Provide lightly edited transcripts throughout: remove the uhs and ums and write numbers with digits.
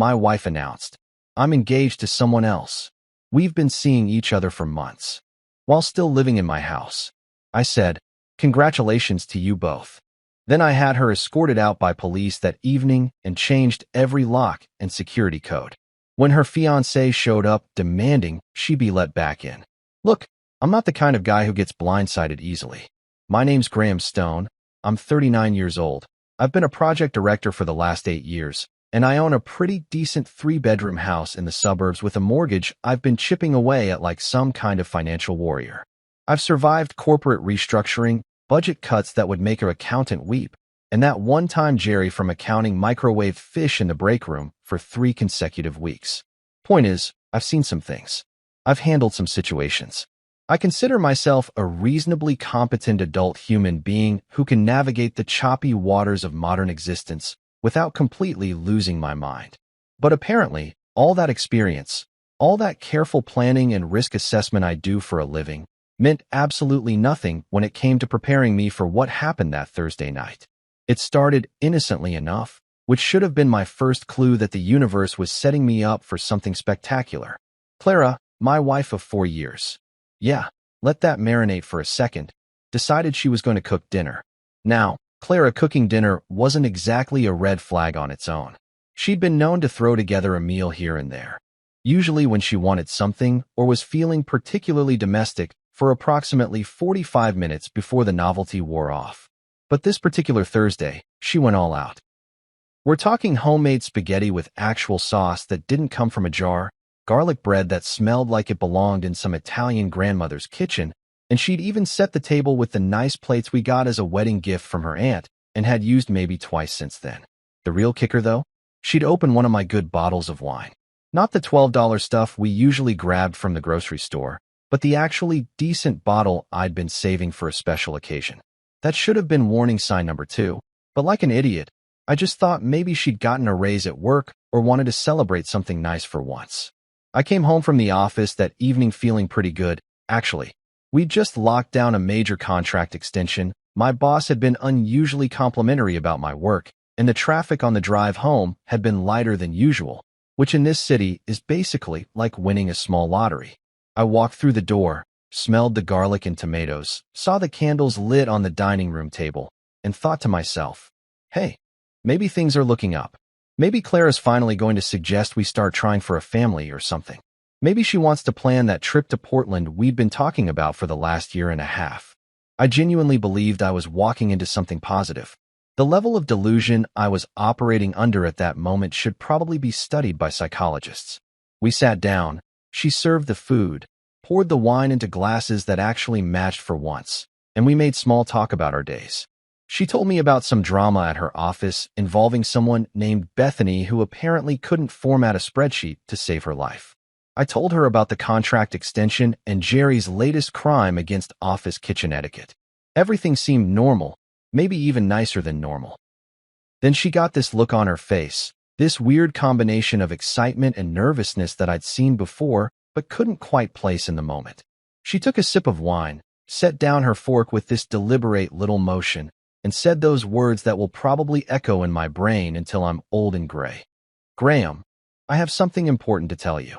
my wife announced. I'm engaged to someone else. We've been seeing each other for months. While still living in my house. I said, congratulations to you both. Then I had her escorted out by police that evening and changed every lock and security code. When her fiancé showed up demanding she be let back in. Look, I'm not the kind of guy who gets blindsided easily. My name's Graham Stone. I'm 39 years old. I've been a project director for the last 8 years, and I own a pretty decent 3-bedroom house in the suburbs with a mortgage I've been chipping away at like some kind of financial warrior. I've survived corporate restructuring, budget cuts that would make her accountant weep, and that one-time Jerry from accounting microwaved fish in the break room for 3 consecutive weeks. Point is, I've seen some things. I've handled some situations. I consider myself a reasonably competent adult human being who can navigate the choppy waters of modern existence without completely losing my mind. But apparently, all that experience, all that careful planning and risk assessment I do for a living, meant absolutely nothing when it came to preparing me for what happened that Thursday night. It started innocently enough, which should have been my first clue that the universe was setting me up for something spectacular. Clara, my wife of 4 years. Yeah, let that marinate for a second. Decided she was going to cook dinner. Now, Clara cooking dinner wasn't exactly a red flag on its own. She'd been known to throw together a meal here and there, usually when she wanted something or was feeling particularly domestic for approximately 45 minutes before the novelty wore off. But this particular Thursday, she went all out. We're talking homemade spaghetti with actual sauce that didn't come from a jar, garlic bread that smelled like it belonged in some Italian grandmother's kitchen, and she'd even set the table with the nice plates we got as a wedding gift from her aunt and had used maybe twice since then. The real kicker, though? She'd opened one of my good bottles of wine. Not the $12 stuff we usually grabbed from the grocery store, but the actually decent bottle I'd been saving for a special occasion. That should have been warning sign number 2, but like an idiot, I just thought maybe she'd gotten a raise at work or wanted to celebrate something nice for once. I came home from the office that evening feeling pretty good, actually. We'd just locked down a major contract extension, my boss had been unusually complimentary about my work, and the traffic on the drive home had been lighter than usual, which in this city is basically like winning a small lottery. I walked through the door, smelled the garlic and tomatoes, saw the candles lit on the dining room table, and thought to myself, hey, maybe things are looking up. Maybe Clara's finally going to suggest we start trying for a family or something. Maybe she wants to plan that trip to Portland we'd been talking about for the last year and a half. I genuinely believed I was walking into something positive. The level of delusion I was operating under at that moment should probably be studied by psychologists. We sat down, she served the food, poured the wine into glasses that actually matched for once, and we made small talk about our days. She told me about some drama at her office involving someone named Bethany who apparently couldn't format a spreadsheet to save her life. I told her about the contract extension and Jerry's latest crime against office kitchen etiquette. Everything seemed normal, maybe even nicer than normal. Then she got this look on her face, this weird combination of excitement and nervousness that I'd seen before but couldn't quite place in the moment. She took a sip of wine, set down her fork with this deliberate little motion, and said those words that will probably echo in my brain until I'm old and gray. Graham, I have something important to tell you.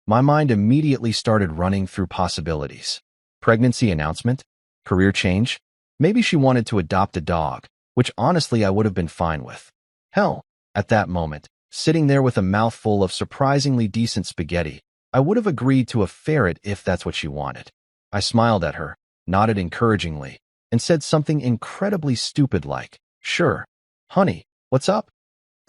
My mind immediately started running through possibilities. Pregnancy announcement? Career change? Maybe she wanted to adopt a dog, which honestly I would have been fine with. Hell, at that moment, sitting there with a mouthful of surprisingly decent spaghetti, I would have agreed to a ferret if that's what she wanted. I smiled at her, nodded encouragingly, and said something incredibly stupid like, sure, honey, what's up?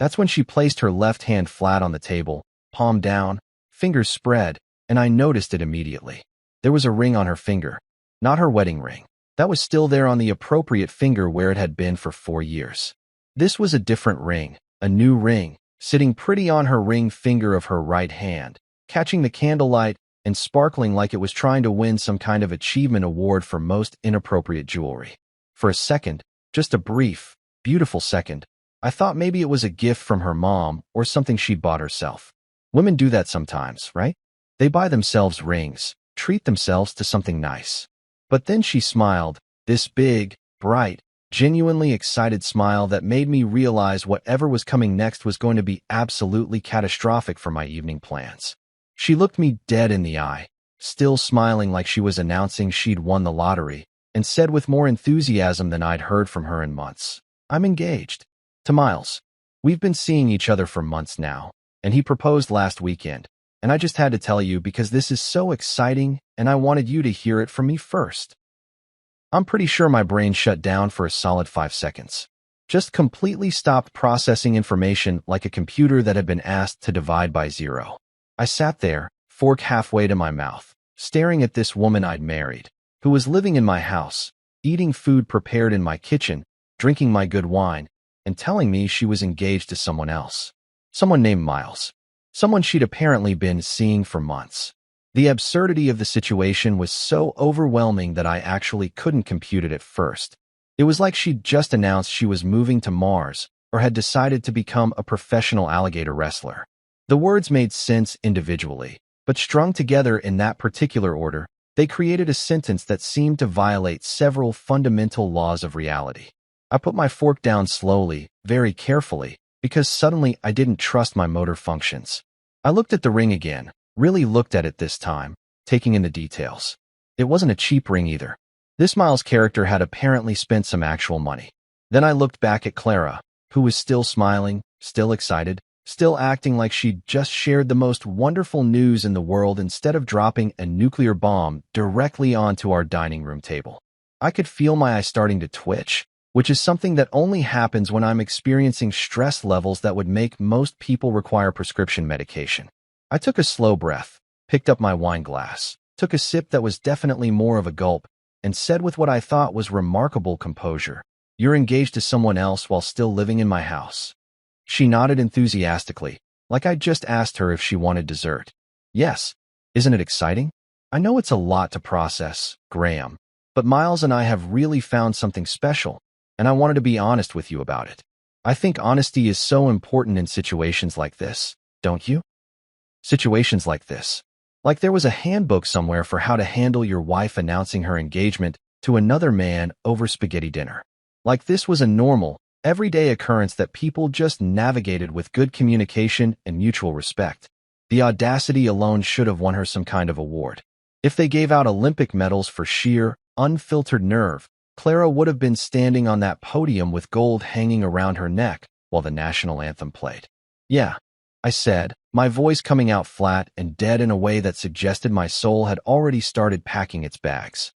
That's when she placed her left hand flat on the table, palm down, fingers spread, and I noticed it immediately. There was a ring on her finger, not her wedding ring. That was still there on the appropriate finger where it had been for 4 years. This was a different ring, a new ring, sitting pretty on her ring finger of her right hand, catching the candlelight and sparkling like it was trying to win some kind of achievement award for most inappropriate jewelry. For a second, just a brief, beautiful second, I thought maybe it was a gift from her mom or something she'd bought herself. Women do that sometimes, right? They buy themselves rings, treat themselves to something nice. But then she smiled, this big, bright, genuinely excited smile that made me realize whatever was coming next was going to be absolutely catastrophic for my evening plans. She looked me dead in the eye, still smiling like she was announcing she'd won the lottery, and said with more enthusiasm than I'd heard from her in months, "I'm engaged to Miles. We've been seeing each other for months now, and he proposed last weekend, and I just had to tell you because this is so exciting and I wanted you to hear it from me first." I'm pretty sure my brain shut down for a solid 5 seconds. Just completely stopped processing information like a computer that had been asked to divide by zero. I sat there, fork halfway to my mouth, staring at this woman I'd married, who was living in my house, eating food prepared in my kitchen, drinking my good wine, and telling me she was engaged to someone else. Someone named Miles. Someone she'd apparently been seeing for months. The absurdity of the situation was so overwhelming that I actually couldn't compute it at first. It was like she'd just announced she was moving to Mars or had decided to become a professional alligator wrestler. The words made sense individually, but strung together in that particular order, they created a sentence that seemed to violate several fundamental laws of reality. I put my fork down slowly, very carefully, because suddenly I didn't trust my motor functions. I looked at the ring again, really looked at it this time, taking in the details. It wasn't a cheap ring either. This Miles character had apparently spent some actual money. Then I looked back at Clara, who was still smiling, still excited, still acting like she'd just shared the most wonderful news in the world instead of dropping a nuclear bomb directly onto our dining room table. I could feel my eyes starting to twitch, which is something that only happens when I'm experiencing stress levels that would make most people require prescription medication. I took a slow breath, picked up my wine glass, took a sip that was definitely more of a gulp, and said with what I thought was remarkable composure, "You're engaged to someone else while still living in my house." She nodded enthusiastically, like I'd just asked her if she wanted dessert. "Yes. Isn't it exciting? I know it's a lot to process, Graham, but Miles and I have really found something special, and I wanted to be honest with you about it. I think honesty is so important in situations like this, don't you? Situations like this. Like there was a handbook somewhere for how to handle your wife announcing her engagement to another man over spaghetti dinner. Like this was a normal, everyday occurrence that people just navigated with good communication and mutual respect. The audacity alone should have won her some kind of award. If they gave out Olympic medals for sheer, unfiltered nerve, Clara would have been standing on that podium with gold hanging around her neck while the national anthem played. "Yeah," I said, my voice coming out flat and dead in a way that suggested my soul had already started packing its bags.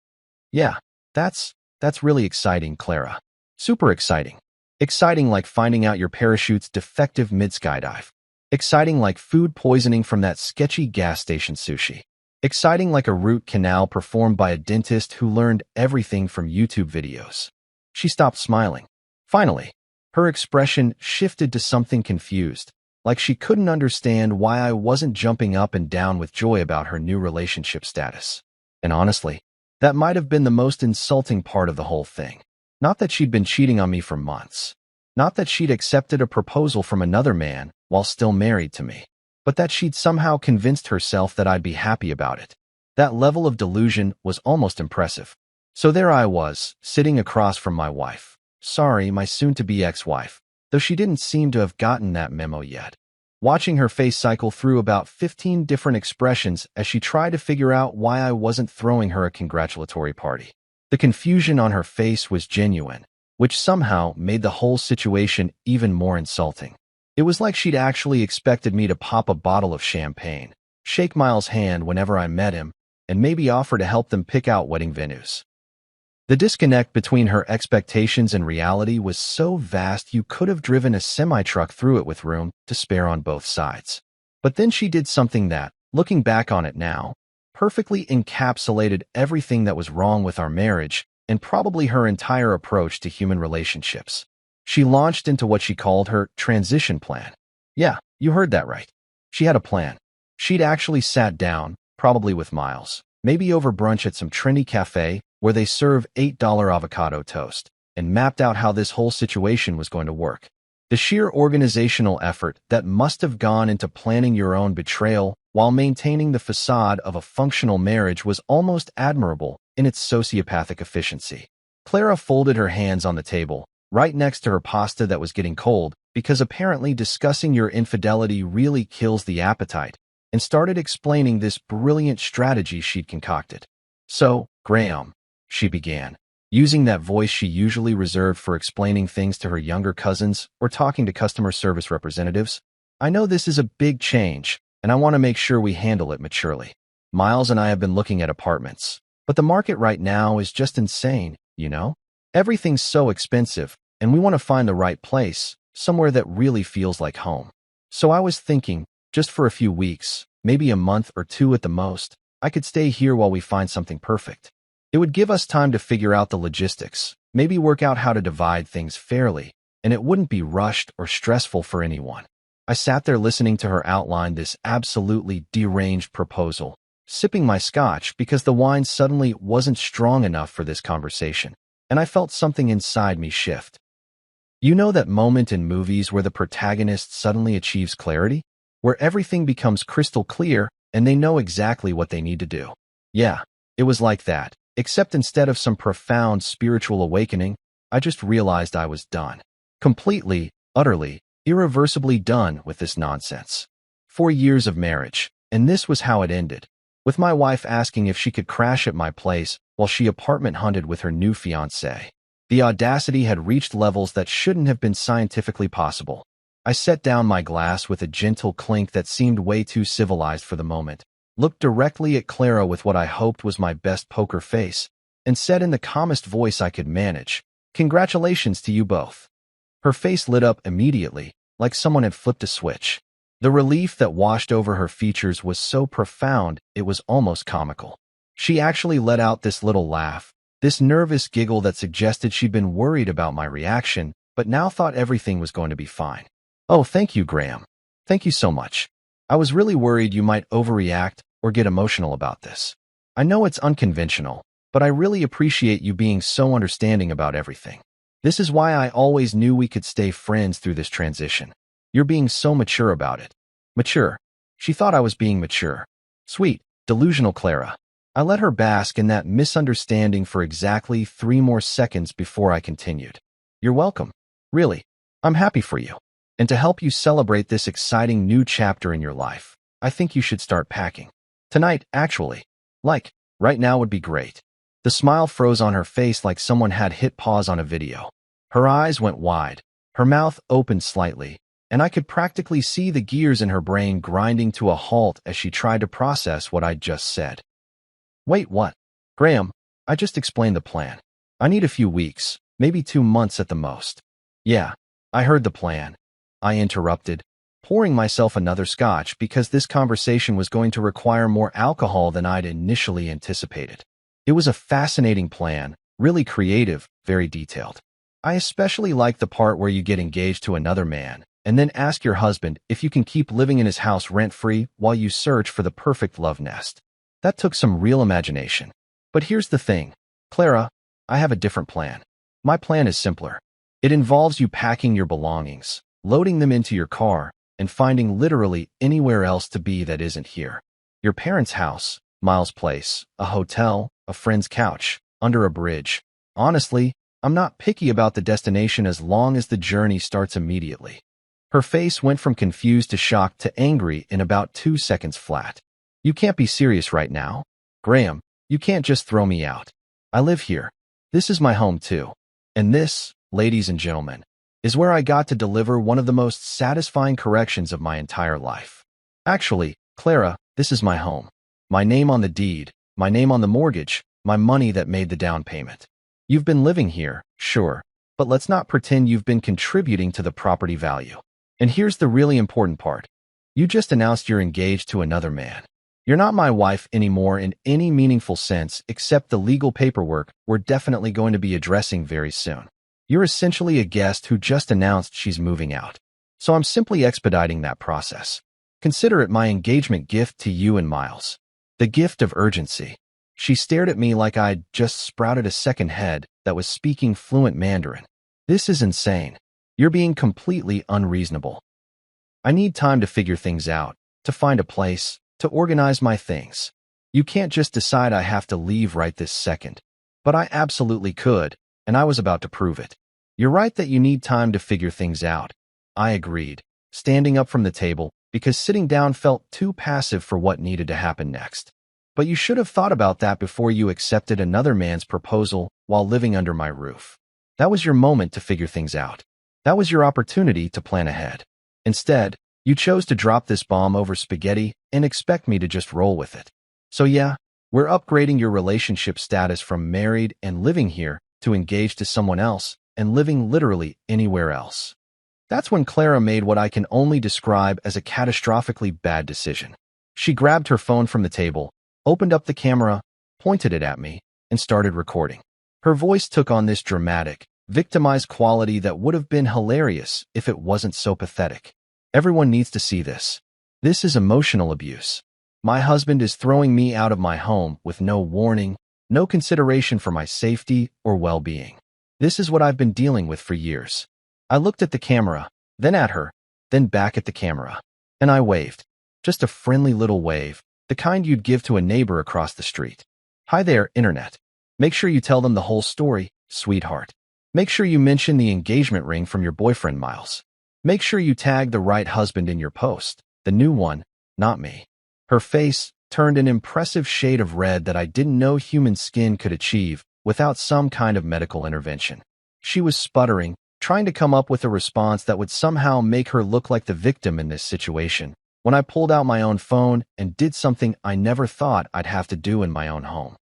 "Yeah, that's really exciting, Clara. Super exciting. Exciting like finding out your parachute's defective mid-skydive. Exciting like food poisoning from that sketchy gas station sushi. Exciting like a root canal performed by a dentist who learned everything from YouTube videos." She stopped smiling. Finally, her expression shifted to something confused, like she couldn't understand why I wasn't jumping up and down with joy about her new relationship status. And honestly, that might have been the most insulting part of the whole thing. Not that she'd been cheating on me for months. Not that she'd accepted a proposal from another man while still married to me. But that she'd somehow convinced herself that I'd be happy about it. That level of delusion was almost impressive. So there I was, sitting across from my wife. Sorry, my soon-to-be ex-wife, though she didn't seem to have gotten that memo yet. Watching her face cycle through about 15 different expressions as she tried to figure out why I wasn't throwing her a congratulatory party. The confusion on her face was genuine, which somehow made the whole situation even more insulting. It was like she'd actually expected me to pop a bottle of champagne, shake Miles' hand whenever I met him, and maybe offer to help them pick out wedding venues. The disconnect between her expectations and reality was so vast you could have driven a semi-truck through it with room to spare on both sides. But then she did something that, looking back on it now, perfectly encapsulated everything that was wrong with our marriage and probably her entire approach to human relationships. She launched into what she called her transition plan. Yeah, you heard that right. She had a plan. She'd actually sat down, probably with Miles, maybe over brunch at some trendy cafe where they serve $8 avocado toast, and mapped out how this whole situation was going to work. The sheer organizational effort that must have gone into planning your own betrayal while maintaining the facade of a functional marriage was almost admirable in its sociopathic efficiency. Clara folded her hands on the table, right next to her pasta that was getting cold, because apparently discussing your infidelity really kills the appetite, and started explaining this brilliant strategy she'd concocted. So, Graham, she began, using that voice she usually reserved for explaining things to her younger cousins or talking to customer service representatives. I know this is a big change, and I want to make sure we handle it maturely. Miles and I have been looking at apartments, but the market right now is just insane, you know? Everything's so expensive, and we want to find the right place, somewhere that really feels like home. So I was thinking, just for a few weeks, maybe a month or two at the most, I could stay here while we find something perfect. It would give us time to figure out the logistics, maybe work out how to divide things fairly, and it wouldn't be rushed or stressful for anyone. I sat there listening to her outline this absolutely deranged proposal, sipping my scotch because the wine suddenly wasn't strong enough for this conversation, and I felt something inside me shift. You know that moment in movies where the protagonist suddenly achieves clarity? Where everything becomes crystal clear and they know exactly what they need to do. Yeah, it was like that, except instead of some profound spiritual awakening, I just realized I was done. Completely, utterly, irreversibly done with this nonsense. 4 years of marriage, and this was how it ended. With my wife asking if she could crash at my place while she apartment hunted with her new fiancé. The audacity had reached levels that shouldn't have been scientifically possible. I set down my glass with a gentle clink that seemed way too civilized for the moment, looked directly at Clara with what I hoped was my best poker face, and said in the calmest voice I could manage, "Congratulations to you both." Her face lit up immediately, like someone had flipped a switch. The relief that washed over her features was so profound it was almost comical. She actually let out this little laugh, this nervous giggle that suggested she'd been worried about my reaction, but now thought everything was going to be fine. "Oh, thank you, Graham. Thank you so much. I was really worried you might overreact or get emotional about this. I know it's unconventional, but I really appreciate you being so understanding about everything. This is why I always knew we could stay friends through this transition. You're being so mature about it." Mature. She thought I was being mature. Sweet, delusional Clara. I let her bask in that misunderstanding for exactly 3 more seconds before I continued. "You're welcome. Really. I'm happy for you. And to help you celebrate this exciting new chapter in your life, I think you should start packing. Tonight, actually. Like, right now would be great." The smile froze on her face like someone had hit pause on a video. Her eyes went wide, her mouth opened slightly, and I could practically see the gears in her brain grinding to a halt as she tried to process what I'd just said. "Wait, what?" "Graham, I just explained the plan. I need a few weeks, maybe 2 months at the most." "Yeah, I heard the plan," I interrupted, pouring myself another scotch because this conversation was going to require more alcohol than I'd initially anticipated. It was a fascinating plan, really creative, very detailed. I especially like the part where you get engaged to another man, and then ask your husband if you can keep living in his house rent-free while you search for the perfect love nest. That took some real imagination. But here's the thing, Clara, I have a different plan. My plan is simpler. It involves you packing your belongings, loading them into your car, and finding literally anywhere else to be that isn't here. Your parents' house, Miles' place, a hotel, a friend's couch, under a bridge. Honestly, I'm not picky about the destination as long as the journey starts immediately. Her face went from confused to shocked to angry in about 2 seconds flat. "You can't be serious right now. Graham, you can't just throw me out. I live here. This is my home too. And this, ladies and gentlemen, is where I got to deliver one of the most satisfying corrections of my entire life. Actually, Clara, this is my home. My name on the deed, my name on the mortgage, my money that made the down payment. You've been living here, sure, but let's not pretend you've been contributing to the property value. And here's the really important part. You just announced you're engaged to another man. You're not my wife anymore in any meaningful sense except the legal paperwork we're definitely going to be addressing very soon. You're essentially a guest who just announced she's moving out. So I'm simply expediting that process. Consider it my engagement gift to you and Miles. The gift of urgency." She stared at me like I'd just sprouted a second head that was speaking fluent Mandarin. "This is insane. You're being completely unreasonable. I need time to figure things out, to find a place, to organize my things. You can't just decide I have to leave right this second. But I absolutely could, and I was about to prove it. You're right that you need time to figure things out. I agreed, standing up from the table, because sitting down felt too passive for what needed to happen next. But you should have thought about that before you accepted another man's proposal while living under my roof. That was your moment to figure things out. That was your opportunity to plan ahead. Instead, you chose to drop this bomb over spaghetti and expect me to just roll with it. So yeah, we're upgrading your relationship status from married and living here to engaged to someone else and living literally anywhere else. That's when Clara made what I can only describe as a catastrophically bad decision. She grabbed her phone from the table, opened up the camera, pointed it at me, and started recording. Her voice took on this dramatic, victimized quality that would have been hilarious if it wasn't so pathetic. Everyone needs to see this. This is emotional abuse. My husband is throwing me out of my home with no warning, no consideration for my safety or well-being. This is what I've been dealing with for years. I looked at the camera, then at her, then back at the camera. And I waved. Just a friendly little wave, the kind you'd give to a neighbor across the street. Hi there, Internet. Make sure you tell them the whole story, sweetheart. Make sure you mention the engagement ring from your boyfriend, Miles. Make sure you tag the right husband in your post, the new one, not me. Her face turned an impressive shade of red that I didn't know human skin could achieve without some kind of medical intervention. She was sputtering, trying to come up with a response that would somehow make her look like the victim in this situation, when I pulled out my own phone and did something I never thought I'd have to do in my own home.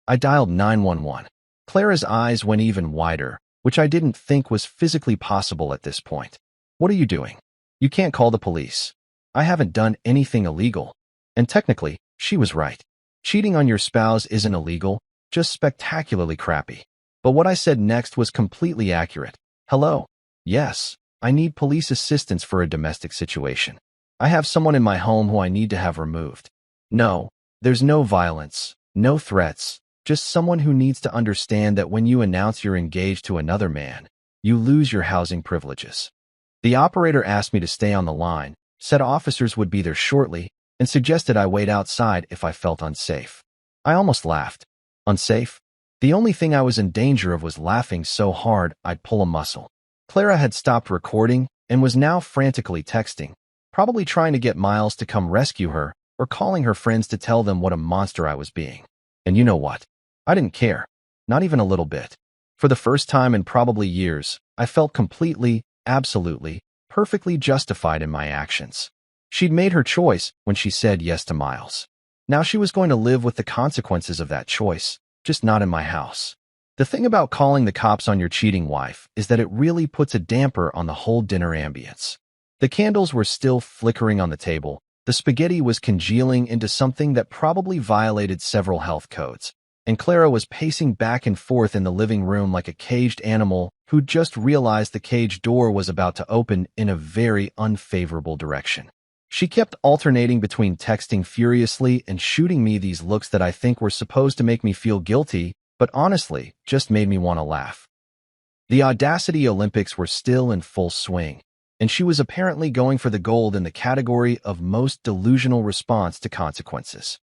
I dialed 911. Clara's eyes went even wider, which I didn't think was physically possible at this point. What are you doing? You can't call the police. I haven't done anything illegal. And technically, she was right. Cheating on your spouse isn't illegal, just spectacularly crappy. But what I said next was completely accurate. Hello? Yes, I need police assistance for a domestic situation. I have someone in my home who I need to have removed. No, there's no violence, no threats, just someone who needs to understand that when you announce you're engaged to another man, you lose your housing privileges. The operator asked me to stay on the line, said officers would be there shortly, and suggested I wait outside if I felt unsafe. I almost laughed. Unsafe? The only thing I was in danger of was laughing so hard I'd pull a muscle. Clara had stopped recording and was now frantically texting, probably trying to get Miles to come rescue her or calling her friends to tell them what a monster I was being. And you know what? I didn't care. Not even a little bit. For the first time in probably years, I felt completely, absolutely, perfectly justified in my actions. She'd made her choice when she said yes to Miles. Now she was going to live with the consequences of that choice, just not in my house. The thing about calling the cops on your cheating wife is that it really puts a damper on the whole dinner ambience. The candles were still flickering on the table. The spaghetti was congealing into something that probably violated several health codes, and Clara was pacing back and forth in the living room like a caged animal who'd just realized the cage door was about to open in a very unfavorable direction. She kept alternating between texting furiously and shooting me these looks that I think were supposed to make me feel guilty, but honestly, just made me want to laugh. The Audacity Olympics were still in full swing, and she was apparently going for the gold in the category of most delusional response to consequences.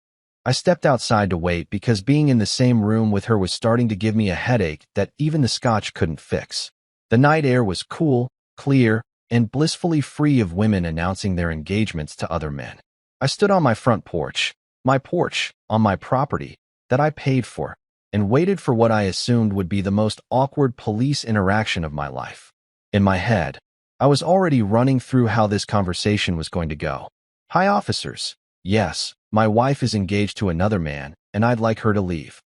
I stepped outside to wait because being in the same room with her was starting to give me a headache that even the scotch couldn't fix. The night air was cool, clear, and blissfully free of women announcing their engagements to other men. I stood on my front porch, on my property, that I paid for, and waited for what I assumed would be the most awkward police interaction of my life. In my head, I was already running through how this conversation was going to go. Hi, officers. Yes, my wife is engaged to another man, and I'd like her to leave.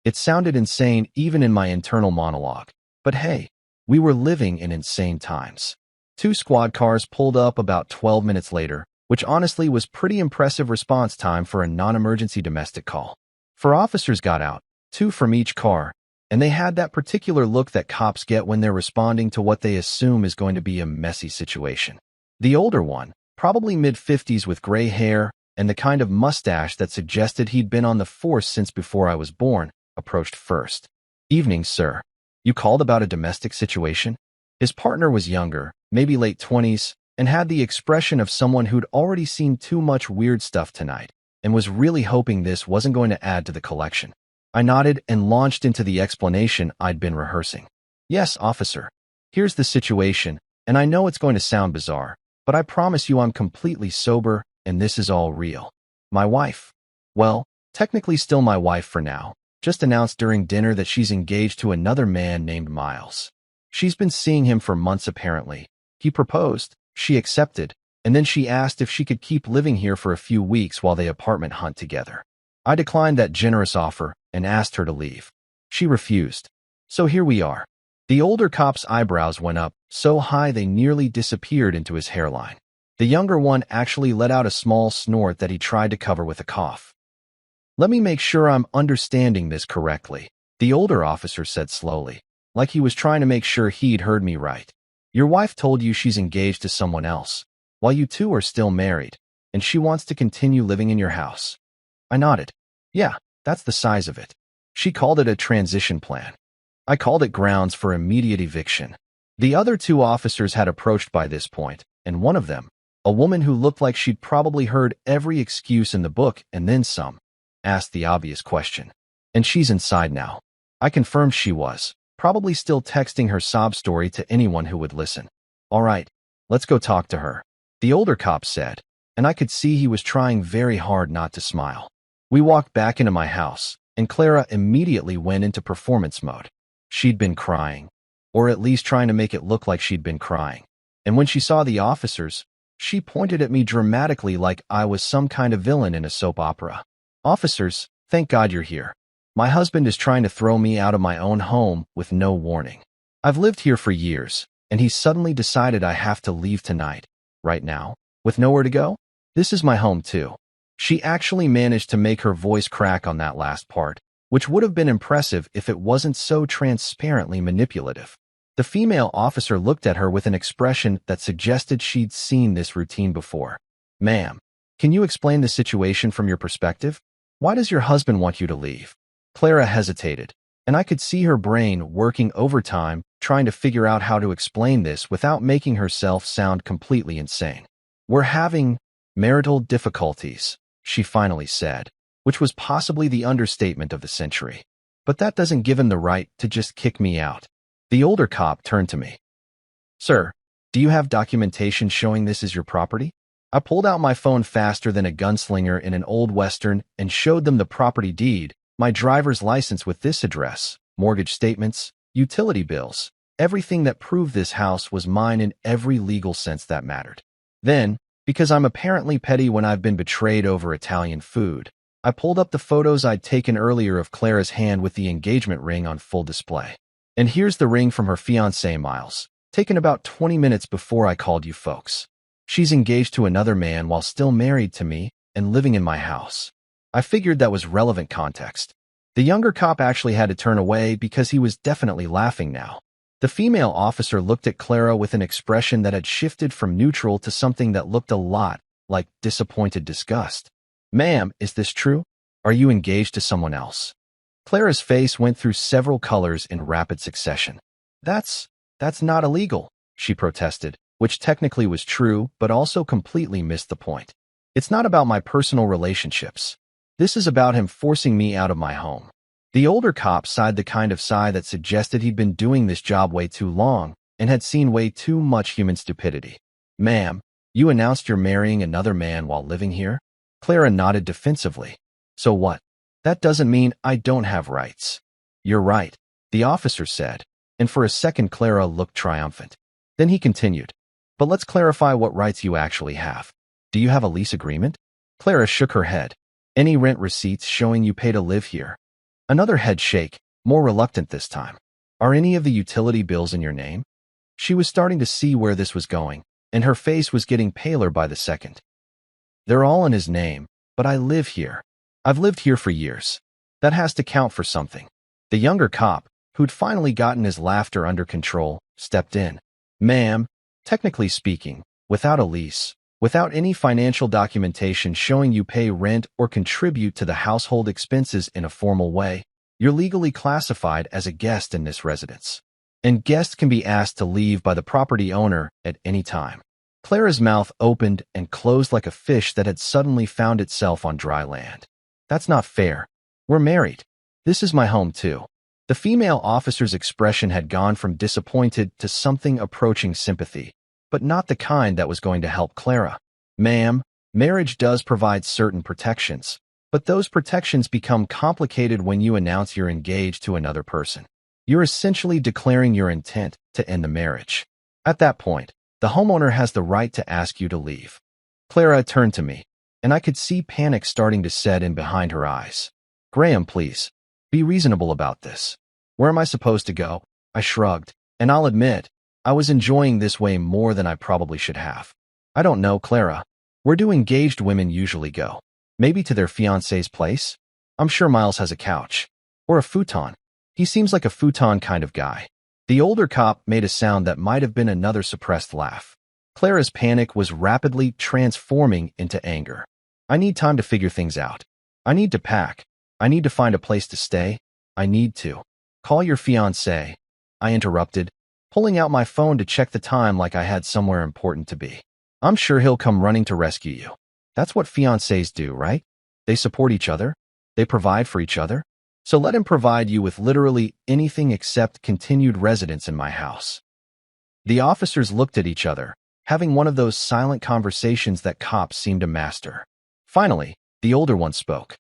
It sounded insane even in my internal monologue. But hey, we were living in insane times. 2 squad cars pulled up about 12 minutes later, which honestly was pretty impressive response time for a non-emergency domestic call. 4 officers got out, 2 from each car, and they had that particular look that cops get when they're responding to what they assume is going to be a messy situation. The older one, probably mid-50s with gray hair and the kind of mustache that suggested he'd been on the force since before I was born, approached first. Evening, sir. You called about a domestic situation? His partner was younger, maybe late 20s, and had the expression of someone who'd already seen too much weird stuff tonight and was really hoping this wasn't going to add to the collection. I nodded and launched into the explanation I'd been rehearsing. Yes, officer. Here's the situation, and I know it's going to sound bizarre, but I promise you I'm completely sober and this is all real. My wife. Well, technically still my wife for now. Just announced during dinner that she's engaged to another man named Miles. She's been seeing him for months apparently. He proposed, she accepted, and then she asked if she could keep living here for a few weeks while they apartment hunt together. I declined that generous offer and asked her to leave. She refused. So here we are. The older cop's eyebrows went up so high they nearly disappeared into his hairline. The younger one actually let out a small snort that he tried to cover with a cough. Let me make sure I'm understanding this correctly, the older officer said slowly, like he was trying to make sure he'd heard me right. Your wife told you she's engaged to someone else, while you two are still married, and she wants to continue living in your house. I nodded. Yeah, that's the size of it. She called it a transition plan. I called it grounds for immediate eviction. The other two officers had approached by this point, and one of them, a woman who looked like she'd probably heard every excuse in the book and then some, asked the obvious question. And she's inside now. I confirmed she was, probably still texting her sob story to anyone who would listen. All right, let's go talk to her, the older cop said, and I could see he was trying very hard not to smile. We walked back into my house, and Clara immediately went into performance mode. She'd been crying, or at least trying to make it look like she'd been crying. And when she saw the officers, she pointed at me dramatically like I was some kind of villain in a soap opera. Officers, thank God you're here. My husband is trying to throw me out of my own home with no warning. I've lived here for years, and he suddenly decided I have to leave tonight, right now, with nowhere to go? This is my home too. She actually managed to make her voice crack on that last part, which would have been impressive if it wasn't so transparently manipulative. The female officer looked at her with an expression that suggested she'd seen this routine before. Ma'am, can you explain the situation from your perspective? Why does your husband want you to leave? Clara hesitated, and I could see her brain working overtime trying to figure out how to explain this without making herself sound completely insane. We're having marital difficulties, she finally said, which was possibly the understatement of the century. But that doesn't give him the right to just kick me out. The older cop turned to me. Sir, do you have documentation showing this is your property? I pulled out my phone faster than a gunslinger in an old western and showed them the property deed, my driver's license with this address, mortgage statements, utility bills, everything that proved this house was mine in every legal sense that mattered. Then, because I'm apparently petty when I've been betrayed over Italian food, I pulled up the photos I'd taken earlier of Clara's hand with the engagement ring on full display. And here's the ring from her fiancé, Miles, taken about 20 minutes before I called you folks. She's engaged to another man while still married to me and living in my house. I figured that was relevant context. The younger cop actually had to turn away because he was definitely laughing now. The female officer looked at Clara with an expression that had shifted from neutral to something that looked a lot like disappointed disgust. Ma'am, is this true? Are you engaged to someone else? Clara's face went through several colors in rapid succession. That's not illegal, she protested, which technically was true, but also completely missed the point. It's not about my personal relationships. This is about him forcing me out of my home. The older cop sighed the kind of sigh that suggested he'd been doing this job way too long and had seen way too much human stupidity. Ma'am, you announced you're marrying another man while living here? Clara nodded defensively. So what? That doesn't mean I don't have rights. You're right, the officer said, and for a second Clara looked triumphant. Then he continued, but let's clarify what rights you actually have. Do you have a lease agreement? Clara shook her head. Any rent receipts showing you pay to live here? Another head shake, more reluctant this time. Are any of the utility bills in your name? She was starting to see where this was going, and her face was getting paler by the second. They're all in his name, but I live here. I've lived here for years. That has to count for something. The younger cop, who'd finally gotten his laughter under control, stepped in. Ma'am, technically speaking, without a lease, without any financial documentation showing you pay rent or contribute to the household expenses in a formal way, you're legally classified as a guest in this residence. And guests can be asked to leave by the property owner at any time. Clara's mouth opened and closed like a fish that had suddenly found itself on dry land. That's not fair. We're married. This is my home too. The female officer's expression had gone from disappointed to something approaching sympathy, but not the kind that was going to help Clara. Ma'am, marriage does provide certain protections, but those protections become complicated when you announce you're engaged to another person. You're essentially declaring your intent to end the marriage. At that point, the homeowner has the right to ask you to leave. Clara turned to me, and I could see panic starting to set in behind her eyes. Graham, please, be reasonable about this. Where am I supposed to go? I shrugged, and I'll admit, I was enjoying this way more than I probably should have. I don't know, Clara. Where do engaged women usually go? Maybe to their fiancé's place? I'm sure Miles has a couch. Or a futon. He seems like a futon kind of guy. The older cop made a sound that might have been another suppressed laugh. Clara's panic was rapidly transforming into anger. I need time to figure things out. I need to pack. I need to find a place to stay. I need to. Call your fiancé, I interrupted, pulling out my phone to check the time like I had somewhere important to be. I'm sure he'll come running to rescue you. That's what fiancés do, right? They support each other. They provide for each other. So let him provide you with literally anything except continued residence in my house. The officers looked at each other, having one of those silent conversations that cops seem to master. Finally, the older one spoke.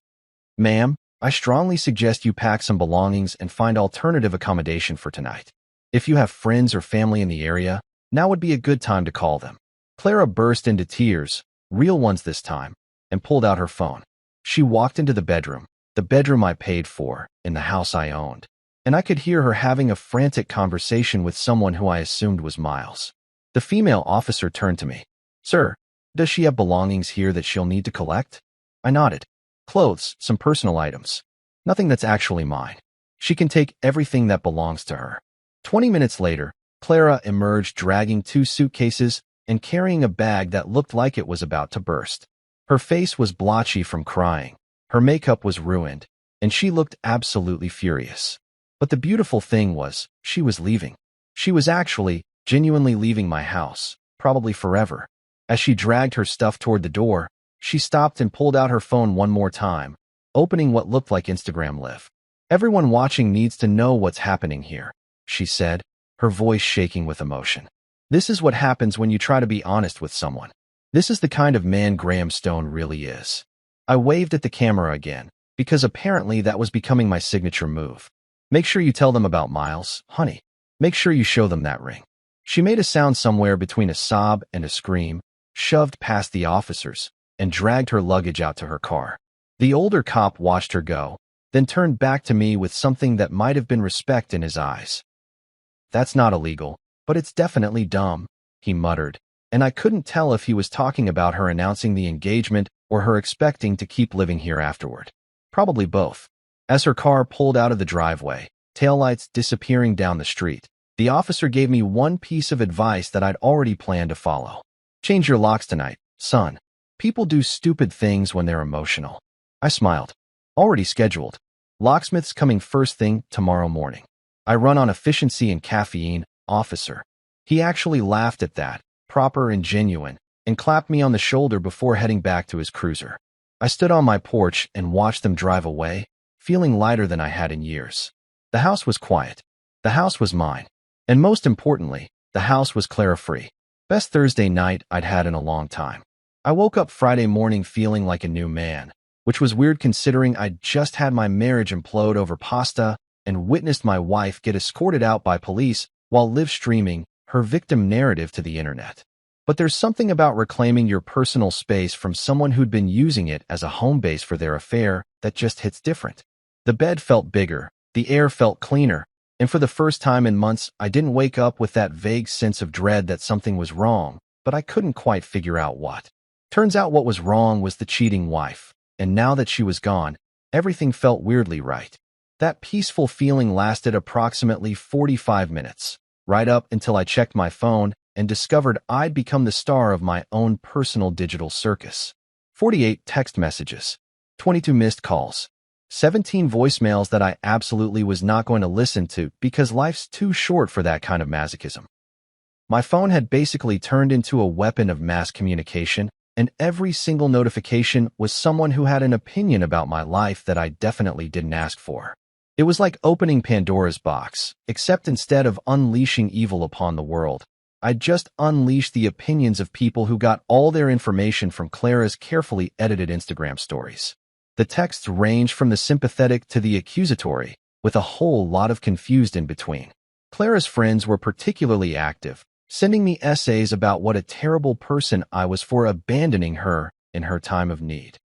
Ma'am, I strongly suggest you pack some belongings and find alternative accommodation for tonight. If you have friends or family in the area, now would be a good time to call them. Clara burst into tears, real ones this time, and pulled out her phone. She walked into the bedroom I paid for, in the house I owned, and I could hear her having a frantic conversation with someone who I assumed was Miles. The female officer turned to me. Sir, does she have belongings here that she'll need to collect? I nodded. Clothes, some personal items. Nothing that's actually mine. She can take everything that belongs to her. 20 minutes later, Clara emerged dragging 2 suitcases and carrying a bag that looked like it was about to burst. Her face was blotchy from crying. Her makeup was ruined, and she looked absolutely furious. But the beautiful thing was, she was leaving. She was actually, genuinely leaving my house, probably forever. As she dragged her stuff toward the door, she stopped and pulled out her phone one more time, opening what looked like Instagram Live. Everyone watching needs to know what's happening here, she said, her voice shaking with emotion. This is what happens when you try to be honest with someone. This is the kind of man Graham Stone really is. I waved at the camera again, because apparently that was becoming my signature move. Make sure you tell them about Miles, honey. Make sure you show them that ring. She made a sound somewhere between a sob and a scream, shoved past the officers, and dragged her luggage out to her car. The older cop watched her go, then turned back to me with something that might have been respect in his eyes. That's not illegal, but it's definitely dumb, he muttered, and I couldn't tell if he was talking about her announcing the engagement or her expecting to keep living here afterward. Probably both. As her car pulled out of the driveway, taillights disappearing down the street, the officer gave me one piece of advice that I'd already planned to follow. Change your locks tonight, son. People do stupid things when they're emotional. I smiled. Already scheduled. Locksmith's coming first thing tomorrow morning. I run on efficiency and caffeine, officer. He actually laughed at that, proper and genuine, and clapped me on the shoulder before heading back to his cruiser. I stood on my porch and watched them drive away, feeling lighter than I had in years. The house was quiet. The house was mine. And most importantly, the house was Clara-free. Best Thursday night I'd had in a long time. I woke up Friday morning feeling like a new man, which was weird considering I'd just had my marriage implode over pasta and witnessed my wife get escorted out by police while live streaming her victim narrative to the internet. But there's something about reclaiming your personal space from someone who'd been using it as a home base for their affair that just hits different. The bed felt bigger, the air felt cleaner, and for the first time in months, I didn't wake up with that vague sense of dread that something was wrong, but I couldn't quite figure out what. Turns out what was wrong was the cheating wife, and now that she was gone, everything felt weirdly right. That peaceful feeling lasted approximately 45 minutes, right up until I checked my phone and discovered I'd become the star of my own personal digital circus. 48 text messages, 22 missed calls, 17 voicemails that I absolutely was not going to listen to because life's too short for that kind of masochism. My phone had basically turned into a weapon of mass communication, and every single notification was someone who had an opinion about my life that I definitely didn't ask for. It was like opening Pandora's box, except instead of unleashing evil upon the world, I'd just unleashed the opinions of people who got all their information from Clara's carefully edited Instagram stories. The texts ranged from the sympathetic to the accusatory, with a whole lot of confused in between. Clara's friends were particularly active, sending me essays about what a terrible person I was for abandoning her in her time of need.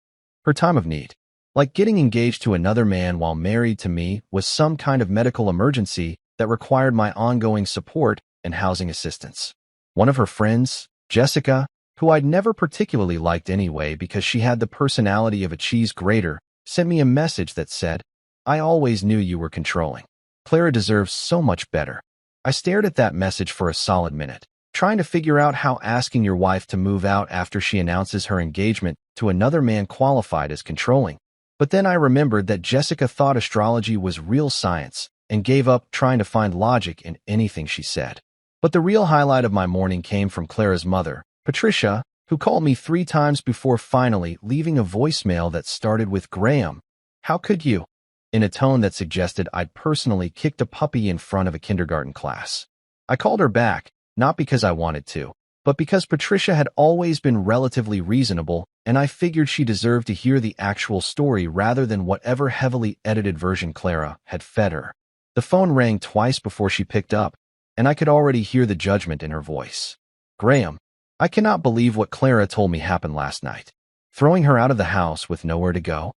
Her time of need. Like getting engaged to another man while married to me was some kind of medical emergency that required my ongoing support and housing assistance. One of her friends, Jessica, who I'd never particularly liked anyway because she had the personality of a cheese grater, sent me a message that said, "I always knew you were controlling. Clara deserves so much better." I stared at that message for a solid minute, trying to figure out how asking your wife to move out after she announces her engagement to another man qualified as controlling. But then I remembered that Jessica thought astrology was real science and gave up trying to find logic in anything she said. But the real highlight of my morning came from Clara's mother, Patricia, who called me 3 times before finally leaving a voicemail that started with, "Graham, how could you?" in a tone that suggested I'd personally kicked a puppy in front of a kindergarten class. I called her back, not because I wanted to, but because Patricia had always been relatively reasonable, and I figured she deserved to hear the actual story rather than whatever heavily edited version Clara had fed her. The phone rang twice before she picked up, and I could already hear the judgment in her voice. "Graham, I cannot believe what Clara told me happened last night. Throwing her out of the house with nowhere to go.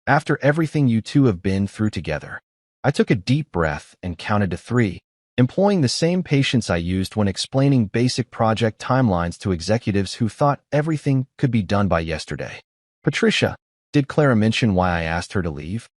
After everything you two have been through together." I took a deep breath and counted to 3, employing the same patience I used when explaining basic project timelines to executives who thought everything could be done by yesterday. "Patricia, did Clara mention why I asked her to leave?"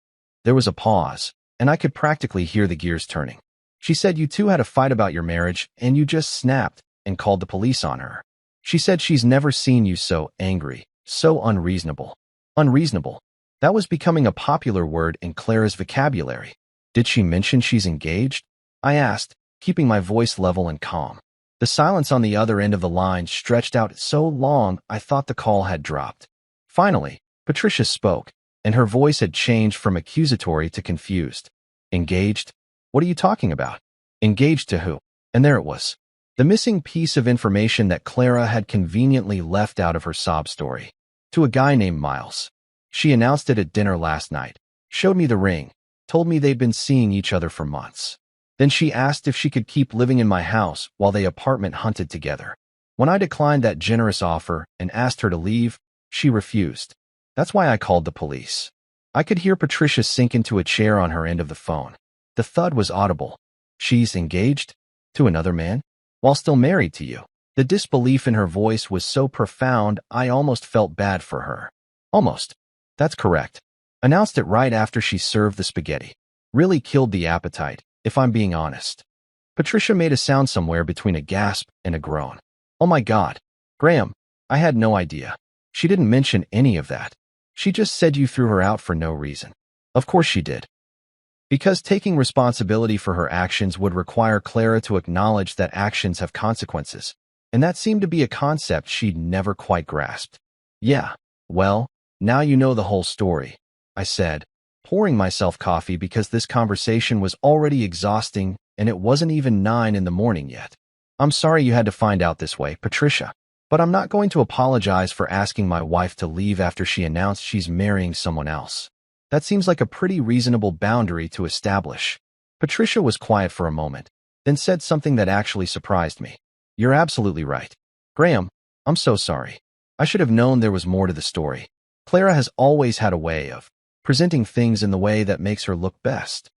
There was a pause, and I could practically hear the gears turning. "She said you two had a fight about your marriage, and you just snapped and called the police on her. She said she's never seen you so angry, so unreasonable." Unreasonable. That was becoming a popular word in Clara's vocabulary. "Did she mention she's engaged?" I asked, keeping my voice level and calm. The silence on the other end of the line stretched out so long I thought the call had dropped. Finally, Patricia spoke, and her voice had changed from accusatory to confused. "Engaged? What are you talking about? Engaged to who?" And there it was, the missing piece of information that Clara had conveniently left out of her sob story. "To a guy named Miles. She announced it at dinner last night, showed me the ring, told me they'd been seeing each other for months. Then she asked if she could keep living in my house while they apartment hunted together. When I declined that generous offer and asked her to leave, she refused. That's why I called the police." I could hear Patricia sink into a chair on her end of the phone. The thud was audible. "She's engaged? To another man? While still married to you?" The disbelief in her voice was so profound I almost felt bad for her. "Almost. That's correct. Announced it right after she served the spaghetti. Really killed the appetite, if I'm being honest." Patricia made a sound somewhere between a gasp and a groan. "Oh my God. Graham, I had no idea. She didn't mention any of that. She just said you threw her out for no reason." "Of course she did. Because taking responsibility for her actions would require Clara to acknowledge that actions have consequences, and that seemed to be a concept she'd never quite grasped." "Yeah, well, now you know the whole story," I said, pouring myself coffee because this conversation was already exhausting and it wasn't even 9 in the morning yet. "I'm sorry you had to find out this way, Patricia, but I'm not going to apologize for asking my wife to leave after she announced she's marrying someone else. That seems like a pretty reasonable boundary to establish." Patricia was quiet for a moment, then said something that actually surprised me. "You're absolutely right. Graham, I'm so sorry. I should have known there was more to the story. Clara has always had a way of presenting things in the way that makes her look best."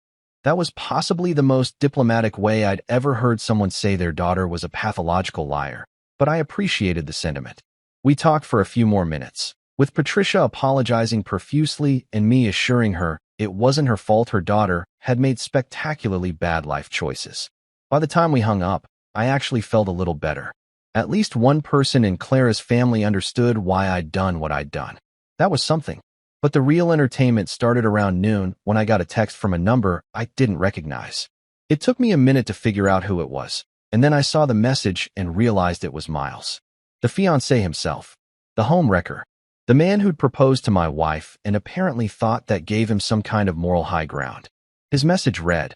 That was possibly the most diplomatic way I'd ever heard someone say their daughter was a pathological liar, but I appreciated the sentiment. We talked for a few more minutes, with Patricia apologizing profusely and me assuring her it wasn't her fault her daughter had made spectacularly bad life choices. By the time we hung up, I actually felt a little better. At least one person in Clara's family understood why I'd done what I'd done. That was something. But the real entertainment started around noon when I got a text from a number I didn't recognize. It took me a minute to figure out who it was, and then I saw the message and realized it was Miles. The fiancé himself. The homewrecker. The man who'd proposed to my wife and apparently thought that gave him some kind of moral high ground. His message read,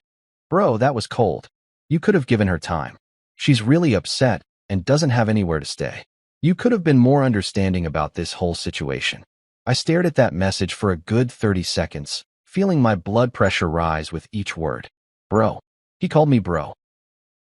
"Bro, that was cold. You could have given her time. She's really upset and doesn't have anywhere to stay. You could have been more understanding about this whole situation." I stared at that message for a good 30 seconds, feeling my blood pressure rise with each word. Bro. He called me bro.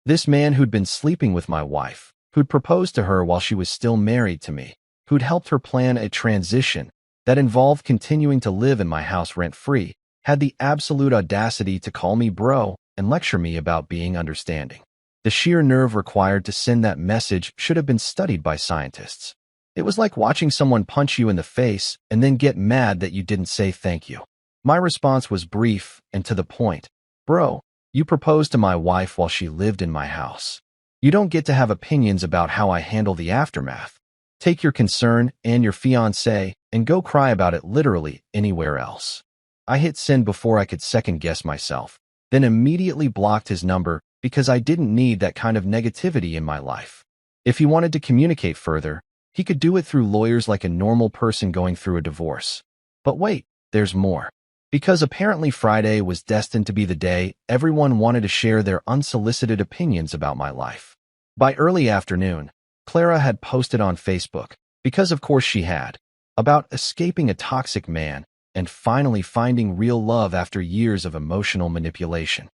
This man who'd been sleeping with my wife, who'd proposed to her while she was still married to me, who'd helped her plan a transition that involved continuing to live in my house rent-free, had the absolute audacity to call me bro and lecture me about being understanding. The sheer nerve required to send that message should have been studied by scientists. It was like watching someone punch you in the face and then get mad that you didn't say thank you. My response was brief and to the point. Bro, you proposed to my wife while she lived in my house. You don't get to have opinions about how I handle the aftermath. Take your concern and your fiancé and go cry about it literally anywhere else. I hit send before I could second-guess myself, then immediately blocked his number because I didn't need that kind of negativity in my life. If he wanted to communicate further, he could do it through lawyers like a normal person going through a divorce. But wait, there's more. Because apparently Friday was destined to be the day everyone wanted to share their unsolicited opinions about my life. By early afternoon, Clara had posted on Facebook, because of course she had, about escaping a toxic man and finally finding real love after years of emotional manipulation.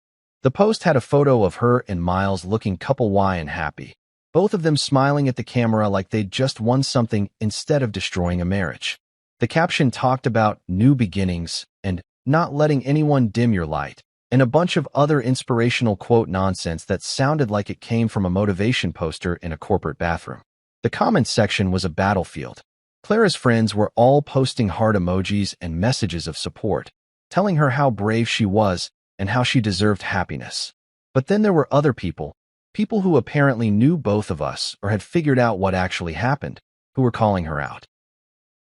The post had a photo of her and Miles looking couple-y and happy, both of them smiling at the camera like they'd just won something instead of destroying a marriage. The caption talked about new beginnings and not letting anyone dim your light, and a bunch of other inspirational quote nonsense that sounded like it came from a motivation poster in a corporate bathroom. The comments section was a battlefield. Clara's friends were all posting heart emojis and messages of support, telling her how brave she was and how she deserved happiness. But then there were other people who apparently knew both of us or had figured out what actually happened, who were calling her out.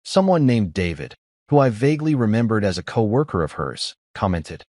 Someone named David, who I vaguely remembered as a co-worker of hers, commented,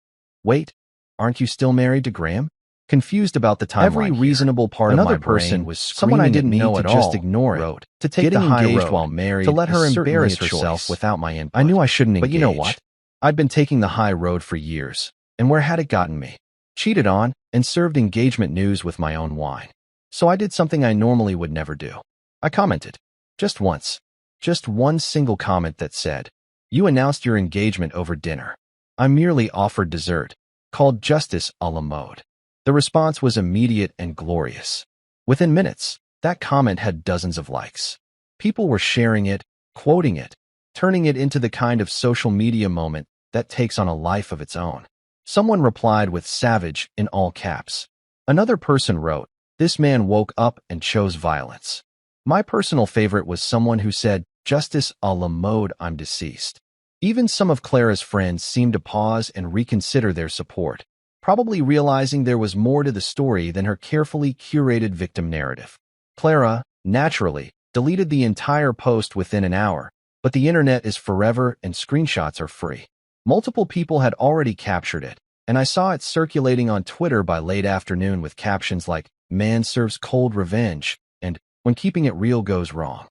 "Wait, aren't you still married to Graham?" Confused about the timeline. Every reasonable part of my brain was someone I didn't know at all. Just ignore it. To take the high road while married, to let her embarrass herself without my input. I knew I shouldn't engage. But you know what? I'd been taking the high road for years, and where had it gotten me? Cheated on and served engagement news with my own wine. So I did something I normally would never do. I commented, just once, just one single comment that said, "You announced your engagement over dinner. I merely offered dessert, called justice a la mode." The response was immediate and glorious. Within minutes, that comment had dozens of likes. People were sharing it, quoting it, turning it into the kind of social media moment that takes on a life of its own. Someone replied with "savage" in all caps. Another person wrote, "This man woke up and chose violence." My personal favorite was someone who said, "Justice a la mode, I'm deceased." Even some of Clara's friends seemed to pause and reconsider their support, probably realizing there was more to the story than her carefully curated victim narrative. Clara, naturally, deleted the entire post within an hour, but the internet is forever and screenshots are free. Multiple people had already captured it, and I saw it circulating on Twitter by late afternoon with captions like, "Man serves cold revenge," and "When keeping it real goes wrong."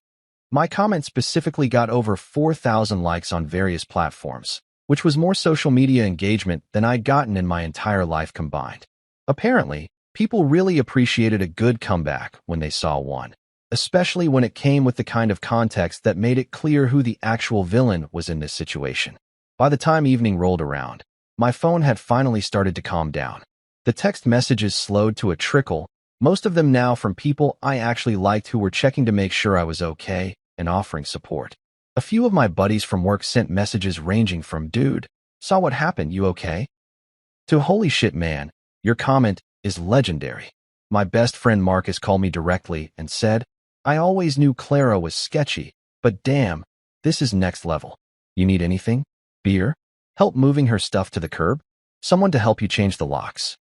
My comment specifically got over 4,000 likes on various platforms, which was more social media engagement than I'd gotten in my entire life combined. Apparently, people really appreciated a good comeback when they saw one, especially when it came with the kind of context that made it clear who the actual villain was in this situation. By the time evening rolled around, my phone had finally started to calm down. The text messages slowed to a trickle, most of them now from people I actually liked who were checking to make sure I was okay and offering support. A few of my buddies from work sent messages ranging from, "Dude, saw what happened, you okay?" to "Holy shit, man, your comment is legendary." My best friend Marcus called me directly and said, "I always knew Clara was sketchy, but damn, this is next level. You need anything? Beer? Help moving her stuff to the curb? Someone to help you change the locks?"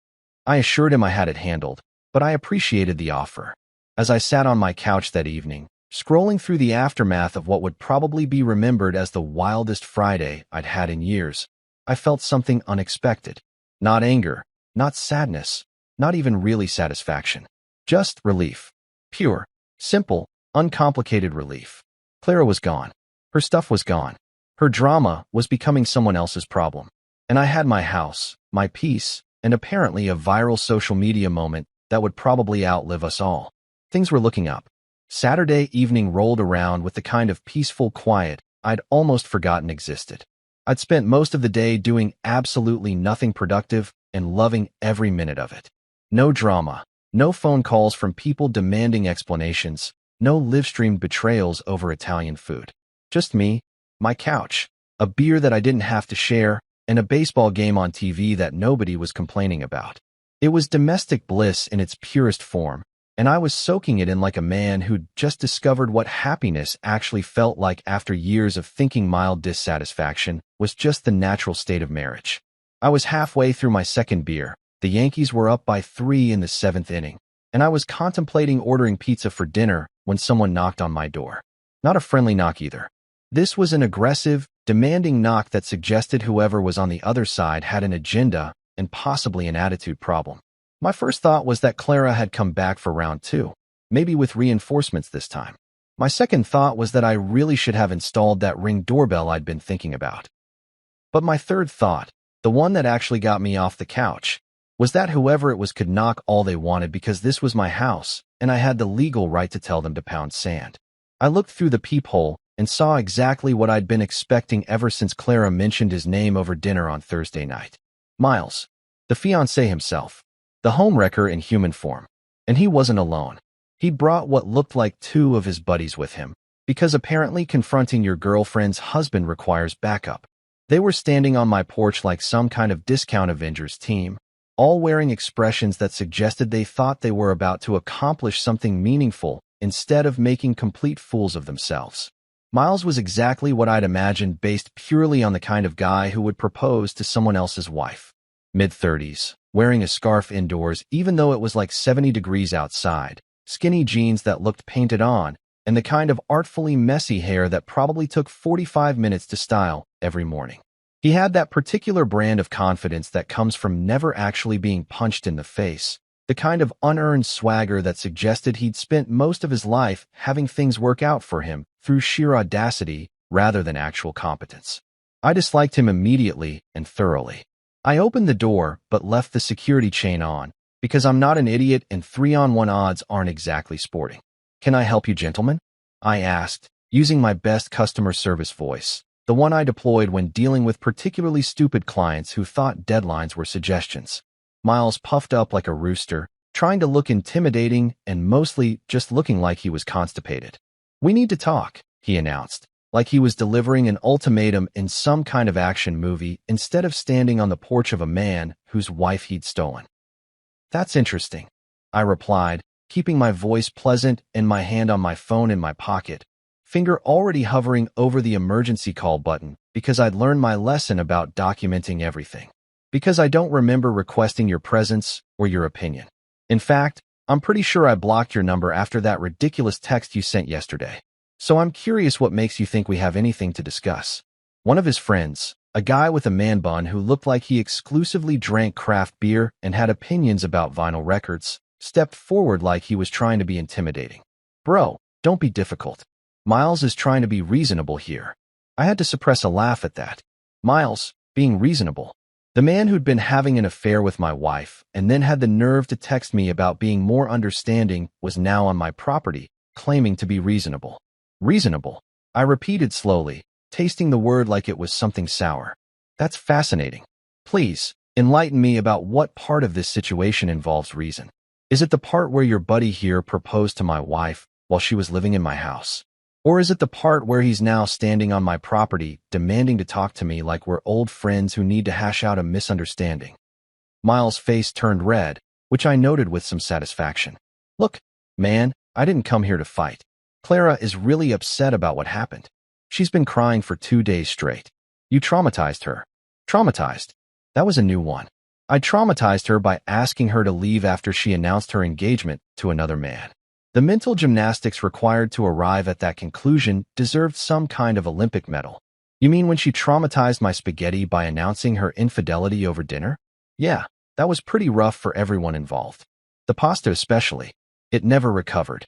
I assured him I had it handled, but I appreciated the offer. As I sat on my couch that evening, scrolling through the aftermath of what would probably be remembered as the wildest Friday I'd had in years, I felt something unexpected. Not anger, not sadness, not even really satisfaction. Just relief. Pure, simple, uncomplicated relief. Clara was gone. Her stuff was gone. Her drama was becoming someone else's problem. And I had my house, my peace, and apparently a viral social media moment that would probably outlive us all. Things were looking up. Saturday evening rolled around with the kind of peaceful quiet I'd almost forgotten existed. I'd spent most of the day doing absolutely nothing productive and loving every minute of it. No drama, no phone calls from people demanding explanations, no live-streamed betrayals over Italian food. Just me, my couch, a beer that I didn't have to share, and a baseball game on TV that nobody was complaining about. It was domestic bliss in its purest form, and I was soaking it in like a man who'd just discovered what happiness actually felt like after years of thinking mild dissatisfaction was just the natural state of marriage. I was halfway through my second beer. The Yankees were up by 3 in the 7th inning, and I was contemplating ordering pizza for dinner when someone knocked on my door. Not a friendly knock either. This was an aggressive, demanding knock that suggested whoever was on the other side had an agenda and possibly an attitude problem. My first thought was that Clara had come back for round 2, maybe with reinforcements this time. My second thought was that I really should have installed that Ring doorbell I'd been thinking about. But my third thought, the one that actually got me off the couch, was that whoever it was could knock all they wanted because this was my house, and I had the legal right to tell them to pound sand. I looked through the peephole and saw exactly what I'd been expecting ever since Clara mentioned his name over dinner on Thursday night. Miles, the fiancé himself, the homewrecker in human form. And he wasn't alone. He'd brought what looked like 2 of his buddies with him, because apparently confronting your girlfriend's husband requires backup. They were standing on my porch like some kind of discount Avengers team, all wearing expressions that suggested they thought they were about to accomplish something meaningful instead of making complete fools of themselves. Miles was exactly what I'd imagined based purely on the kind of guy who would propose to someone else's wife. Mid-30s, wearing a scarf indoors even though it was like 70 degrees outside, skinny jeans that looked painted on, and the kind of artfully messy hair that probably took 45 minutes to style every morning. He had that particular brand of confidence that comes from never actually being punched in the face, the kind of unearned swagger that suggested he'd spent most of his life having things work out for him through sheer audacity rather than actual competence. I disliked him immediately and thoroughly. I opened the door but left the security chain on, because I'm not an idiot and 3-on-1 odds aren't exactly sporting. "Can I help you, gentlemen?" I asked, using my best customer service voice, the one I deployed when dealing with particularly stupid clients who thought deadlines were suggestions. Miles puffed up like a rooster, trying to look intimidating and mostly just looking like he was constipated. "We need to talk," he announced, like he was delivering an ultimatum in some kind of action movie instead of standing on the porch of a man whose wife he'd stolen. "That's interesting," I replied, keeping my voice pleasant and my hand on my phone in my pocket, finger already hovering over the emergency call button because I'd learned my lesson about documenting everything. "Because I don't remember requesting your presence or your opinion. In fact, I'm pretty sure I blocked your number after that ridiculous text you sent yesterday. So I'm curious what makes you think we have anything to discuss." One of his friends, a guy with a man bun who looked like he exclusively drank craft beer and had opinions about vinyl records, stepped forward like he was trying to be intimidating. "Bro, don't be difficult. Miles is trying to be reasonable here." I had to suppress a laugh at that. Miles, being reasonable. The man who'd been having an affair with my wife and then had the nerve to text me about being more understanding was now on my property, claiming to be reasonable. Reasonable, I repeated slowly, tasting the word like it was something sour. "That's fascinating. Please, enlighten me about what part of this situation involves reason. Is it the part where your buddy here proposed to my wife while she was living in my house? Or is it the part where he's now standing on my property demanding to talk to me like we're old friends who need to hash out a misunderstanding?" Miles' face turned red, which I noted with some satisfaction. "Look, man, I didn't come here to fight. Clara is really upset about what happened. She's been crying for 2 days straight. You traumatized her." Traumatized? That was a new one. I traumatized her by asking her to leave after she announced her engagement to another man. The mental gymnastics required to arrive at that conclusion deserved some kind of Olympic medal. "You mean when she traumatized my spaghetti by announcing her infidelity over dinner?" "Yeah, that was pretty rough for everyone involved. The pasta especially. It never recovered."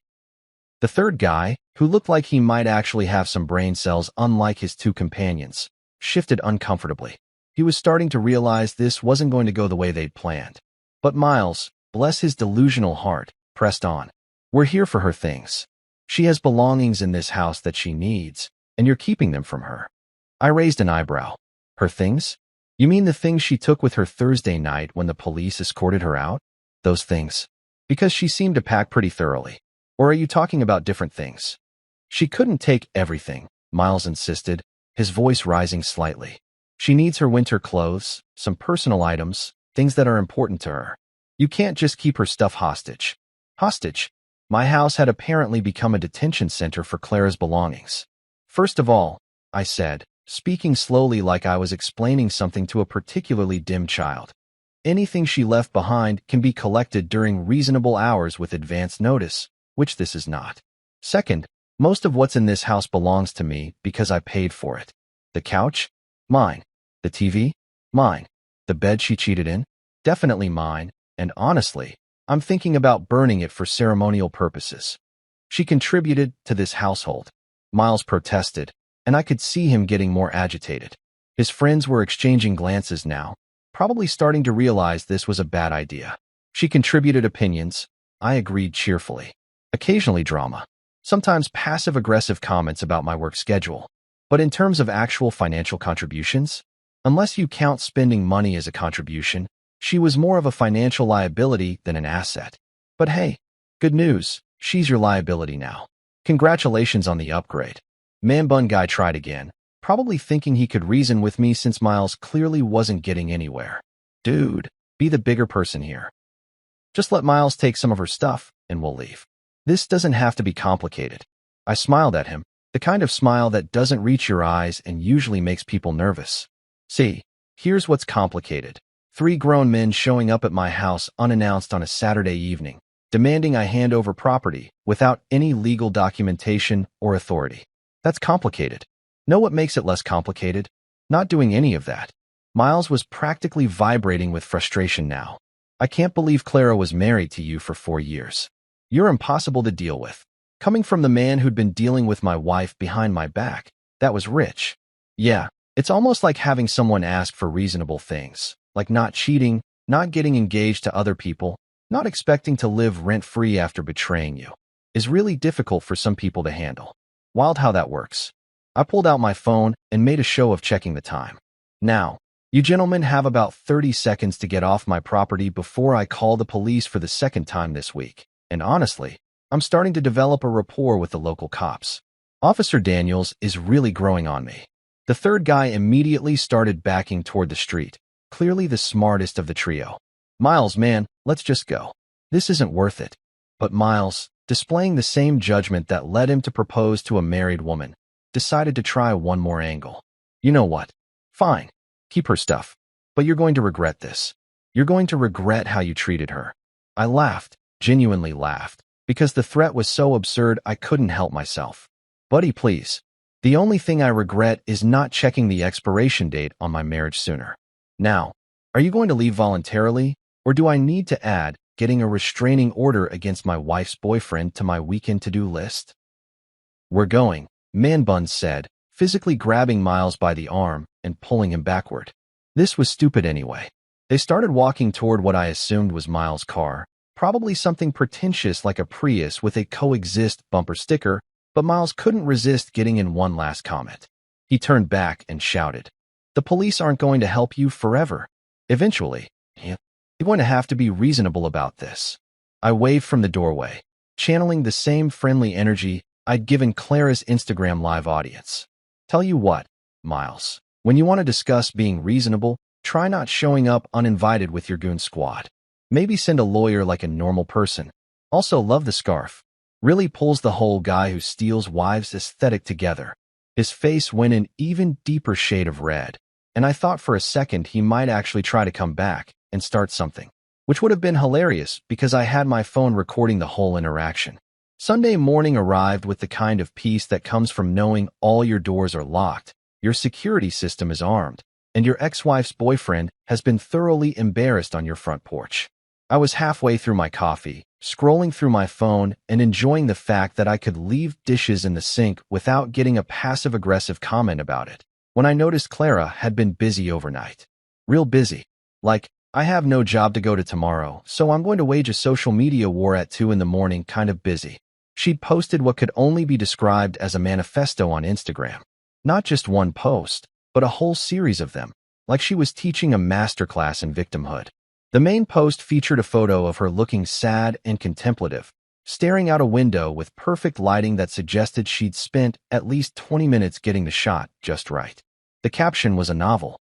The third guy, who looked like he might actually have some brain cells unlike his 2 companions, shifted uncomfortably. He was starting to realize this wasn't going to go the way they'd planned. But Miles, bless his delusional heart, pressed on. We're here for her things. She has belongings in this house that she needs, and you're keeping them from her. I raised an eyebrow. Her things? You mean the things she took with her Thursday night when the police escorted her out? Those things. Because she seemed to pack pretty thoroughly. Or are you talking about different things? She couldn't take everything, Miles insisted, his voice rising slightly. She needs her winter clothes, some personal items, things that are important to her. You can't just keep her stuff hostage. Hostage? My house had apparently become a detention center for Clara's belongings. First of all, I said, speaking slowly like I was explaining something to a particularly dim child. Anything she left behind can be collected during reasonable hours with advance notice, which this is not. Second, most of what's in this house belongs to me because I paid for it. The couch? Mine. The TV? Mine. The bed she cheated in? Definitely mine, and honestly, I'm thinking about burning it for ceremonial purposes. She contributed to this household. Miles protested, and I could see him getting more agitated. His friends were exchanging glances now, probably starting to realize this was a bad idea. She contributed opinions. I agreed cheerfully. Occasionally drama. Sometimes passive-aggressive comments about my work schedule. But in terms of actual financial contributions, unless you count spending money as a contribution, she was more of a financial liability than an asset. But hey, good news, she's your liability now. Congratulations on the upgrade. Man-bun guy tried again, probably thinking he could reason with me since Miles clearly wasn't getting anywhere. Dude, be the bigger person here. Just let Miles take some of her stuff, and we'll leave. This doesn't have to be complicated. I smiled at him, the kind of smile that doesn't reach your eyes and usually makes people nervous. See, here's what's complicated. 3 grown men showing up at my house unannounced on a Saturday evening, demanding I hand over property without any legal documentation or authority. That's complicated. Know what makes it less complicated? Not doing any of that. Miles was practically vibrating with frustration now. I can't believe Clara was married to you for 4 years. You're impossible to deal with. Coming from the man who'd been dealing with my wife behind my back, that was rich. Yeah, it's almost like having someone ask for reasonable things, like not cheating, not getting engaged to other people, not expecting to live rent-free after betraying you, is really difficult for some people to handle. Wild how that works. I pulled out my phone and made a show of checking the time. Now, you gentlemen have about 30 seconds to get off my property before I call the police for the second time this week. And honestly, I'm starting to develop a rapport with the local cops. Officer Daniels is really growing on me. The third guy immediately started backing toward the street, clearly the smartest of the trio. Miles, man, let's just go. This isn't worth it. But Miles, displaying the same judgment that led him to propose to a married woman, decided to try one more angle. You know what? Fine. Keep her stuff. But you're going to regret this. You're going to regret how you treated her. I laughed, genuinely laughed, because the threat was so absurd I couldn't help myself. Buddy, please. The only thing I regret is not checking the expiration date on my marriage sooner. Now, are you going to leave voluntarily, or do I need to add getting a restraining order against my wife's boyfriend to my weekend to-do list? We're going, Man Bun said, physically grabbing Miles by the arm and pulling him backward. This was stupid anyway. They started walking toward what I assumed was Miles' car, probably something pretentious like a Prius with a coexist bumper sticker, but Miles couldn't resist getting in one last comment. He turned back and shouted, "The police aren't going to help you forever. Eventually, you're going to have to be reasonable about this." I waved from the doorway, channeling the same friendly energy I'd given Clara's Instagram live audience. Tell you what, Miles, when you want to discuss being reasonable, try not showing up uninvited with your goon squad. Maybe send a lawyer like a normal person. Also love the scarf. Really pulls the whole guy who steals wives aesthetic together. His face went an even deeper shade of red, and I thought for a second he might actually try to come back and start something, which would have been hilarious because I had my phone recording the whole interaction. Sunday morning arrived with the kind of peace that comes from knowing all your doors are locked, your security system is armed, and your ex-wife's boyfriend has been thoroughly embarrassed on your front porch. I was halfway through my coffee, scrolling through my phone and enjoying the fact that I could leave dishes in the sink without getting a passive-aggressive comment about it. when I noticed Clara had been busy overnight. Real busy. Like, I have no job to go to tomorrow, so I'm going to wage a social media war at 2 in the morning kind of busy. She'd posted what could only be described as a manifesto on Instagram. Not just one post, but a whole series of them, like she was teaching a masterclass in victimhood. The main post featured a photo of her looking sad and contemplative, staring out a window with perfect lighting that suggested she'd spent at least 20 minutes getting the shot just right. The caption was a novel.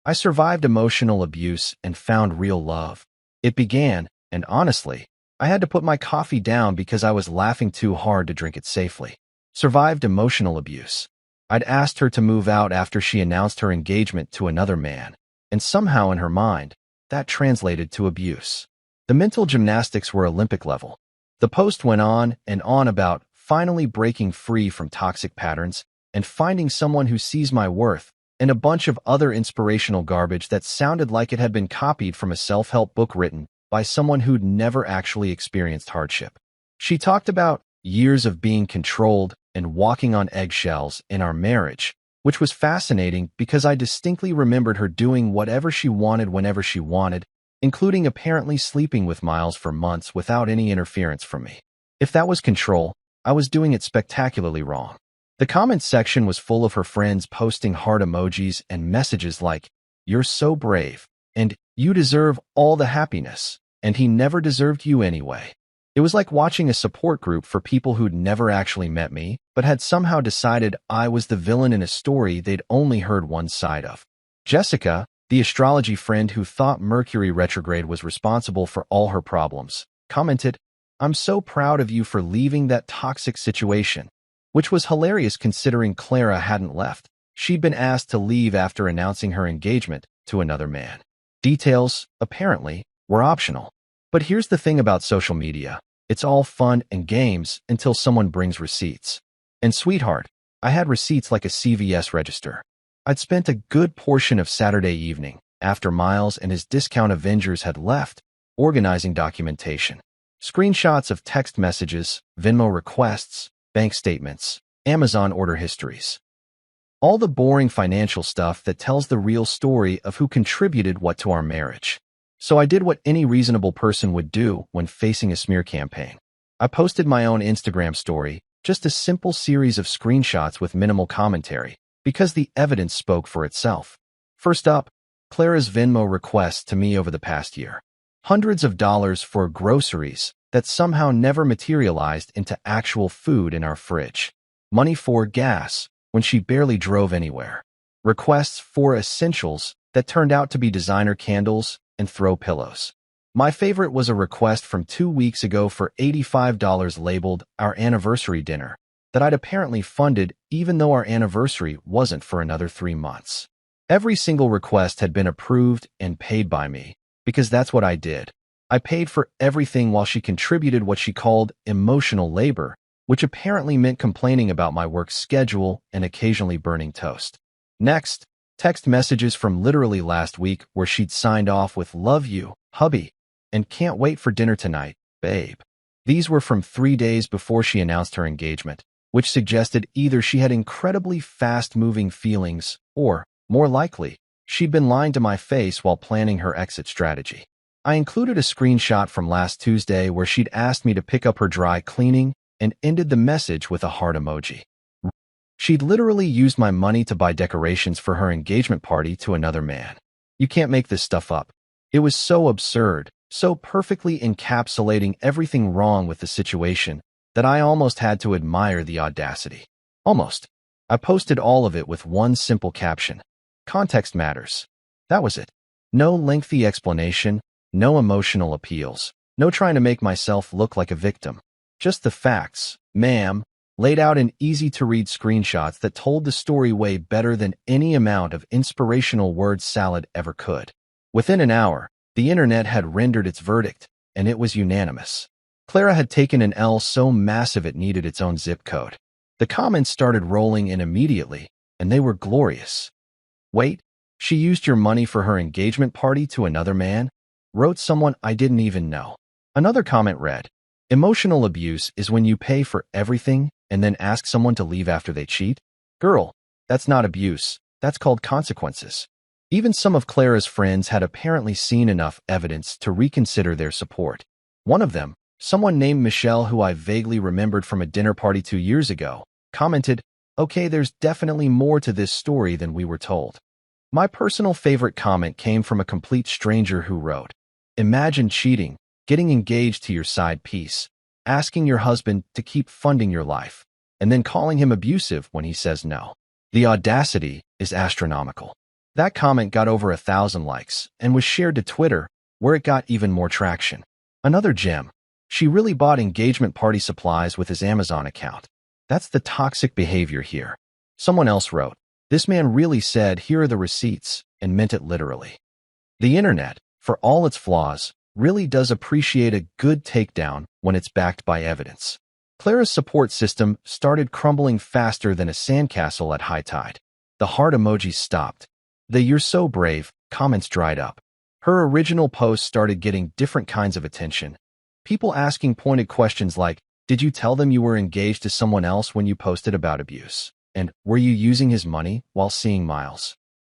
I survived emotional abuse and found real love. It began, and honestly, I had to put my coffee down because I was laughing too hard to drink it safely. Survived emotional abuse. I'd asked her to move out after she announced her engagement to another man, and somehow in her mind, that translated to abuse. The mental gymnastics were Olympic level. The post went on and on about finally breaking free from toxic patterns and finding someone who sees my worth, and a bunch of other inspirational garbage that sounded like it had been copied from a self-help book written by someone who'd never actually experienced hardship. She talked about years of being controlled and walking on eggshells in our marriage, which was fascinating because I distinctly remembered her doing whatever she wanted whenever she wanted, including apparently sleeping with Miles for months without any interference from me. If that was control, I was doing it spectacularly wrong. The comments section was full of her friends posting heart emojis and messages like, "You're so brave," and "You deserve all the happiness," and "He never deserved you anyway." It was like watching a support group for people who'd never actually met me, but had somehow decided I was the villain in a story they'd only heard one side of. Jessica, the astrology friend who thought Mercury retrograde was responsible for all her problems, commented, "I'm so proud of you for leaving that toxic situation," which was hilarious considering Clara hadn't left. She'd been asked to leave after announcing her engagement to another man. Details, apparently, were optional. But here's the thing about social media. It's all fun and games until someone brings receipts. And sweetheart, I had receipts like a CVS register. I'd spent a good portion of Saturday evening, after Miles and his discount Avengers had left, organizing documentation. Screenshots of text messages, Venmo requests, bank statements, Amazon order histories. All the boring financial stuff that tells the real story of who contributed what to our marriage. So I did what any reasonable person would do when facing a smear campaign. I posted my own Instagram story, just a simple series of screenshots with minimal commentary, because the evidence spoke for itself. First up, Clara's Venmo requests to me over the past year. Hundreds of dollars for groceries that somehow never materialized into actual food in our fridge. Money for gas when she barely drove anywhere. Requests for essentials that turned out to be designer candles and throw pillows. My favorite was a request from 2 weeks ago for $85 labeled our anniversary dinner that I'd apparently funded even though our anniversary wasn't for another 3 months. Every single request had been approved and paid by me, because that's what I did. I paid for everything while she contributed what she called emotional labor, which apparently meant complaining about my work schedule and occasionally burning toast. Next, text messages from literally last week where she'd signed off with "Love you, hubby," and "Can't wait for dinner tonight, babe." These were from 3 days before she announced her engagement, which suggested either she had incredibly fast-moving feelings or, more likely, she'd been lying to my face while planning her exit strategy. I included a screenshot from last Tuesday where she'd asked me to pick up her dry cleaning and ended the message with a heart emoji. She'd literally used my money to buy decorations for her engagement party to another man. You can't make this stuff up. It was so absurd, so perfectly encapsulating everything wrong with the situation that I almost had to admire the audacity. Almost. I posted all of it with one simple caption. Context matters. That was it. No lengthy explanation, no emotional appeals, no trying to make myself look like a victim. Just the facts, ma'am, laid out in easy-to-read screenshots that told the story way better than any amount of inspirational word salad ever could. Within an hour, the internet had rendered its verdict, and it was unanimous. Clara had taken an L so massive it needed its own zip code. The comments started rolling in immediately, and they were glorious. "Wait, she used your money for her engagement party to another man?" wrote someone I didn't even know. Another comment read, "Emotional abuse is when you pay for everything and then ask someone to leave after they cheat? Girl, that's not abuse, That's called consequences. Even some of Clara's friends had apparently seen enough evidence to reconsider their support. One of them, someone named Michelle who I vaguely remembered from a dinner party 2 years ago, commented, "Okay, there's definitely more to this story than we were told." My personal favorite comment came from a complete stranger who wrote, "Imagine cheating, getting engaged to your side piece, asking your husband to keep funding your life, and then calling him abusive when he says no. The audacity is astronomical." That comment got over 1,000 likes and was shared to Twitter, where it got even more traction. Another gem. She really bought engagement party supplies with his Amazon account. That's the toxic behavior here. Someone else wrote, "This man really said, 'Here are the receipts,' and meant it literally." The internet, for all its flaws, really does appreciate a good takedown when it's backed by evidence. Clara's support system started crumbling faster than a sandcastle at high tide. The heart emojis stopped. The "You're so brave" comments dried up. Her original posts started getting different kinds of attention. People asking pointed questions like, "Did you tell them you were engaged to someone else when you posted about abuse? And were you using his money while seeing Miles?"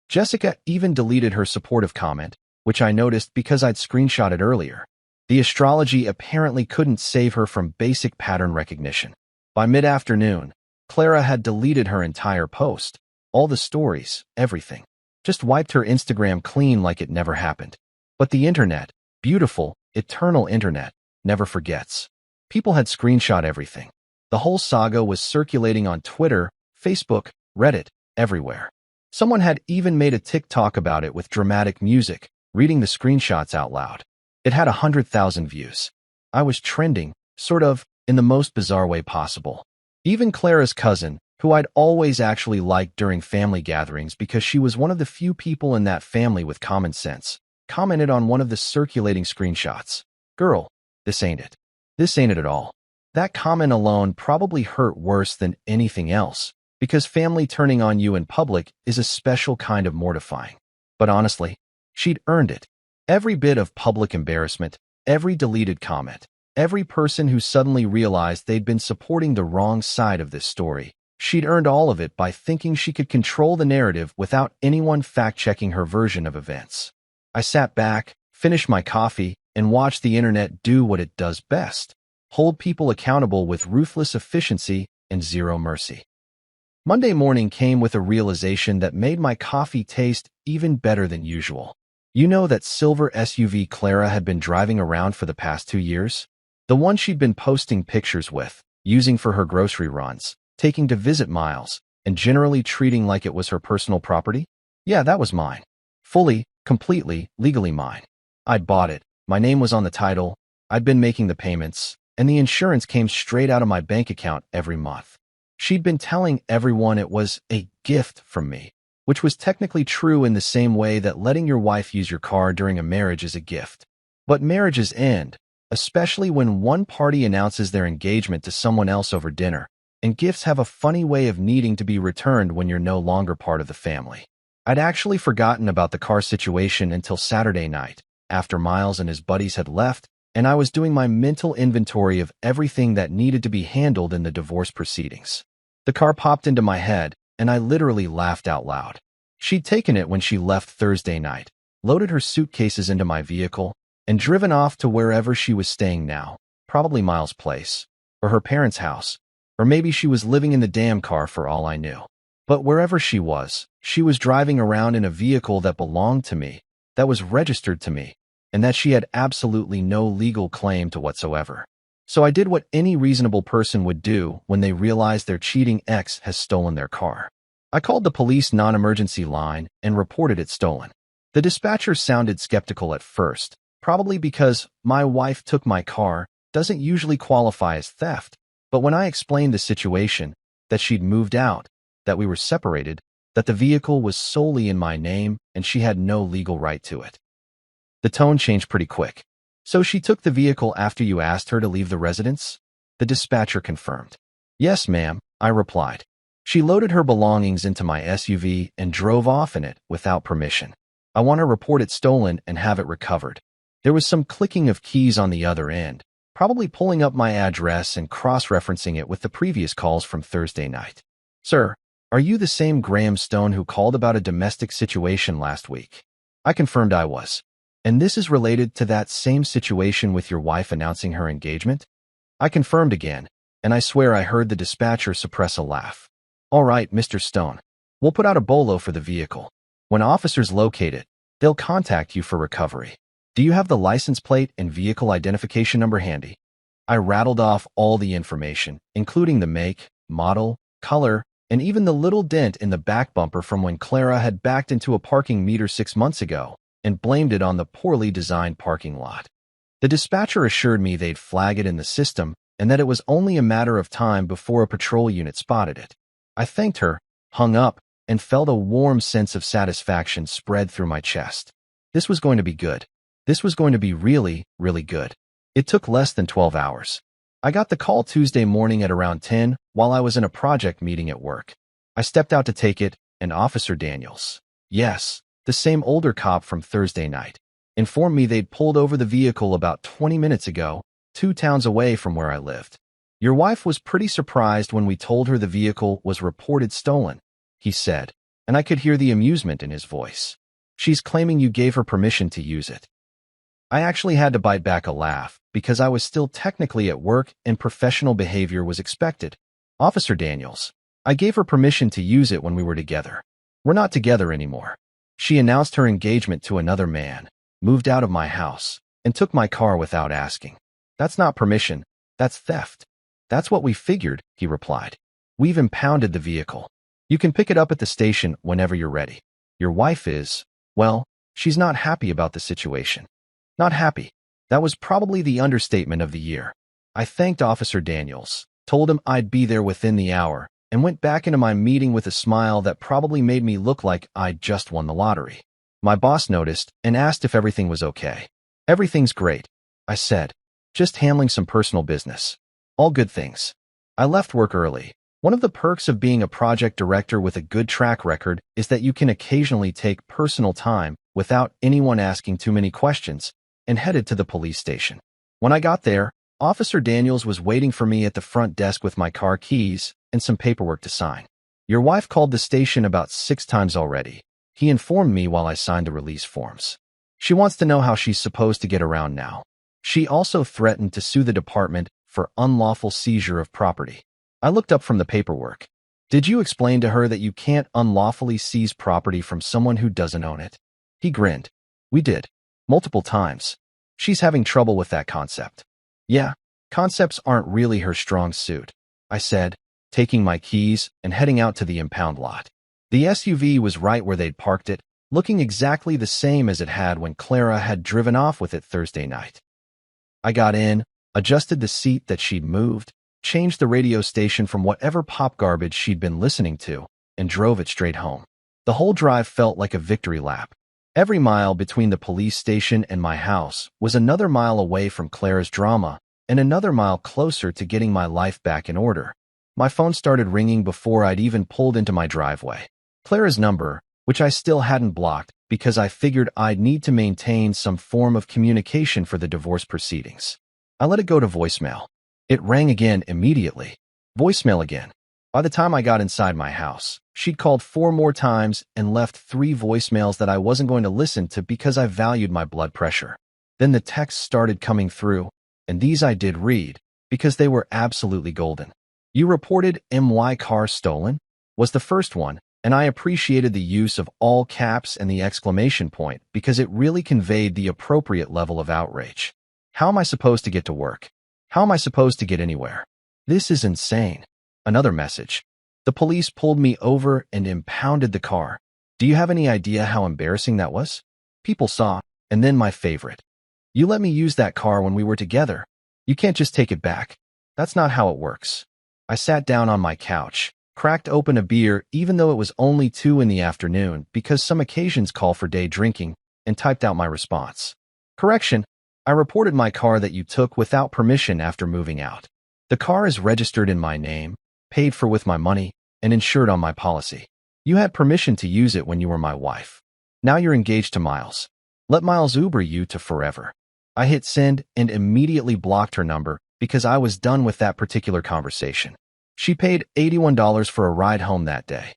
Jessica even deleted her supportive comment, which I noticed because I'd screenshotted earlier. The astrology apparently couldn't save her from basic pattern recognition. By mid-afternoon, Clara had deleted her entire post, all the stories, everything. Just wiped her Instagram clean like it never happened. But the internet, beautiful, eternal internet, never forgets. People had screenshot everything. The whole saga was circulating on Twitter, Facebook, Reddit, everywhere. Someone had even made a TikTok about it with dramatic music, reading the screenshots out loud. It had 100,000 views. I was trending, sort of, in the most bizarre way possible. Even Clara's cousin, who I'd always actually liked during family gatherings because she was one of the few people in that family with common sense, commented on one of the circulating screenshots. "Girl, this ain't it. This ain't it at all." That comment alone probably hurt worse than anything else, because family turning on you in public is a special kind of mortifying. But honestly, she'd earned it. Every bit of public embarrassment, every deleted comment, every person who suddenly realized they'd been supporting the wrong side of this story, she'd earned all of it by thinking she could control the narrative without anyone fact-checking her version of events. I sat back, finished my coffee, and watched the internet do what it does best: hold people accountable with ruthless efficiency and zero mercy. Monday morning came with a realization that made my coffee taste even better than usual. You know that silver SUV Clara had been driving around for the past 2 years? The one she'd been posting pictures with, using for her grocery runs, taking to visit Miles, and generally treating like it was her personal property? Yeah, that was mine. Fully, completely, legally mine. I'd bought it, my name was on the title, I'd been making the payments, and the insurance came straight out of my bank account every month. She'd been telling everyone it was a gift from me, which was technically true in the same way that letting your wife use your car during a marriage is a gift. But marriages end, especially when one party announces their engagement to someone else over dinner, and gifts have a funny way of needing to be returned when you're no longer part of the family. I'd actually forgotten about the car situation until Saturday night, after Miles and his buddies had left, and I was doing my mental inventory of everything that needed to be handled in the divorce proceedings. The car popped into my head, and I literally laughed out loud. She'd taken it when she left Thursday night, loaded her suitcases into my vehicle, and driven off to wherever she was staying now, probably Miles' place, or her parents' house, or maybe she was living in the damn car for all I knew. But wherever she was driving around in a vehicle that belonged to me, that was registered to me, and that she had absolutely no legal claim to whatsoever. So I did what any reasonable person would do when they realize their cheating ex has stolen their car. I called the police non-emergency line and reported it stolen. The dispatcher sounded skeptical at first, probably because "my wife took my car" doesn't usually qualify as theft. But when I explained the situation, that she'd moved out, that we were separated, that the vehicle was solely in my name and she had no legal right to it, the tone changed pretty quick. "So she took the vehicle after you asked her to leave the residence?" The dispatcher confirmed. "Yes, ma'am," I replied. "She loaded her belongings into my SUV and drove off in it without permission. I want to report it stolen and have it recovered." There was some clicking of keys on the other end, probably pulling up my address and cross-referencing it with the previous calls from Thursday night. "Sir, Are you the same Graham Stone who called about a domestic situation last week? I confirmed I was. And this is related to that same situation with your wife announcing her engagement? I confirmed again, and I swear I heard the dispatcher suppress a laugh. All right, Mr. Stone. We'll put out a bolo for the vehicle. When officers locate it, they'll contact you for recovery. Do you have the license plate and vehicle identification number handy? I rattled off all the information, including the make, model, color, and even the little dent in the back bumper from when Clara had backed into a parking meter 6 months ago and blamed it on the poorly designed parking lot. The dispatcher assured me they'd flag it in the system and that it was only a matter of time before a patrol unit spotted it. I thanked her, hung up, and felt a warm sense of satisfaction spread through my chest. This was going to be good. This was going to be really, really good. It took less than 12 hours. I got the call Tuesday morning at around 10 while I was in a project meeting at work. I stepped out to take it, and Officer Daniels, yes, the same older cop from Thursday night, informed me they'd pulled over the vehicle about 20 minutes ago, 2 towns away from where I lived. Your wife was pretty surprised when we told her the vehicle was reported stolen, he said, and I could hear the amusement in his voice. She's claiming you gave her permission to use it. I actually had to bite back a laugh because I was still technically at work and professional behavior was expected. Officer Daniels, I gave her permission to use it when we were together. We're not together anymore. She announced her engagement to another man, moved out of my house, and took my car without asking. That's not permission, that's theft. That's what we figured, he replied. We've impounded the vehicle. You can pick it up at the station whenever you're ready. Your wife is, well, she's not happy about the situation. Not happy. That was probably the understatement of the year. I thanked Officer Daniels, told him I'd be there within the hour, and went back into my meeting with a smile that probably made me look like I'd just won the lottery. My boss noticed and asked if everything was okay. Everything's great, I said, just handling some personal business. All good things. I left work early. One of the perks of being a project director with a good track record is that you can occasionally take personal time without anyone asking too many questions, and headed to the police station. When I got there, Officer Daniels was waiting for me at the front desk with my car keys and some paperwork to sign. Your wife called the station about 6 times already, he informed me while I signed the release forms. She wants to know how she's supposed to get around now. She also threatened to sue the department for unlawful seizure of property. I looked up from the paperwork. Did you explain to her that you can't unlawfully seize property from someone who doesn't own it? He grinned. We did. Multiple times. She's having trouble with that concept. Yeah, concepts aren't really her strong suit, I said, taking my keys and heading out to the impound lot. The SUV was right where they'd parked it, looking exactly the same as it had when Clara had driven off with it Thursday night. I got in, adjusted the seat that she'd moved, changed the radio station from whatever pop garbage she'd been listening to, and drove it straight home. The whole drive felt like a victory lap. Every mile between the police station and my house was another mile away from Clara's drama and another mile closer to getting my life back in order. My phone started ringing before I'd even pulled into my driveway. Clara's number, which I still hadn't blocked because I figured I'd need to maintain some form of communication for the divorce proceedings. I let it go to voicemail. It rang again immediately. Voicemail again. By the time I got inside my house, she'd called 4 more times and left 3 voicemails that I wasn't going to listen to because I valued my blood pressure. Then the texts started coming through, and these I did read because they were absolutely golden. You reported my car stolen? Was the first one, and I appreciated the use of all caps and the exclamation point because it really conveyed the appropriate level of outrage. How am I supposed to get to work? How am I supposed to get anywhere? This is insane. Another message. The police pulled me over and impounded the car. Do you have any idea how embarrassing that was? People saw, and then my favorite. You let me use that car when we were together. You can't just take it back. That's not how it works. I sat down on my couch, cracked open a beer even though it was only 2 in the afternoon because some occasions call for day drinking, and typed out my response. Correction, I reported my car that you took without permission after moving out. The car is registered in my name, paid for with my money, and insured on my policy. You had permission to use it when you were my wife. Now you're engaged to Miles. Let Miles Uber you to forever. I hit send and immediately blocked her number because I was done with that particular conversation. She paid $81 for a ride home that day.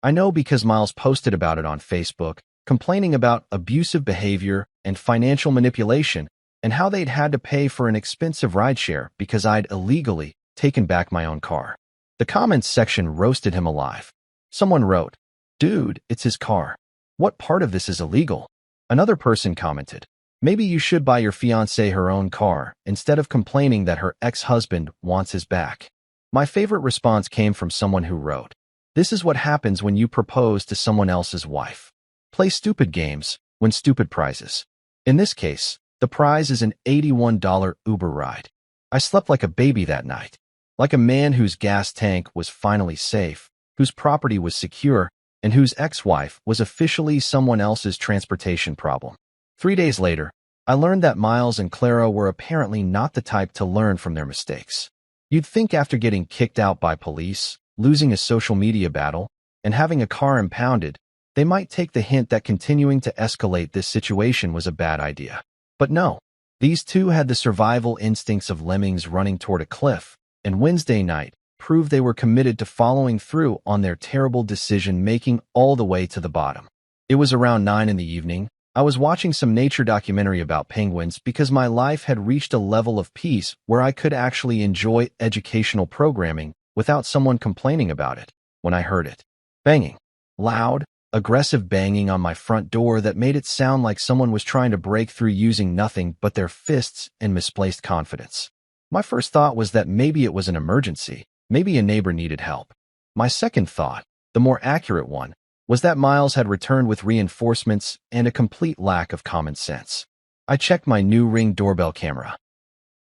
I know because Miles posted about it on Facebook, complaining about abusive behavior and financial manipulation and how they'd had to pay for an expensive rideshare because I'd illegally taken back my own car. The comments section roasted him alive. Someone wrote, "Dude, it's his car. What part of this is illegal?" Another person commented, "Maybe you should buy your fiancée her own car instead of complaining that her ex-husband wants his back." My favorite response came from someone who wrote, "This is what happens when you propose to someone else's wife. Play stupid games, win stupid prizes." In this case, the prize is an $81 Uber ride. I slept like a baby that night, like a man whose gas tank was finally safe, whose property was secure, and whose ex-wife was officially someone else's transportation problem. 3 days later, I learned that Miles and Clara were apparently not the type to learn from their mistakes. You'd think after getting kicked out by police, losing a social media battle, and having a car impounded, they might take the hint that continuing to escalate this situation was a bad idea. But no, these two had the survival instincts of lemmings running toward a cliff, and Wednesday night proved they were committed to following through on their terrible decision-making all the way to the bottom. It was around 9 in the evening. I was watching some nature documentary about penguins because my life had reached a level of peace where I could actually enjoy educational programming without someone complaining about it, when I heard it. Banging. Loud, aggressive banging on my front door that made it sound like someone was trying to break through using nothing but their fists and misplaced confidence. My first thought was that maybe it was an emergency, maybe a neighbor needed help. My second thought, the more accurate one, was that Miles had returned with reinforcements and a complete lack of common sense. I checked my new Ring doorbell camera.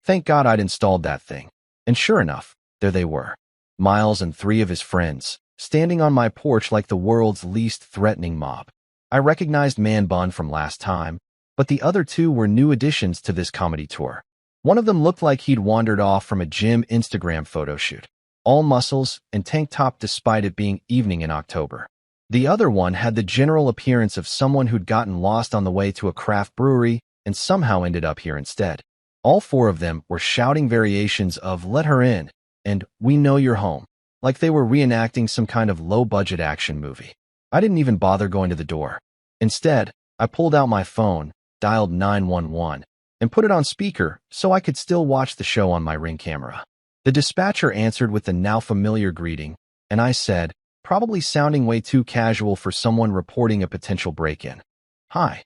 Thank God I'd installed that thing. And sure enough, there they were. Miles and 3 of his friends, standing on my porch like the world's least threatening mob. I recognized Man Bun from last time, but the other 2 were new additions to this comedy tour. One of them looked like he'd wandered off from a gym Instagram photo shoot, all muscles and tank top despite it being evening in October. The other one had the general appearance of someone who'd gotten lost on the way to a craft brewery and somehow ended up here instead. All 4 of them were shouting variations of "Let her in" and "We know you're home," like they were reenacting some kind of low-budget action movie. I didn't even bother going to the door. Instead, I pulled out my phone, dialed 911, and put it on speaker so I could still watch the show on my Ring camera. The dispatcher answered with the now familiar greeting, and I said, probably sounding way too casual for someone reporting a potential break-in, "Hi,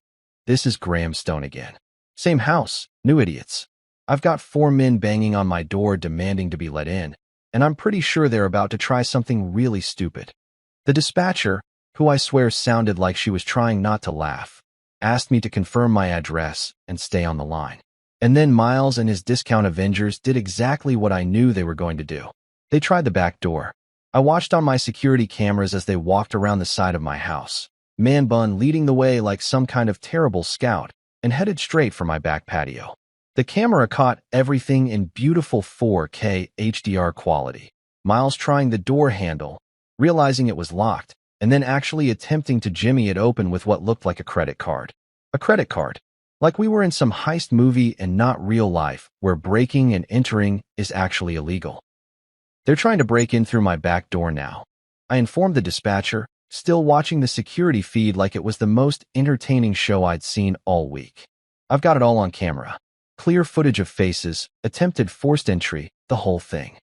this is Graham Stone again. Same house, new idiots. I've got 4 men banging on my door demanding to be let in, and I'm pretty sure they're about to try something really stupid." The dispatcher, who I swear sounded like she was trying not to laugh, asked me to confirm my address and stay on the line. And then Miles and his discount Avengers did exactly what I knew they were going to do. They tried the back door. I watched on my security cameras as they walked around the side of my house, Man Bun leading the way like some kind of terrible scout, and headed straight for my back patio. The camera caught everything in beautiful 4K HDR quality. Miles trying the door handle, realizing it was locked, and then actually attempting to jimmy it open with what looked like a credit card. A credit card. Like we were in some heist movie and not real life, where breaking and entering is actually illegal. "They're trying to break in through my back door now," I informed the dispatcher, still watching the security feed like it was the most entertaining show I'd seen all week. "I've got it all on camera. Clear footage of faces, attempted forced entry, the whole thing."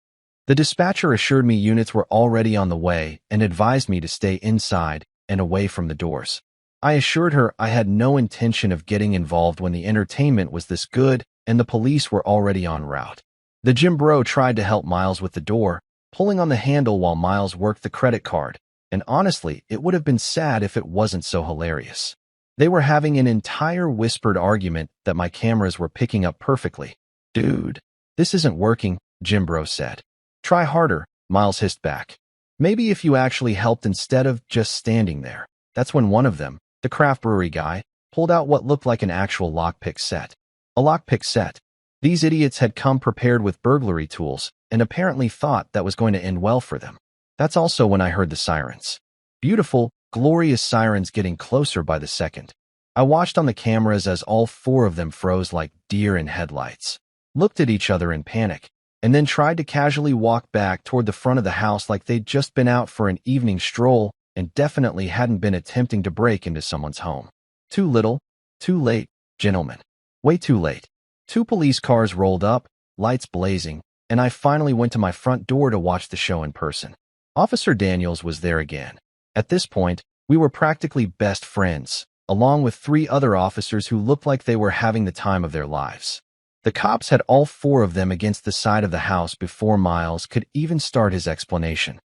The dispatcher assured me units were already on the way and advised me to stay inside and away from the doors. I assured her I had no intention of getting involved when the entertainment was this good and the police were already en route. The gym bro tried to help Miles with the door, pulling on the handle while Miles worked the credit card, and honestly, it would have been sad if it wasn't so hilarious. They were having an entire whispered argument that my cameras were picking up perfectly. "Dude, this isn't working," gym bro said. "Try harder," Miles hissed back. "Maybe if you actually helped instead of just standing there." That's when one of them, the craft brewery guy, pulled out what looked like an actual lockpick set. A lockpick set. These idiots had come prepared with burglary tools and apparently thought that was going to end well for them. That's also when I heard the sirens. Beautiful, glorious sirens getting closer by the second. I watched on the cameras as all 4 of them froze like deer in headlights, looked at each other in panic, and then tried to casually walk back toward the front of the house like they'd just been out for an evening stroll and definitely hadn't been attempting to break into someone's home. Too little, too late, gentlemen. Way too late. 2 police cars rolled up, lights blazing, and I finally went to my front door to watch the show in person. Officer Daniels was there again. At this point, we were practically best friends, along with 3 other officers who looked like they were having the time of their lives. The cops had all 4 of them against the side of the house before Miles could even start his explanation.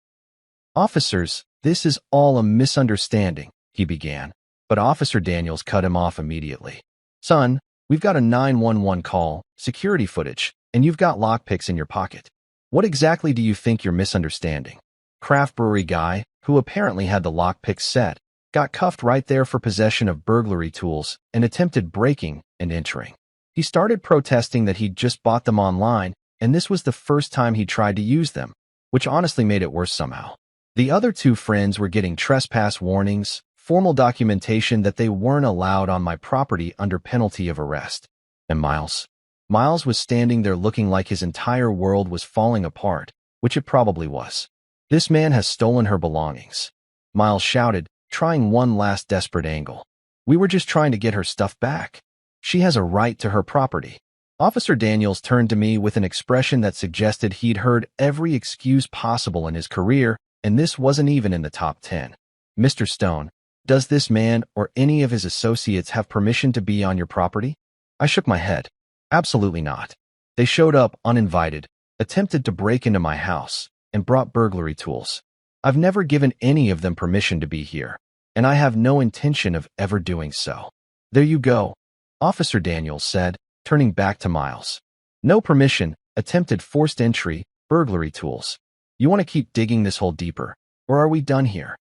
"Officers, this is all a misunderstanding," he began, but Officer Daniels cut him off immediately. "Son, we've got a 911 call, security footage, and you've got lockpicks in your pocket. What exactly do you think you're misunderstanding?" Craft brewery guy, who apparently had the lockpick set, got cuffed right there for possession of burglary tools and attempted breaking and entering. He started protesting that he'd just bought them online, and this was the first time he tried to use them, which honestly made it worse somehow. The other 2 friends were getting trespass warnings, formal documentation that they weren't allowed on my property under penalty of arrest. And Miles was standing there looking like his entire world was falling apart, which it probably was. "This man has stolen her belongings," Miles shouted, trying one last desperate angle. "We were just trying to get her stuff back. She has a right to her property." Officer Daniels turned to me with an expression that suggested he'd heard every excuse possible in his career, and this wasn't even in the top 10. "Mr. Stone, does this man or any of his associates have permission to be on your property?" I shook my head. "Absolutely not. They showed up uninvited, attempted to break into my house, and brought burglary tools. I've never given any of them permission to be here, and I have no intention of ever doing so." "There you go," Officer Daniels said, turning back to Miles. "No permission, attempted forced entry, burglary tools. You want to keep digging this hole deeper, or are we done here?"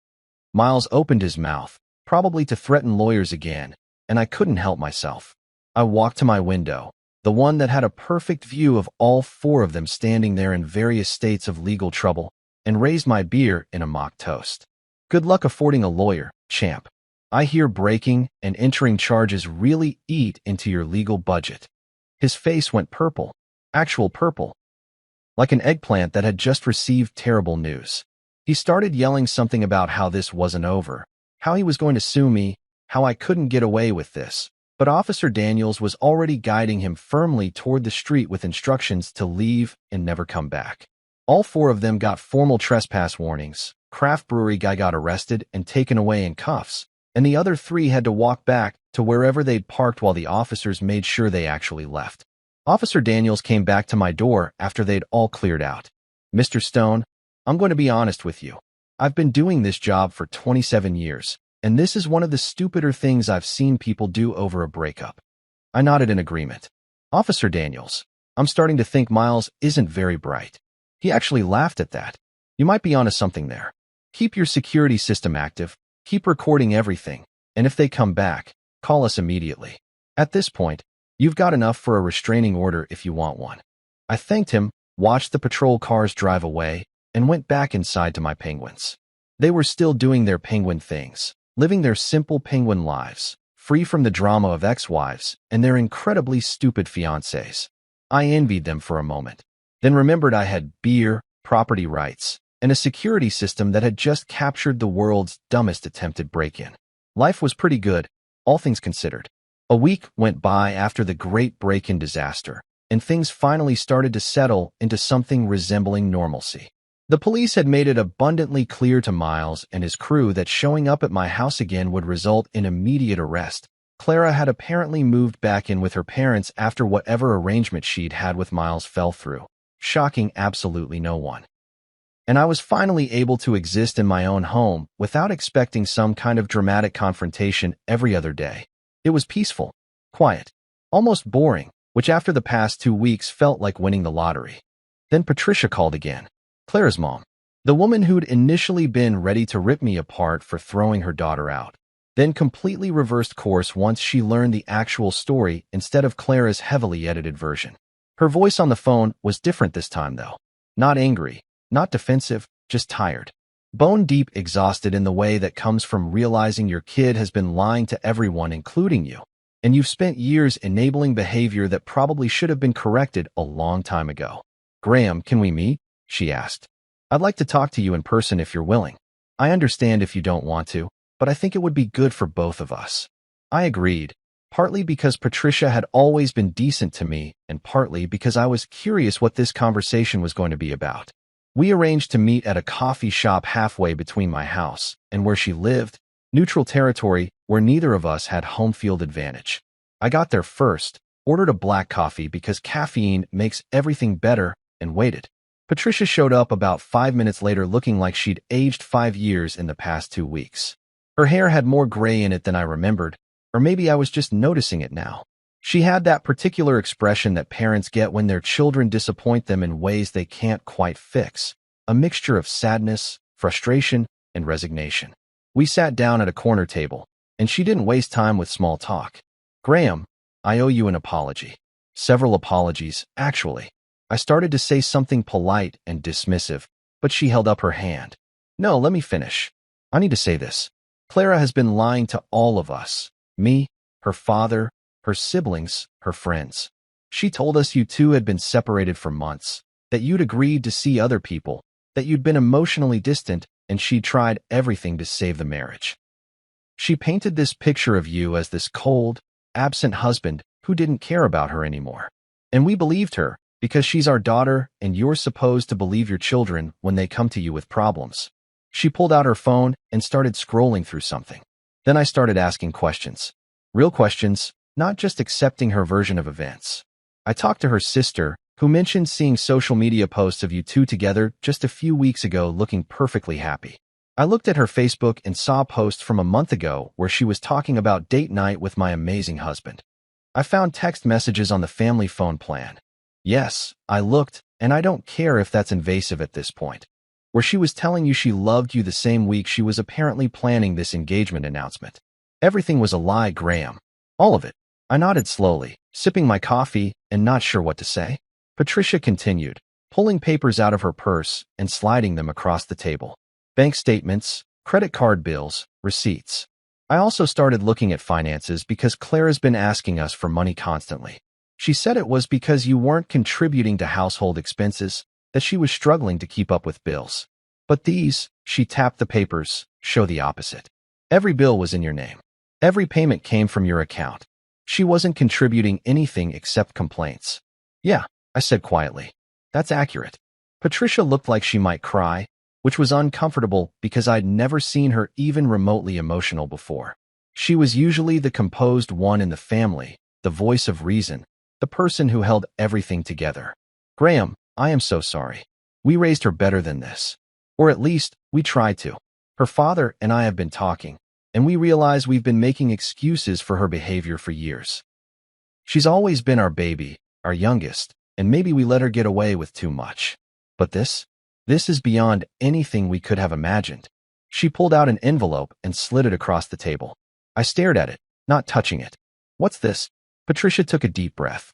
Miles opened his mouth, probably to threaten lawyers again, and I couldn't help myself. I walked to my window, the one that had a perfect view of all 4 of them standing there in various states of legal trouble, and raised my beer in a mock toast. "Good luck affording a lawyer, champ. I hear breaking and entering charges really eat into your legal budget." His face went purple, actual purple, like an eggplant that had just received terrible news. He started yelling something about how this wasn't over, how he was going to sue me, how I couldn't get away with this. But Officer Daniels was already guiding him firmly toward the street with instructions to leave and never come back. All 4 of them got formal trespass warnings. Craft brewery guy got arrested and taken away in cuffs, and the other 3 had to walk back to wherever they'd parked while the officers made sure they actually left. Officer Daniels came back to my door after they'd all cleared out. "Mr. Stone, I'm going to be honest with you. I've been doing this job for 27 years, and this is one of the stupider things I've seen people do over a breakup." I nodded in agreement. "Officer Daniels, I'm starting to think Miles isn't very bright." He actually laughed at that. "You might be onto something there. Keep your security system active, keep recording everything, and if they come back, call us immediately. At this point, you've got enough for a restraining order if you want one." I thanked him, watched the patrol cars drive away, and went back inside to my penguins. They were still doing their penguin things, living their simple penguin lives, free from the drama of ex-wives and their incredibly stupid fiancés. I envied them for a moment, then remembered I had beer, property rights, and a security system that had just captured the world's dumbest attempted break-in. Life was pretty good, all things considered. A week went by after the great break-in disaster, and things finally started to settle into something resembling normalcy. The police had made it abundantly clear to Miles and his crew that showing up at my house again would result in immediate arrest. Clara had apparently moved back in with her parents after whatever arrangement she'd had with Miles fell through, shocking absolutely no one. And I was finally able to exist in my own home without expecting some kind of dramatic confrontation every other day. It was peaceful, quiet, almost boring, which after the past 2 weeks felt like winning the lottery. Then Patricia called again. Clara's mom, the woman who'd initially been ready to rip me apart for throwing her daughter out, then completely reversed course once she learned the actual story instead of Clara's heavily edited version. Her voice on the phone was different this time, though. Not angry, not defensive, just tired. Bone-deep exhausted in the way that comes from realizing your kid has been lying to everyone, including you, and you've spent years enabling behavior that probably should have been corrected a long time ago. "Graham, can we meet?" she asked. "I'd like to talk to you in person if you're willing." I understand if you don't want to, but I think it would be good for both of us. I agreed, partly because Patricia had always been decent to me and partly because I was curious what this conversation was going to be about. We arranged to meet at a coffee shop halfway between my house and where she lived, neutral territory where neither of us had home field advantage. I got there first, ordered a black coffee because caffeine makes everything better, and waited. Patricia showed up about 5 minutes later looking like she'd aged 5 years in the past 2 weeks. Her hair had more gray in it than I remembered, or maybe I was just noticing it now. She had that particular expression that parents get when their children disappoint them in ways they can't quite fix, a mixture of sadness, frustration, and resignation. We sat down at a corner table, and she didn't waste time with small talk. Graham, I owe you an apology. Several apologies, actually. I started to say something polite and dismissive, but she held up her hand. No, let me finish. I need to say this. Clara has been lying to all of us. Me, her father, her siblings, her friends. She told us you two had been separated for months, that you'd agreed to see other people, that you'd been emotionally distant, and she'd tried everything to save the marriage. She painted this picture of you as this cold, absent husband who didn't care about her anymore. And we believed her, because she's our daughter and you're supposed to believe your children when they come to you with problems. She pulled out her phone and started scrolling through something. Then I started asking questions. Real questions, not just accepting her version of events. I talked to her sister, who mentioned seeing social media posts of you two together just a few weeks ago looking perfectly happy. I looked at her Facebook and saw a post from a month ago where she was talking about date night with my amazing husband. I found text messages on the family phone plan. Yes, I looked, and I don't care if that's invasive at this point, where she was telling you she loved you the same week she was apparently planning this engagement announcement. Everything was a lie, Graham. All of it. I nodded slowly, sipping my coffee and not sure what to say. Patricia continued, pulling papers out of her purse and sliding them across the table. Bank statements, credit card bills, receipts. I also started looking at finances because Clara's been asking us for money constantly. She said it was because you weren't contributing to household expenses, that she was struggling to keep up with bills. But these, she tapped the papers, show the opposite. Every bill was in your name. Every payment came from your account. She wasn't contributing anything except complaints. Yeah, I said quietly. That's accurate. Patricia looked like she might cry, which was uncomfortable because I'd never seen her even remotely emotional before. She was usually the composed one in the family, the voice of reason, the person who held everything together. Graham, I am so sorry. We raised her better than this. Or at least, we tried to. Her father and I have been talking, and we realize we've been making excuses for her behavior for years. She's always been our baby, our youngest, and maybe we let her get away with too much. But this is beyond anything we could have imagined. She pulled out an envelope and slid it across the table. I stared at it, not touching it. What's this? Patricia took a deep breath.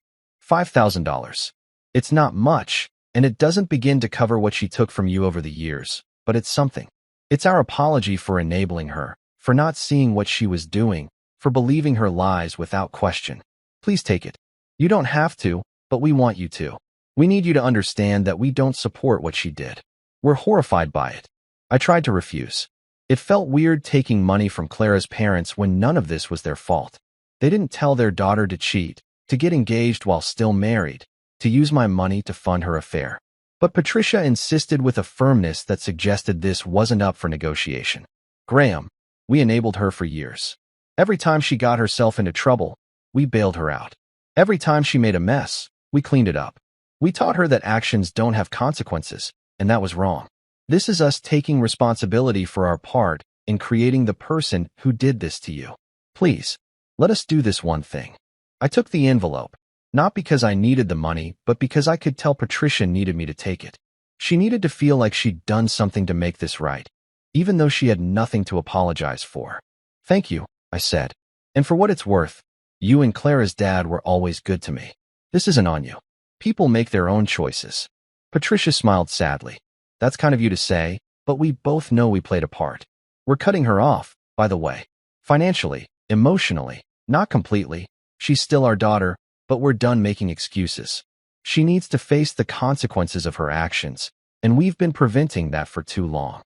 $5,000. It's not much, and it doesn't begin to cover what she took from you over the years, but it's something. It's our apology for enabling her, for not seeing what she was doing, for believing her lies without question. Please take it. You don't have to, but we want you to. We need you to understand that we don't support what she did. We're horrified by it. I tried to refuse. It felt weird taking money from Clara's parents when none of this was their fault. They didn't tell their daughter to cheat, to get engaged while still married, to use my money to fund her affair. But Patricia insisted with a firmness that suggested this wasn't up for negotiation. Graham, we enabled her for years. Every time she got herself into trouble, we bailed her out. Every time she made a mess, we cleaned it up. We taught her that actions don't have consequences, and that was wrong. This is us taking responsibility for our part in creating the person who did this to you. Please, let us do this one thing. I took the envelope, not because I needed the money, but because I could tell Patricia needed me to take it. She needed to feel like she'd done something to make this right, even though she had nothing to apologize for. Thank you, I said. And for what it's worth, you and Clara's dad were always good to me. This isn't on you. People make their own choices. Patricia smiled sadly. That's kind of you to say, but we both know we played a part. We're cutting her off, by the way. Financially, emotionally, not completely. She's still our daughter, but we're done making excuses. She needs to face the consequences of her actions, and we've been preventing that for too long.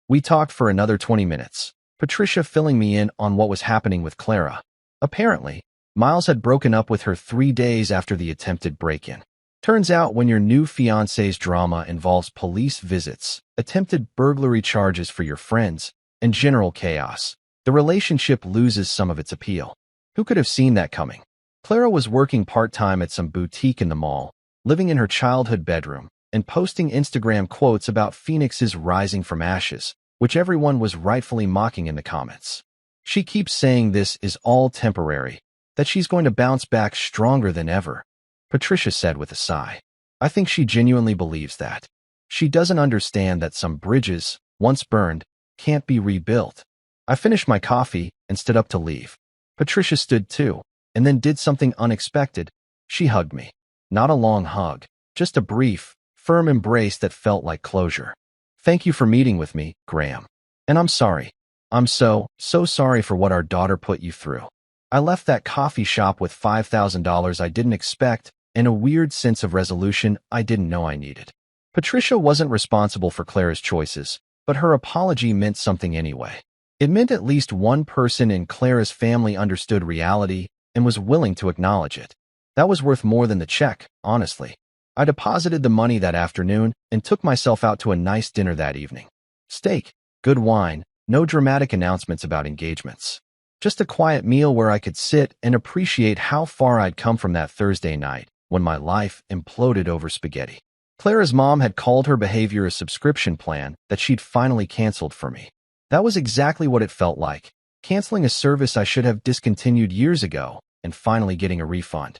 We talked for another 20 minutes, Patricia filling me in on what was happening with Clara. Apparently, Miles had broken up with her 3 days after the attempted break-in. Turns out when your new fiancé's drama involves police visits, attempted burglary charges for your friends, and general chaos, the relationship loses some of its appeal. Who could have seen that coming? Clara was working part-time at some boutique in the mall, living in her childhood bedroom, and posting Instagram quotes about Phoenix's rising from ashes, which everyone was rightfully mocking in the comments. She keeps saying this is all temporary, that she's going to bounce back stronger than ever, Patricia said with a sigh. I think she genuinely believes that. She doesn't understand that some bridges, once burned, can't be rebuilt. I finished my coffee and stood up to leave. Patricia stood too, and then did something unexpected. She hugged me. Not a long hug, just a brief, firm embrace that felt like closure. Thank you for meeting with me, Graham. And I'm sorry. I'm so sorry for what our daughter put you through. I left that coffee shop with $5,000 I didn't expect and a weird sense of resolution I didn't know I needed. Patricia wasn't responsible for Clara's choices, but her apology meant something anyway. It meant at least one person in Clara's family understood reality and was willing to acknowledge it. That was worth more than the check, honestly. I deposited the money that afternoon and took myself out to a nice dinner that evening. Steak, good wine, no dramatic announcements about engagements. Just a quiet meal where I could sit and appreciate how far I'd come from that Thursday night when my life imploded over spaghetti. Clara's mom had called her behavior a subscription plan that she'd finally canceled for me. That was exactly what it felt like, canceling a service I should have discontinued years ago and finally getting a refund.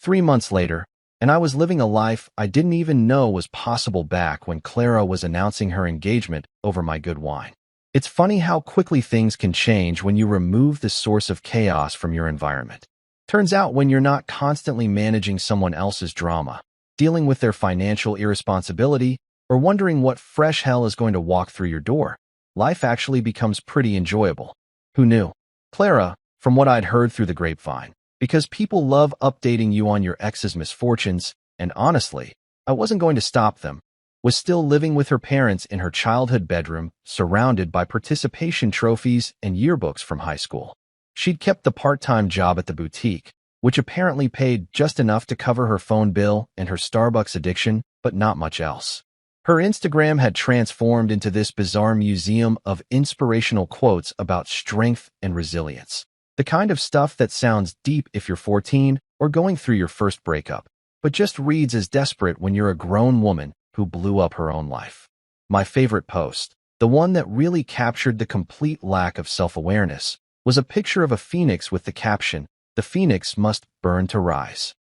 3 months later, and I was living a life I didn't even know was possible back when Clara was announcing her engagement over my good wine. It's funny how quickly things can change when you remove the source of chaos from your environment. Turns out when you're not constantly managing someone else's drama, dealing with their financial irresponsibility, or wondering what fresh hell is going to walk through your door, life actually becomes pretty enjoyable. Who knew? Clara, from what I'd heard through the grapevine, because people love updating you on your ex's misfortunes, and honestly, I wasn't going to stop them, was still living with her parents in her childhood bedroom, surrounded by participation trophies and yearbooks from high school. She'd kept the part-time job at the boutique, which apparently paid just enough to cover her phone bill and her Starbucks addiction, but not much else. Her Instagram had transformed into this bizarre museum of inspirational quotes about strength and resilience. The kind of stuff that sounds deep if you're 14 or going through your first breakup, but just reads as desperate when you're a grown woman who blew up her own life. My favorite post, the one that really captured the complete lack of self-awareness, was a picture of a phoenix with the caption, "The phoenix must burn to rise."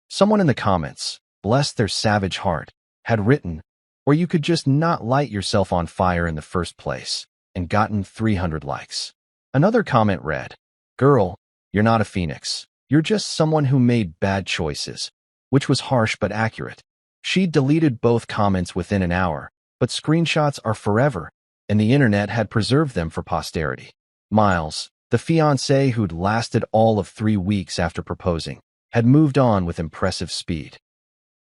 Someone in the comments, bless their savage heart, had written, or you could just not light yourself on fire in the first place, and gotten 300 likes. Another comment read, "Girl, you're not a phoenix. You're just someone who made bad choices," which was harsh but accurate. She deleted both comments within an hour, but screenshots are forever, and the internet had preserved them for posterity. Miles, the fiancé who'd lasted all of 3 weeks after proposing, had moved on with impressive speed.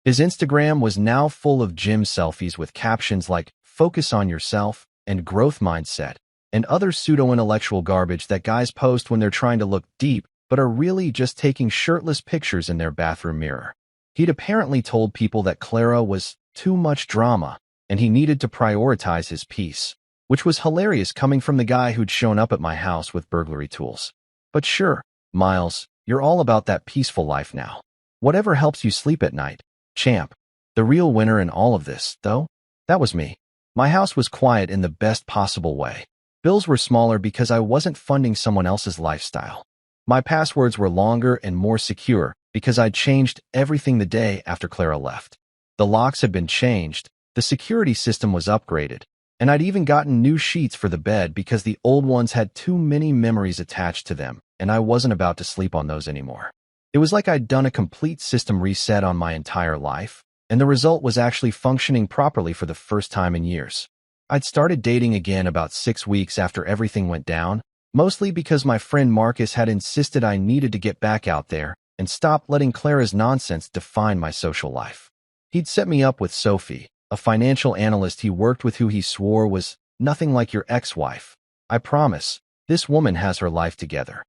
His Instagram was now full of gym selfies with captions like "Focus on yourself" and "Growth mindset," and other pseudo-intellectual garbage that guys post when they're trying to look deep but are really just taking shirtless pictures in their bathroom mirror. He'd apparently told people that Clara was too much drama and he needed to prioritize his peace, which was hilarious coming from the guy who'd shown up at my house with burglary tools. But sure, Miles, you're all about that peaceful life now. Whatever helps you sleep at night, champ. The real winner in all of this, though, that was me. My house was quiet in the best possible way. Bills were smaller because I wasn't funding someone else's lifestyle. My passwords were longer and more secure because I'd changed everything the day after Clara left. The locks had been changed, the security system was upgraded, and I'd even gotten new sheets for the bed because the old ones had too many memories attached to them, and I wasn't about to sleep on those anymore. It was like I'd done a complete system reset on my entire life, and the result was actually functioning properly for the first time in years. I'd started dating again about 6 weeks after everything went down, mostly because my friend Marcus had insisted I needed to get back out there and stop letting Clara's nonsense define my social life. He'd set me up with Sophie, a financial analyst he worked with who he swore was nothing like your ex-wife. I promise, this woman has her life together.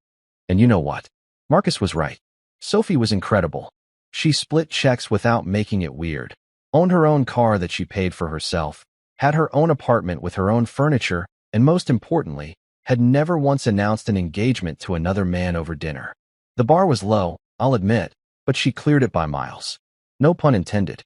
And you know what? Marcus was right. Sophie was incredible. She split checks without making it weird, owned her own car that she paid for herself, had her own apartment with her own furniture, and most importantly, had never once announced an engagement to another man over dinner. The bar was low, I'll admit, but she cleared it by miles. No pun intended.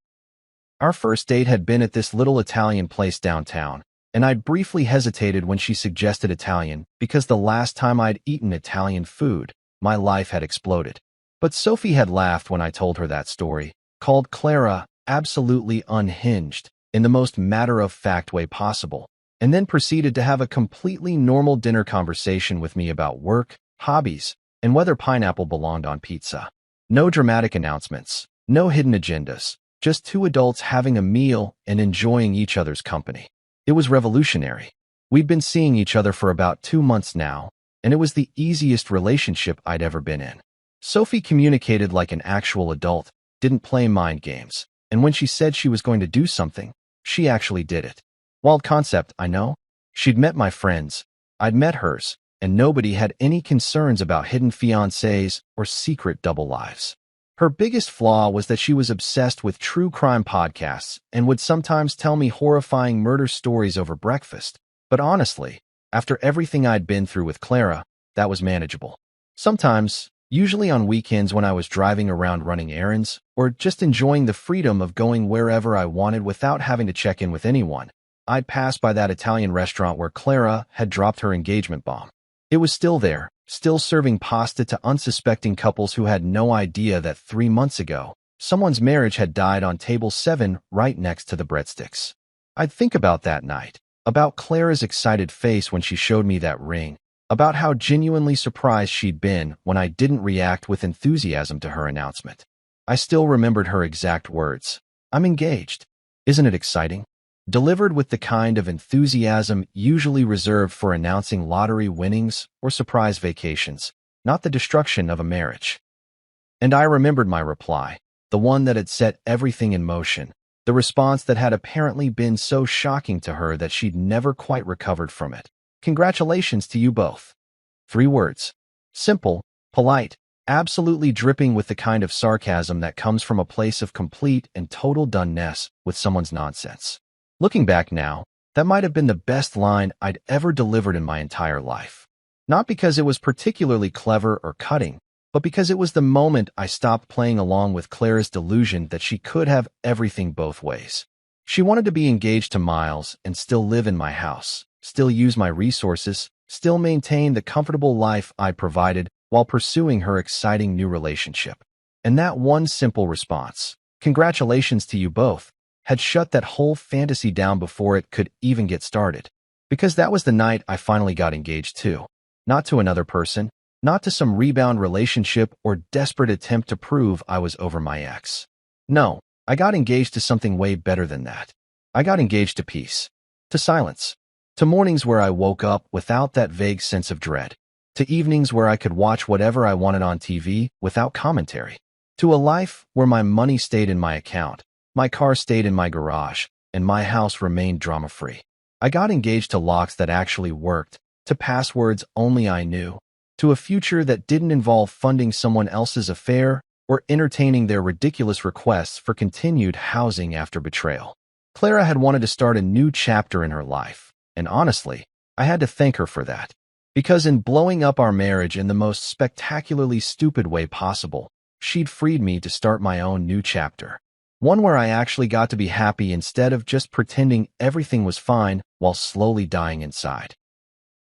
Our first date had been at this little Italian place downtown, and I'd briefly hesitated when she suggested Italian because the last time I'd eaten Italian food, my life had exploded. But Sophie had laughed when I told her that story, called Clara absolutely unhinged in the most matter-of-fact way possible, and then proceeded to have a completely normal dinner conversation with me about work, hobbies, and whether pineapple belonged on pizza. No dramatic announcements, no hidden agendas, just two adults having a meal and enjoying each other's company. It was revolutionary. We'd been seeing each other for about 2 months now, and it was the easiest relationship I'd ever been in. Sophie communicated like an actual adult, didn't play mind games, and when she said she was going to do something, she actually did it. Wild concept, I know. She'd met my friends, I'd met hers, and nobody had any concerns about hidden fiancés or secret double lives. Her biggest flaw was that she was obsessed with true crime podcasts and would sometimes tell me horrifying murder stories over breakfast. But honestly, after everything I'd been through with Clara, that was manageable. Sometimes, usually on weekends when I was driving around running errands, or just enjoying the freedom of going wherever I wanted without having to check in with anyone, I'd pass by that Italian restaurant where Clara had dropped her engagement bomb. It was still there, still serving pasta to unsuspecting couples who had no idea that 3 months ago, someone's marriage had died on table 7 right next to the breadsticks. I'd think about that night, about Clara's excited face when she showed me that ring, about how genuinely surprised she'd been when I didn't react with enthusiasm to her announcement. I still remembered her exact words. "I'm engaged. Isn't it exciting?" Delivered with the kind of enthusiasm usually reserved for announcing lottery winnings or surprise vacations, not the destruction of a marriage. And I remembered my reply, the one that had set everything in motion, the response that had apparently been so shocking to her that she'd never quite recovered from it. "Congratulations to you both." 3 words. Simple, polite, absolutely dripping with the kind of sarcasm that comes from a place of complete and total doneness with someone's nonsense. Looking back now, that might have been the best line I'd ever delivered in my entire life. Not because it was particularly clever or cutting, but because it was the moment I stopped playing along with Clara's delusion that she could have everything both ways. She wanted to be engaged to Miles and still live in my house, still use my resources, still maintain the comfortable life I provided while pursuing her exciting new relationship. And that one simple response, "Congratulations to you both," had shut that whole fantasy down before it could even get started. Because that was the night I finally got engaged too. Not to another person, not to some rebound relationship or desperate attempt to prove I was over my ex. No, I got engaged to something way better than that. I got engaged to peace, to silence, to mornings where I woke up without that vague sense of dread, to evenings where I could watch whatever I wanted on TV without commentary, to a life where my money stayed in my account, my car stayed in my garage, and my house remained drama-free. I got engaged to locks that actually worked, to passwords only I knew, to a future that didn't involve funding someone else's affair or entertaining their ridiculous requests for continued housing after betrayal. Clara had wanted to start a new chapter in her life, and honestly, I had to thank her for that. Because in blowing up our marriage in the most spectacularly stupid way possible, she'd freed me to start my own new chapter. One where I actually got to be happy instead of just pretending everything was fine while slowly dying inside.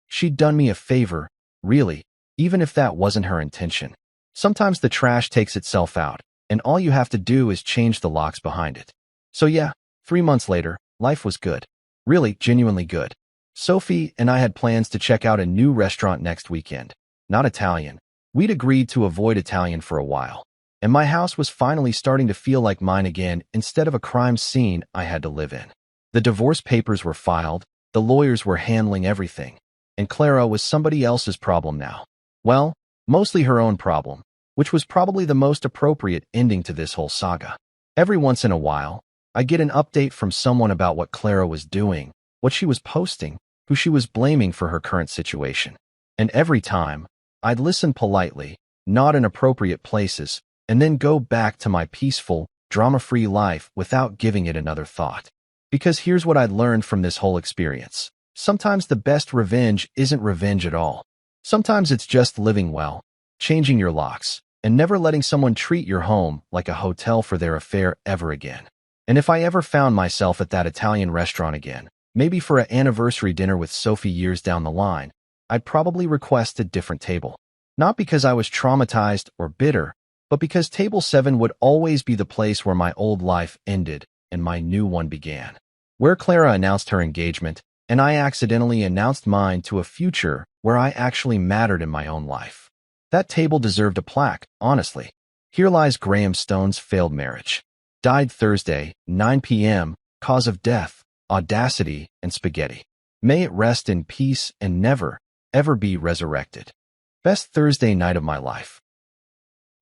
She'd done me a favor, really, even if that wasn't her intention. Sometimes the trash takes itself out, and all you have to do is change the locks behind it. So yeah, 3 months later, life was good. Really, genuinely good. Sophie and I had plans to check out a new restaurant next weekend. Not Italian. We'd agreed to avoid Italian for a while. And my house was finally starting to feel like mine again instead of a crime scene I had to live in. The divorce papers were filed, the lawyers were handling everything, and Clara was somebody else's problem now. Well, mostly her own problem, which was probably the most appropriate ending to this whole saga. Every once in a while, I get an update from someone about what Clara was doing, what she was posting, who she was blaming for her current situation. And every time, I'd listen politely, nod in appropriate places, and then go back to my peaceful, drama-free life without giving it another thought. Because here's what I'd learned from this whole experience. Sometimes the best revenge isn't revenge at all. Sometimes it's just living well, changing your locks, and never letting someone treat your home like a hotel for their affair ever again. And if I ever found myself at that Italian restaurant again, maybe for an anniversary dinner with Sophie years down the line, I'd probably request a different table. Not because I was traumatized or bitter, but because table 7 would always be the place where my old life ended and my new one began. Where Clara announced her engagement, and I accidentally announced mine to a future where I actually mattered in my own life. That table deserved a plaque, honestly. Here lies Graham Stone's failed marriage. Died Thursday, 9 p.m., cause of death, audacity, and spaghetti. May it rest in peace and never, ever be resurrected. Best Thursday night of my life.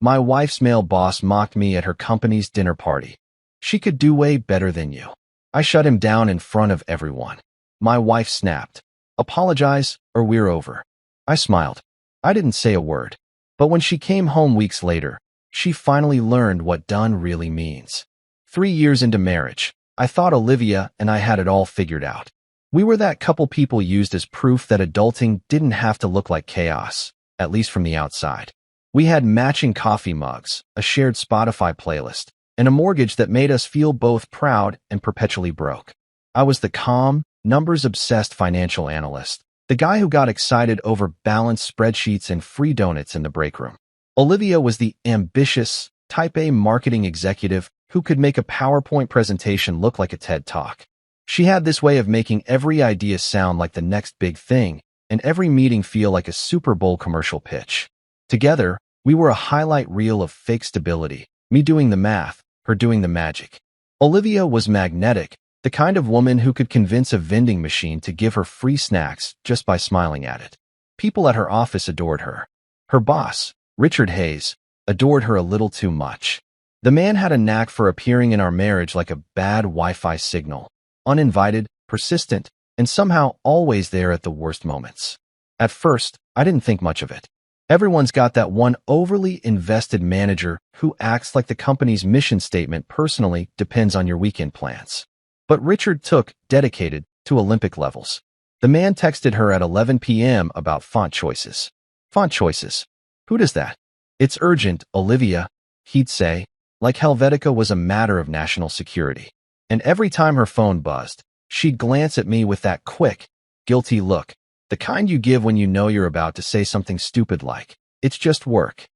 My wife's male boss mocked me at her company's dinner party. She could do way better than you. I shut him down in front of everyone. My wife snapped. Apologize, or we're over. I smiled. I didn't say a word. But when she came home weeks later, she finally learned what done really means. 3 years into marriage, I thought Olivia and I had it all figured out. We were that couple people used as proof that adulting didn't have to look like chaos, at least from the outside. We had matching coffee mugs, a shared Spotify playlist, and a mortgage that made us feel both proud and perpetually broke. I was the calm, numbers-obsessed financial analyst, the guy who got excited over balanced spreadsheets and free donuts in the break room. Olivia was the ambitious, type A marketing executive who could make a PowerPoint presentation look like a TED Talk. She had this way of making every idea sound like the next big thing, and every meeting feel like a Super Bowl commercial pitch. Together, we were a highlight reel of fake stability, me doing the math, her doing the magic. Olivia was magnetic, the kind of woman who could convince a vending machine to give her free snacks just by smiling at it. People at her office adored her. Her boss, Richard Hayes, adored her a little too much. The man had a knack for appearing in our marriage like a bad Wi-Fi signal, uninvited, persistent, and somehow always there at the worst moments. At first, I didn't think much of it. Everyone's got that one overly invested manager who acts like the company's mission statement personally depends on your weekend plans. But Richard took dedicated to Olympic levels. The man texted her at 11 p.m. about font choices. Font choices. Who does that? It's urgent, Olivia, he'd say, like Helvetica was a matter of national security. And every time her phone buzzed, she'd glance at me with that quick, guilty look, the kind you give when you know you're about to say something stupid like, "It's just work."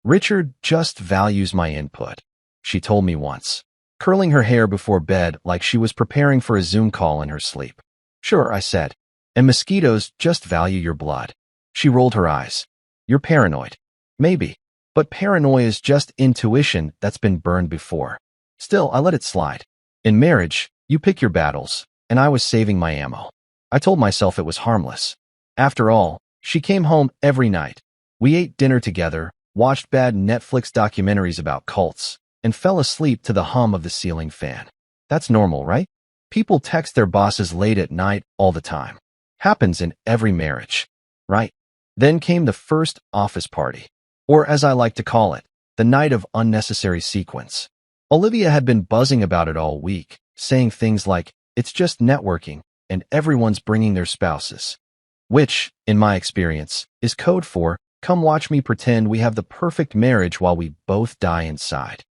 Richard just values my input, she told me once, curling her hair before bed like she was preparing for a Zoom call in her sleep. Sure, I said. And mosquitoes just value your blood. She rolled her eyes. You're paranoid. Maybe. But paranoia is just intuition that's been burned before. Still, I let it slide. In marriage, you pick your battles, and I was saving my ammo. I told myself it was harmless. After all, she came home every night. We ate dinner together, watched bad Netflix documentaries about cults, and fell asleep to the hum of the ceiling fan. That's normal, right? People text their bosses late at night all the time. Happens in every marriage, right? Then came the first office party, or as I like to call it, the night of unnecessary sequence. Olivia had been buzzing about it all week, saying things like, "It's just networking, and everyone's bringing their spouses." Which, in my experience, is code for, "Come watch me pretend we have the perfect marriage while we both die inside."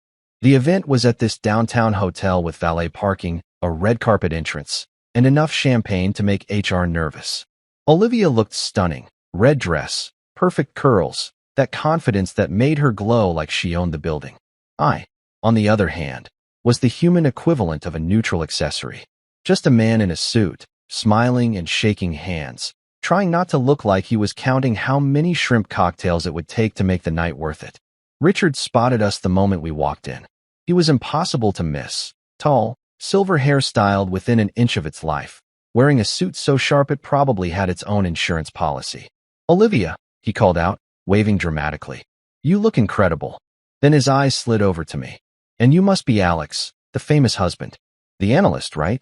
The event was at this downtown hotel with valet parking, a red carpet entrance, and enough champagne to make HR nervous. Olivia looked stunning, red dress, perfect curls, that confidence that made her glow like she owned the building. I, on the other hand, was the human equivalent of a neutral accessory. Just a man in a suit, smiling and shaking hands, trying not to look like he was counting how many shrimp cocktails it would take to make the night worth it. Richard spotted us the moment we walked in. He was impossible to miss. Tall, silver hair styled within an inch of its life, wearing a suit so sharp it probably had its own insurance policy. "Olivia," he called out, waving dramatically. "You look incredible." Then his eyes slid over to me. "And you must be Alex, the famous husband. The analyst, right?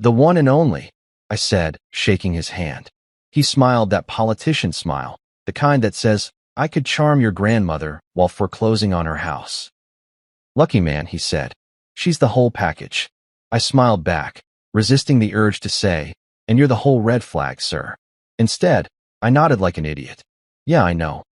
The one and only." I said, shaking his hand. He smiled that politician smile, the kind that says, I could charm your grandmother while foreclosing on her house. Lucky man, he said. She's the whole package. I smiled back, resisting the urge to say, and you're the whole red flag, sir. Instead, I nodded like an idiot. Yeah, I know.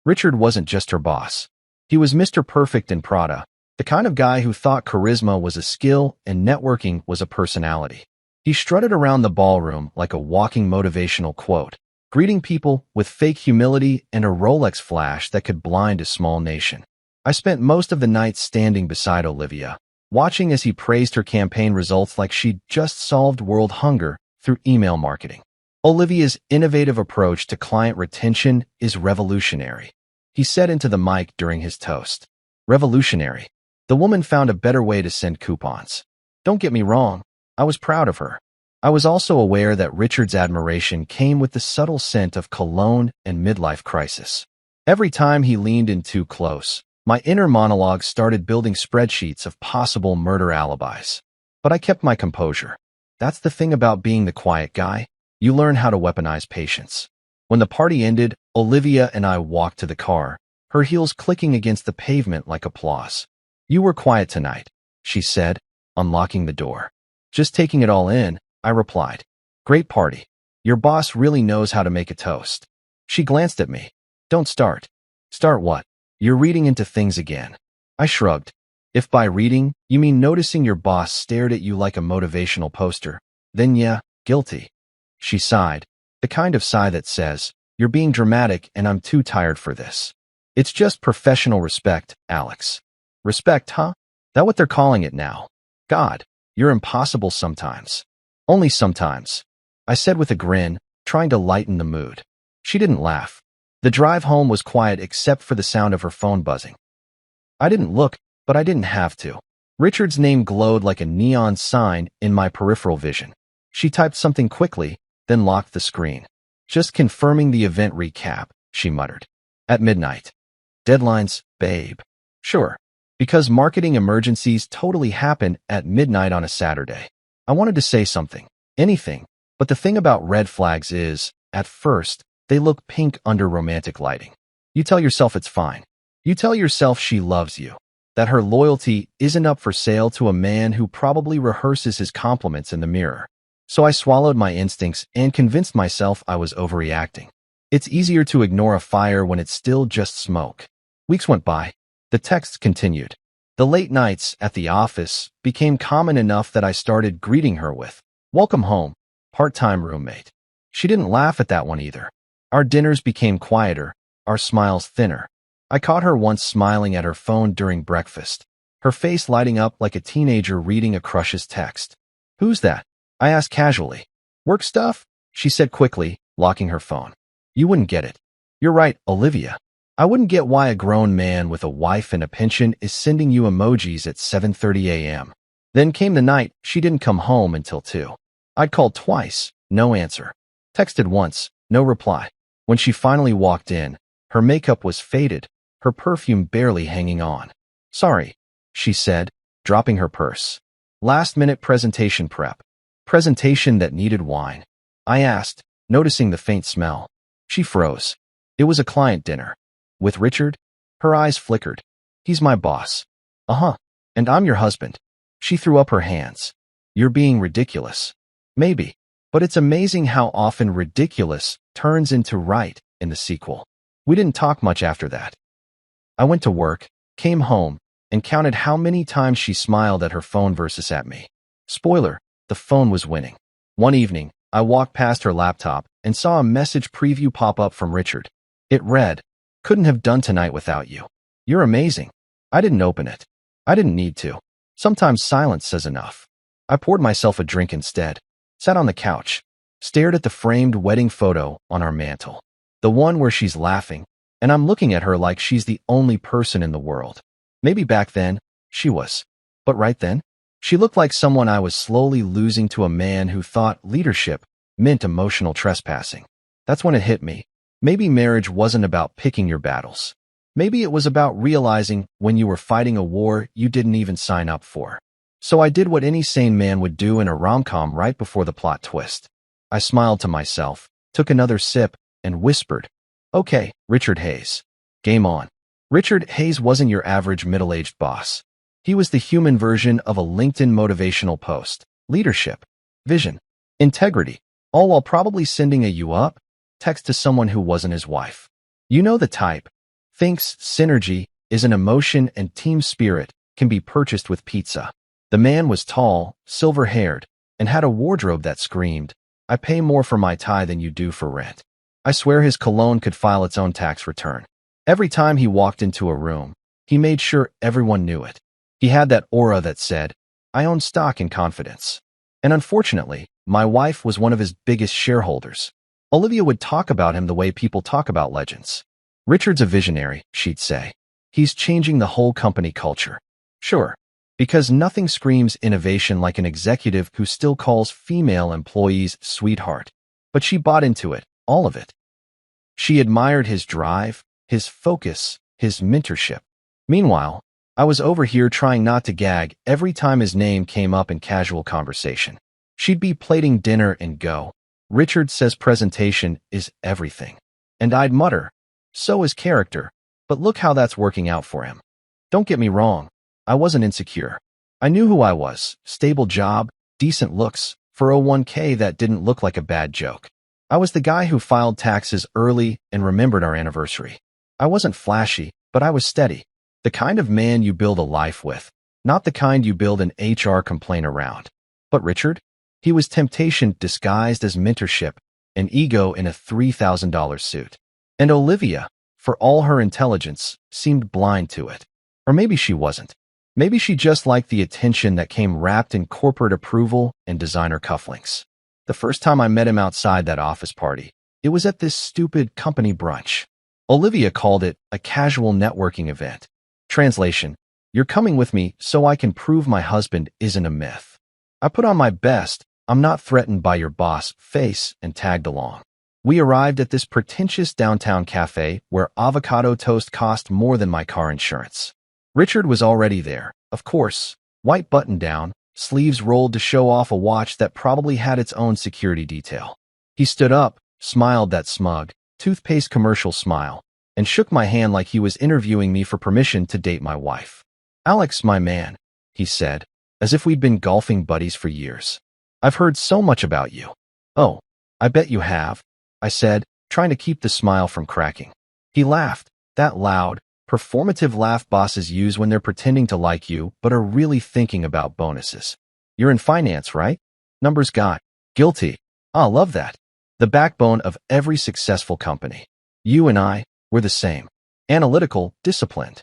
Richard wasn't just her boss. He was Mr. Perfect in Prada, the kind of guy who thought charisma was a skill and networking was a personality. He strutted around the ballroom like a walking motivational quote, greeting people with fake humility and a Rolex flash that could blind a small nation. I spent most of the night standing beside Olivia, watching as he praised her campaign results like she'd just solved world hunger through email marketing. Olivia's innovative approach to client retention is revolutionary, he said into the mic during his toast. Revolutionary. The woman found a better way to send coupons. Don't get me wrong, I was proud of her. I was also aware that Richard's admiration came with the subtle scent of cologne and midlife crisis. Every time he leaned in too close, my inner monologue started building spreadsheets of possible murder alibis. But I kept my composure. That's the thing about being the quiet guy. You learn how to weaponize patience. When the party ended, Olivia and I walked to the car, her heels clicking against the pavement like applause. You were quiet tonight, she said, unlocking the door. Just taking it all in, I replied. Great party. Your boss really knows how to make a toast. She glanced at me. Don't start. Start what? You're reading into things again. I shrugged. If by reading, you mean noticing your boss stared at you like a motivational poster, then yeah, guilty. She sighed, the kind of sigh that says, you're being dramatic and I'm too tired for this. It's just professional respect, Alex. Respect, huh? That what they're calling it now? God, you're impossible sometimes. Only sometimes, I said with a grin, trying to lighten the mood. She didn't laugh. The drive home was quiet except for the sound of her phone buzzing. I didn't look, but I didn't have to. Richard's name glowed like a neon sign in my peripheral vision. She typed something quickly, then locked the screen. Just confirming the event recap, she muttered. At midnight. Deadlines, babe. Sure. Because marketing emergencies totally happen at midnight on a Saturday. I wanted to say something, anything, but the thing about red flags is, at first, they look pink under romantic lighting. You tell yourself it's fine. You tell yourself she loves you, that her loyalty isn't up for sale to a man who probably rehearses his compliments in the mirror. So I swallowed my instincts and convinced myself I was overreacting. It's easier to ignore a fire when it's still just smoke. Weeks went by. The texts continued. The late nights at the office became common enough that I started greeting her with, "Welcome home, part-time roommate." She didn't laugh at that one either. Our dinners became quieter, our smiles thinner. I caught her once smiling at her phone during breakfast, her face lighting up like a teenager reading a crush's text. "Who's that?" I asked casually. "Work stuff?" she said quickly, locking her phone. "You wouldn't get it." "You're right, Olivia. I wouldn't get why a grown man with a wife and a pension is sending you emojis at 7:30 a.m. Then came the night she didn't come home until 2. I'd called twice, no answer. Texted once, no reply. When she finally walked in, her makeup was faded, her perfume barely hanging on. "Sorry," she said, dropping her purse. "Last-minute presentation prep. Presentation that needed wine." I asked, noticing the faint smell. She froze. "It was a client dinner." "With Richard?" Her eyes flickered. "He's my boss." "Uh-huh. And I'm your husband." She threw up her hands. "You're being ridiculous." "Maybe. But it's amazing how often ridiculous turns into right in the sequel." We didn't talk much after that. I went to work, came home, and counted how many times she smiled at her phone versus at me. Spoiler, the phone was winning. One evening, I walked past her laptop and saw a message preview pop up from Richard. It read, "Couldn't have done tonight without you. You're amazing." I didn't open it. I didn't need to. Sometimes silence says enough. I poured myself a drink instead, sat on the couch, stared at the framed wedding photo on our mantle. The one where she's laughing, and I'm looking at her like she's the only person in the world. Maybe back then, she was. But right then, she looked like someone I was slowly losing to a man who thought leadership meant emotional trespassing. That's when it hit me. Maybe marriage wasn't about picking your battles. Maybe it was about realizing when you were fighting a war you didn't even sign up for. So I did what any sane man would do in a rom-com right before the plot twist. I smiled to myself, took another sip, and whispered, "Okay, Richard Hayes. Game on." Richard Hayes wasn't your average middle-aged boss. He was the human version of a LinkedIn motivational post. Leadership, vision, integrity, all while probably sending a "you up" text to someone who wasn't his wife. You know the type. Thinks synergy is an emotion and team spirit can be purchased with pizza. The man was tall, silver-haired, and had a wardrobe that screamed, "I pay more for my tie than you do for rent." I swear his cologne could file its own tax return. Every time he walked into a room, he made sure everyone knew it. He had that aura that said, "I own stock in confidence." And unfortunately, my wife was one of his biggest shareholders. Olivia would talk about him the way people talk about legends. "Richard's a visionary," she'd say. "He's changing the whole company culture." Sure, because nothing screams innovation like an executive who still calls female employees sweetheart. But she bought into it, all of it. She admired his drive, his focus, his mentorship. Meanwhile, I was over here trying not to gag every time his name came up in casual conversation. She'd be plating dinner and go, "Richard says presentation is everything." And I'd mutter, "So is character, but look how that's working out for him." Don't get me wrong, I wasn't insecure. I knew who I was: stable job, decent looks, 401k that didn't look like a bad joke. I was the guy who filed taxes early and remembered our anniversary. I wasn't flashy, but I was steady. The kind of man you build a life with, not the kind you build an HR complaint around. But Richard? He was temptation disguised as mentorship, an ego in a $3,000 suit. And Olivia, for all her intelligence, seemed blind to it. Or maybe she wasn't. Maybe she just liked the attention that came wrapped in corporate approval and designer cufflinks. The first time I met him outside that office party, it was at this stupid company brunch. Olivia called it a casual networking event. Translation: "You're coming with me so I can prove my husband isn't a myth." I put on my best, "I'm not threatened by your boss" face and tagged along. We arrived at this pretentious downtown cafe where avocado toast cost more than my car insurance. Richard was already there, of course, white button-down, sleeves rolled to show off a watch that probably had its own security detail. He stood up, smiled that smug, toothpaste commercial smile, and shook my hand like he was interviewing me for permission to date my wife. "Alex, my man," he said, as if we'd been golfing buddies for years. "I've heard so much about you." "Oh, I bet you have," I said, trying to keep the smile from cracking. He laughed, that loud, performative laugh bosses use when they're pretending to like you but are really thinking about bonuses. "You're in finance, right? Numbers guy." "Guilty." "Ah, love that. The backbone of every successful company. You and I, we're the same. Analytical, disciplined."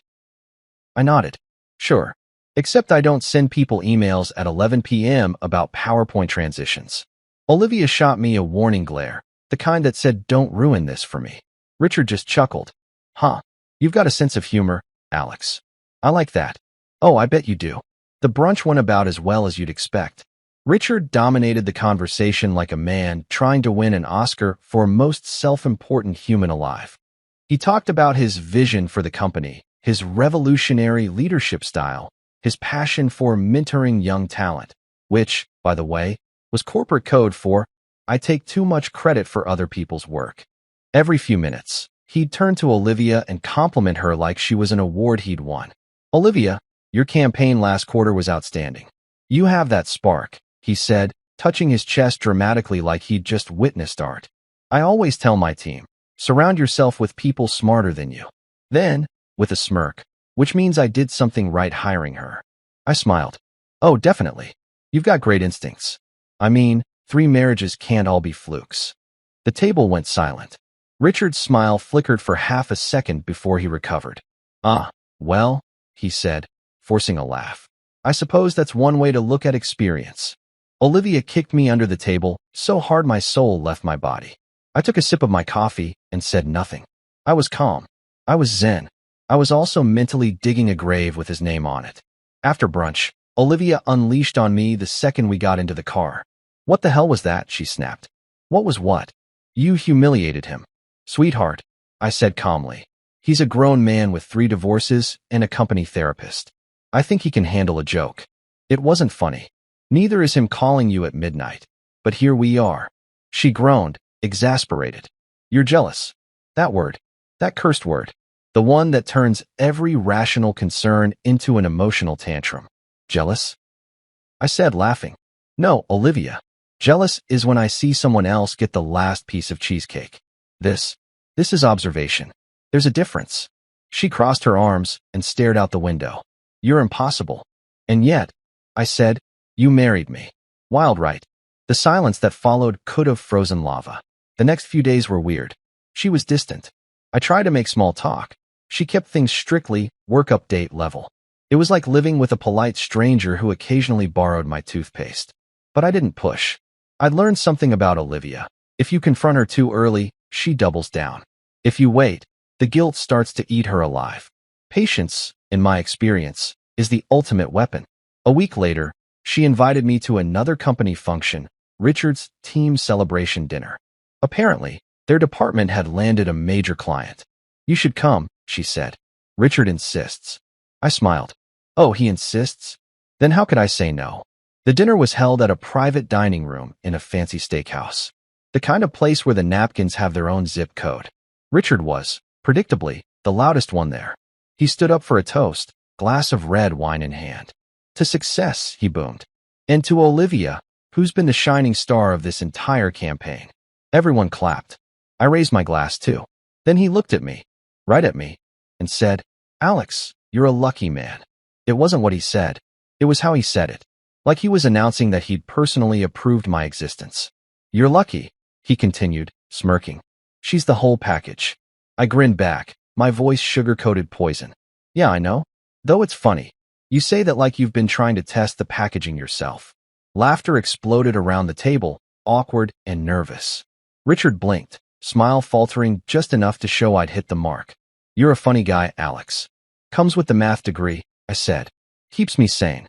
I nodded. "Sure. Except I don't send people emails at 11 p.m. about PowerPoint transitions." Olivia shot me a warning glare, the kind that said, "Don't ruin this for me." Richard just chuckled. "Huh. You've got a sense of humor, Alex. I like that." "Oh, I bet you do." The brunch went about as well as you'd expect. Richard dominated the conversation like a man trying to win an Oscar for most self-important human alive. He talked about his vision for the company, his revolutionary leadership style, his passion for mentoring young talent, which, by the way, was corporate code for "I take too much credit for other people's work." Every few minutes, he'd turn to Olivia and compliment her like she was an award he'd won. "Olivia, your campaign last quarter was outstanding. You have that spark," he said, touching his chest dramatically like he'd just witnessed art. "I always tell my team, surround yourself with people smarter than you." Then, with a smirk, "Which means I did something right hiring her." I smiled. "Oh, definitely. You've got great instincts. I mean, 3 marriages can't all be flukes." The table went silent. Richard's smile flickered for half a second before he recovered. "Ah, well," he said, forcing a laugh. "I suppose that's one way to look at experience." Olivia kicked me under the table so hard my soul left my body. I took a sip of my coffee and said nothing. I was calm. I was zen. I was also mentally digging a grave with his name on it. After brunch, Olivia unleashed on me the second we got into the car. "What the hell was that?" she snapped. "What was what?" "You humiliated him." "Sweetheart," I said calmly. "He's a grown man with 3 divorces and a company therapist. I think he can handle a joke." It wasn't funny. Neither is him calling you at midnight. But here we are. She groaned, exasperated. You're jealous. That word. That cursed word. The one that turns every rational concern into an emotional tantrum. Jealous? I said, laughing. No, Olivia. Jealous is when I see someone else get the last piece of cheesecake. This is observation. There's a difference. She crossed her arms and stared out the window. You're impossible. And yet, I said, you married me. Wild, right? The silence that followed could have frozen lava. The next few days were weird. She was distant. I tried to make small talk. She kept things strictly work update level. It was like living with a polite stranger who occasionally borrowed my toothpaste. But I didn't push. I'd learned something about Olivia. If you confront her too early, she doubles down. If you wait, the guilt starts to eat her alive. Patience, in my experience, is the ultimate weapon. A week later, she invited me to another company function, Richard's team celebration dinner. Apparently, their department had landed a major client. You should come, she said. Richard insists. I smiled. Oh, he insists? Then how could I say no? The dinner was held at a private dining room in a fancy steakhouse. The kind of place where the napkins have their own zip code. Richard was, predictably, the loudest one there. He stood up for a toast, glass of red wine in hand. To success, he boomed. And to Olivia, who's been the shining star of this entire campaign. Everyone clapped. I raised my glass too. Then he looked at me, right at me, and said, Alex, you're a lucky man. It wasn't what he said. It was how he said it. Like he was announcing that he'd personally approved my existence. You're lucky, he continued, smirking. She's the whole package. I grinned back, my voice sugar-coated poison. Yeah, I know. Though it's funny. You say that like you've been trying to test the packaging yourself. Laughter exploded around the table, awkward and nervous. Richard blinked, smile faltering just enough to show I'd hit the mark. You're a funny guy, Alex. Comes with the math degree, I said. Keeps me sane.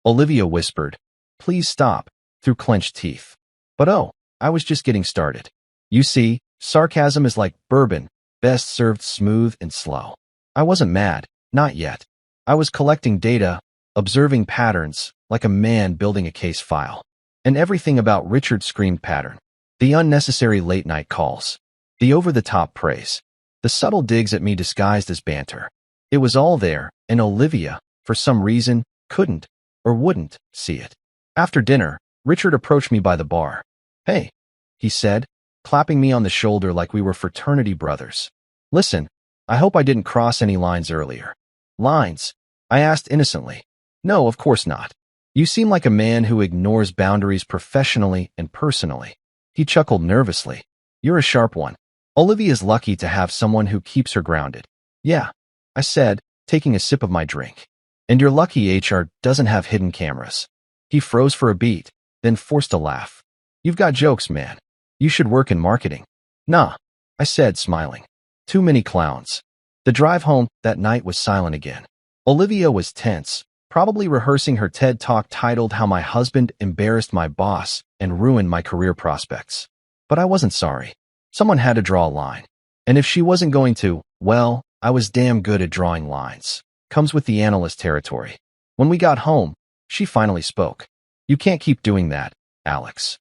Olivia whispered, please stop, through clenched teeth. But oh, I was just getting started. You see, sarcasm is like bourbon, best served smooth and slow. I wasn't mad, not yet. I was collecting data, observing patterns, like a man building a case file. And everything about Richard screamed pattern. The unnecessary late-night calls. The over-the-top praise. The subtle digs at me disguised as banter. It was all there, and Olivia, for some reason, couldn't, or wouldn't, see it. After dinner, Richard approached me by the bar. Hey, he said, clapping me on the shoulder like we were fraternity brothers. Listen, I hope I didn't cross any lines earlier. Lines? I asked innocently. No, of course not. You seem like a man who ignores boundaries professionally and personally. He chuckled nervously. You're a sharp one. Olivia's lucky to have someone who keeps her grounded. Yeah, I said, taking a sip of my drink. And you're lucky HR doesn't have hidden cameras. He froze for a beat, then forced a laugh. You've got jokes, man. You should work in marketing. Nah, I said, smiling. Too many clowns. The drive home that night was silent again. Olivia was tense, probably rehearsing her TED Talk titled How My Husband Embarrassed My Boss and Ruined My Career Prospects. But I wasn't sorry. Someone had to draw a line. And if she wasn't going to, well, I was damn good at drawing lines. Comes with the analyst territory. When we got home, she finally spoke. You can't keep doing that, Alex.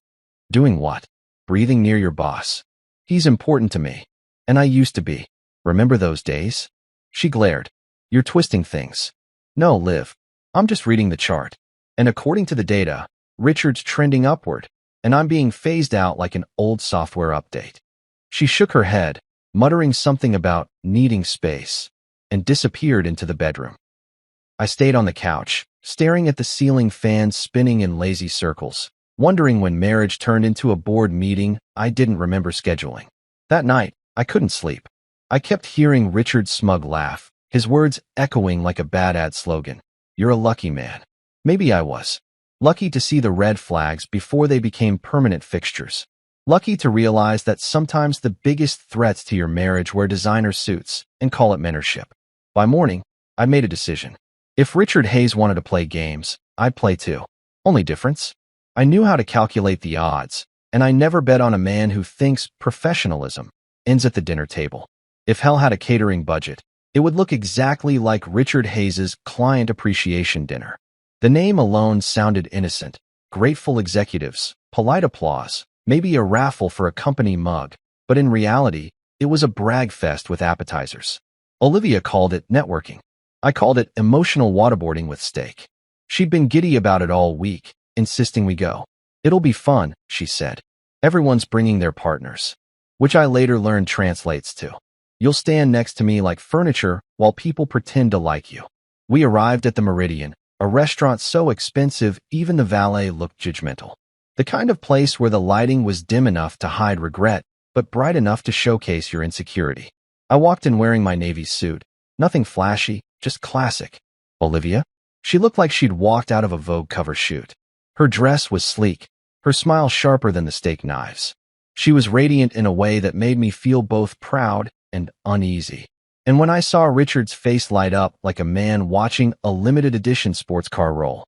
Doing what? Breathing near your boss. He's important to me. And I used to be. Remember those days? She glared. You're twisting things. No, Liv. I'm just reading the chart. And according to the data, Richard's trending upward, and I'm being phased out like an old software update. She shook her head, muttering something about needing space, and disappeared into the bedroom. I stayed on the couch, staring at the ceiling fan spinning in lazy circles, wondering when marriage turned into a board meeting I didn't remember scheduling. That night, I couldn't sleep. I kept hearing Richard's smug laugh, his words echoing like a bad ad slogan. You're a lucky man. Maybe I was. Lucky to see the red flags before they became permanent fixtures. Lucky to realize that sometimes the biggest threats to your marriage wear designer suits and call it mentorship. By morning, I made a decision. If Richard Hayes wanted to play games, I'd play too. Only difference? I knew how to calculate the odds, and I never bet on a man who thinks professionalism ends at the dinner table. If hell had a catering budget, it would look exactly like Richard Hayes's client appreciation dinner. The name alone sounded innocent. Grateful executives, polite applause, maybe a raffle for a company mug, but in reality, it was a brag fest with appetizers. Olivia called it networking. I called it emotional waterboarding with steak. She'd been giddy about it all week, insisting we go. It'll be fun, she said. Everyone's bringing their partners. Which I later learned translates to, you'll stand next to me like furniture while people pretend to like you. We arrived at the Meridian, a restaurant so expensive even the valet looked judgmental. The kind of place where the lighting was dim enough to hide regret, but bright enough to showcase your insecurity. I walked in wearing my navy suit. Nothing flashy, just classic. Olivia? She looked like she'd walked out of a Vogue cover shoot. Her dress was sleek, her smile sharper than the steak knives. She was radiant in a way that made me feel both proud and uneasy. And when I saw Richard's face light up like a man watching a limited edition sports car roll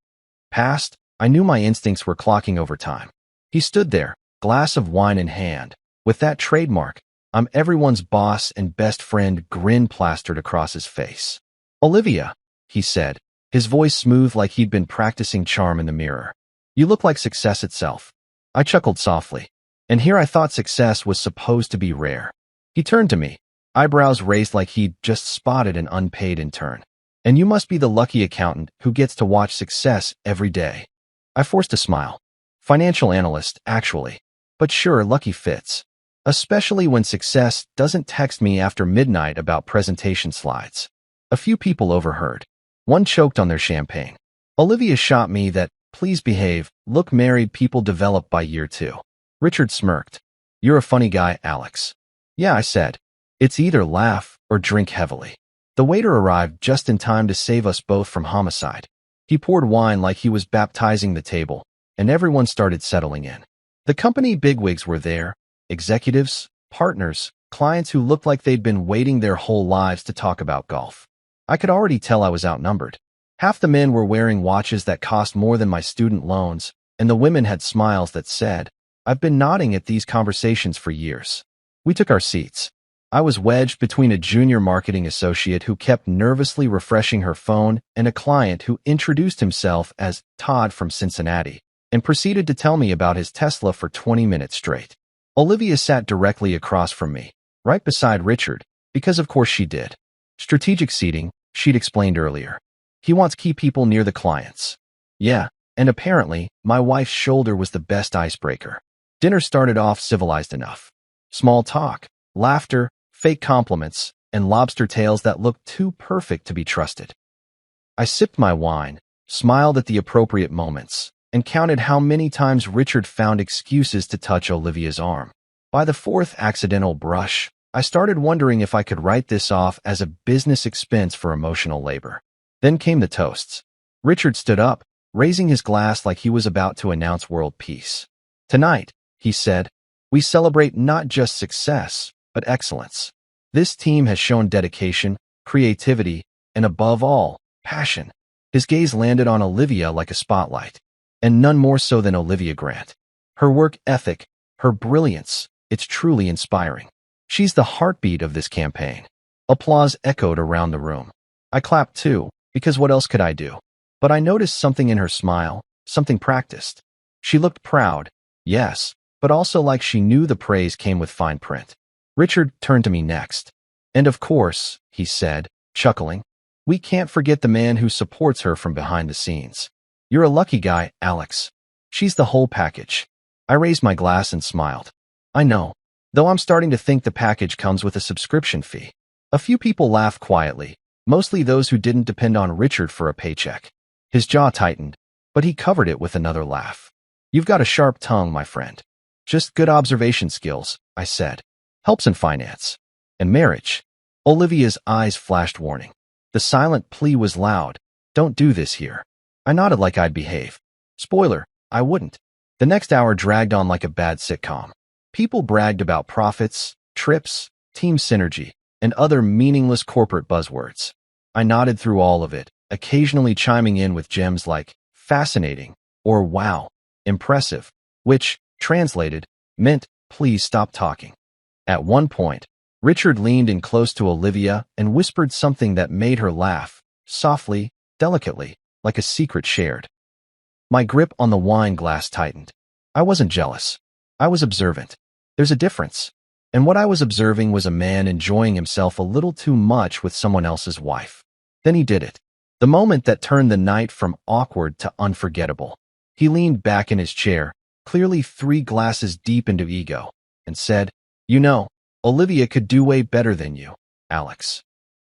past, I knew my instincts were clocking over time. He stood there, glass of wine in hand, with that trademark, I'm everyone's boss and best friend grin plastered across his face. Olivia, he said, his voice smooth like he'd been practicing charm in the mirror. You look like success itself. I chuckled softly. And here I thought success was supposed to be rare. He turned to me, eyebrows raised like he'd just spotted an unpaid intern. And you must be the lucky accountant who gets to watch success every day. I forced a smile. Financial analyst, actually. But sure, lucky fits. Especially when success doesn't text me after midnight about presentation slides. A few people overheard. One choked on their champagne. Olivia shot me that, please behave, look married people develop by year 2. Richard smirked. You're a funny guy, Alex. Yeah, I said. It's either laugh or drink heavily. The waiter arrived just in time to save us both from homicide. He poured wine like he was baptizing the table, and everyone started settling in. The company bigwigs were there, executives, partners, clients who looked like they'd been waiting their whole lives to talk about golf. I could already tell I was outnumbered. Half the men were wearing watches that cost more than my student loans, and the women had smiles that said, I've been nodding at these conversations for years. We took our seats. I was wedged between a junior marketing associate who kept nervously refreshing her phone and a client who introduced himself as Todd from Cincinnati and proceeded to tell me about his Tesla for 20 minutes straight. Olivia sat directly across from me, right beside Richard, because of course she did. Strategic seating, she'd explained earlier. He wants key people near the clients. Yeah, and apparently, my wife's shoulder was the best icebreaker. Dinner started off civilized enough. Small talk, laughter, fake compliments, and lobster tails that looked too perfect to be trusted. I sipped my wine, smiled at the appropriate moments, and counted how many times Richard found excuses to touch Olivia's arm. By the 4th accidental brush, I started wondering if I could write this off as a business expense for emotional labor. Then came the toasts. Richard stood up, raising his glass like he was about to announce world peace. Tonight, he said, we celebrate not just success, but excellence. This team has shown dedication, creativity, and above all, passion. His gaze landed on Olivia like a spotlight, and none more so than Olivia Grant. Her work ethic, her brilliance, it's truly inspiring. She's the heartbeat of this campaign. Applause echoed around the room. I clapped too, because what else could I do? But I noticed something in her smile, something practiced. She looked proud, yes, but also like she knew the praise came with fine print. Richard turned to me next. And of course, he said, chuckling, we can't forget the man who supports her from behind the scenes. You're a lucky guy, Alex. She's the whole package. I raised my glass and smiled. I know, though I'm starting to think the package comes with a subscription fee. A few people laughed quietly, mostly those who didn't depend on Richard for a paycheck. His jaw tightened, but he covered it with another laugh. You've got a sharp tongue, my friend. Just good observation skills, I said. Helps in finance. And marriage. Olivia's eyes flashed warning. The silent plea was loud. Don't do this here. I nodded like I'd behave. Spoiler, I wouldn't. The next hour dragged on like a bad sitcom. People bragged about profits, trips, team synergy, and other meaningless corporate buzzwords. I nodded through all of it, occasionally chiming in with gems like fascinating or wow, impressive, which, translated, meant please stop talking. At one point, Richard leaned in close to Olivia and whispered something that made her laugh, softly, delicately, like a secret shared. My grip on the wine glass tightened. I wasn't jealous. I was observant. There's a difference. And what I was observing was a man enjoying himself a little too much with someone else's wife. Then he did it. The moment that turned the night from awkward to unforgettable. He leaned back in his chair, clearly 3 glasses deep into ego, and said, "You know, Olivia could do way better than you, Alex."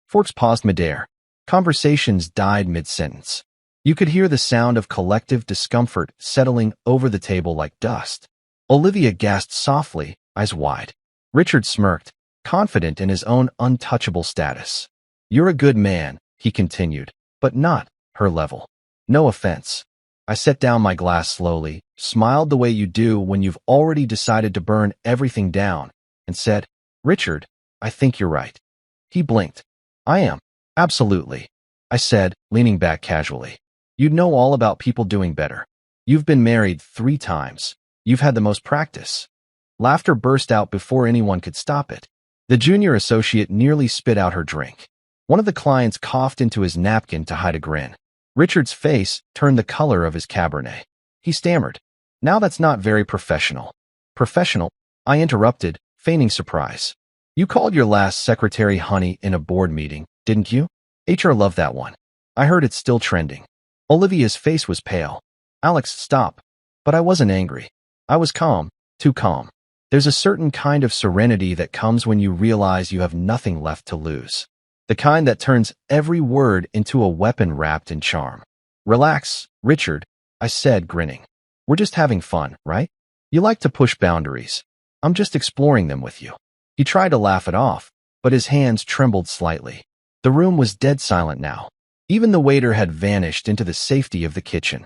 Forks paused midair. Conversations died mid-sentence. You could hear the sound of collective discomfort settling over the table like dust. Olivia gasped softly, eyes wide. Richard smirked, confident in his own untouchable status. "You're a good man," he continued, "but not her level. No offense." I set down my glass slowly, smiled the way you do when you've already decided to burn everything down, and said, "Richard, I think you're right." He blinked. "I am. Absolutely," I said, leaning back casually. "You'd know all about people doing better. You've been married 3 times. You've had the most practice." Laughter burst out before anyone could stop it. The junior associate nearly spit out her drink. One of the clients coughed into his napkin to hide a grin. Richard's face turned the color of his Cabernet. He stammered, "Now that's not very professional." "Professional?" I interrupted, feigning surprise. "You called your last secretary honey in a board meeting, didn't you? HR loved that one. I heard it's still trending." Olivia's face was pale. "Alex, stop." But I wasn't angry. I was calm, too calm. There's a certain kind of serenity that comes when you realize you have nothing left to lose. The kind that turns every word into a weapon wrapped in charm. "Relax, Richard," I said, grinning. "We're just having fun, right? You like to push boundaries. I'm just exploring them with you." He tried to laugh it off, but his hands trembled slightly. The room was dead silent now. Even the waiter had vanished into the safety of the kitchen.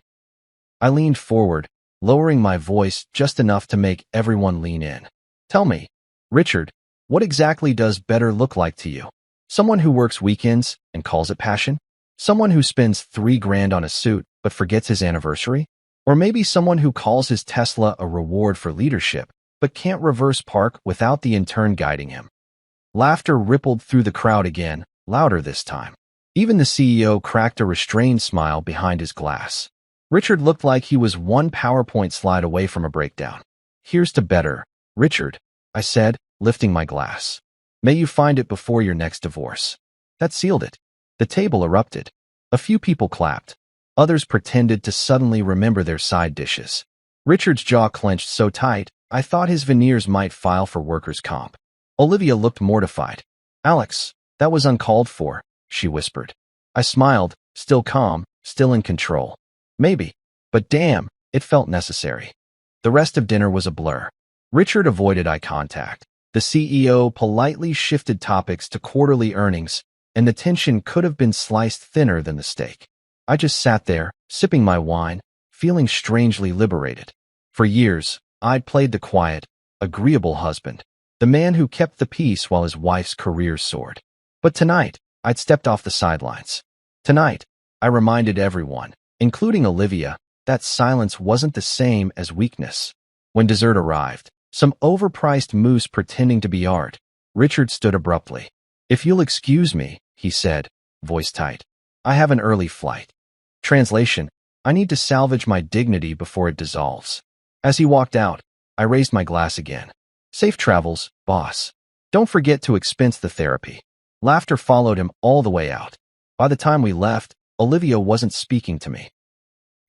I leaned forward, lowering my voice just enough to make everyone lean in. "Tell me, Richard, what exactly does better look like to you? Someone who works weekends and calls it passion? Someone who spends $3,000 on a suit but forgets his anniversary? Or maybe someone who calls his Tesla a reward for leadership but can't reverse park without the intern guiding him?" Laughter rippled through the crowd again, louder this time. Even the CEO cracked a restrained smile behind his glass. Richard looked like he was one PowerPoint slide away from a breakdown. "Here's to better, Richard," I said, lifting my glass. "May you find it before your next divorce." That sealed it. The table erupted. A few people clapped. Others pretended to suddenly remember their side dishes. Richard's jaw clenched so tight, I thought his veneers might file for workers' comp. Olivia looked mortified. "Alex, that was uncalled for," she whispered. I smiled, still calm, still in control. Maybe, but damn, it felt necessary. The rest of dinner was a blur. Richard avoided eye contact. The CEO politely shifted topics to quarterly earnings, and the tension could have been sliced thinner than the steak. I just sat there, sipping my wine, feeling strangely liberated. For years, I'd played the quiet, agreeable husband, the man who kept the peace while his wife's career soared. But tonight, I'd stepped off the sidelines. Tonight, I reminded everyone, including Olivia, that silence wasn't the same as weakness. When dessert arrived, some overpriced mousse pretending to be art, Richard stood abruptly. "If you'll excuse me," he said, voice tight. "I have an early flight." Translation: I need to salvage my dignity before it dissolves. As he walked out, I raised my glass again. "Safe travels, boss. Don't forget to expense the therapy." Laughter followed him all the way out. By the time we left, Olivia wasn't speaking to me.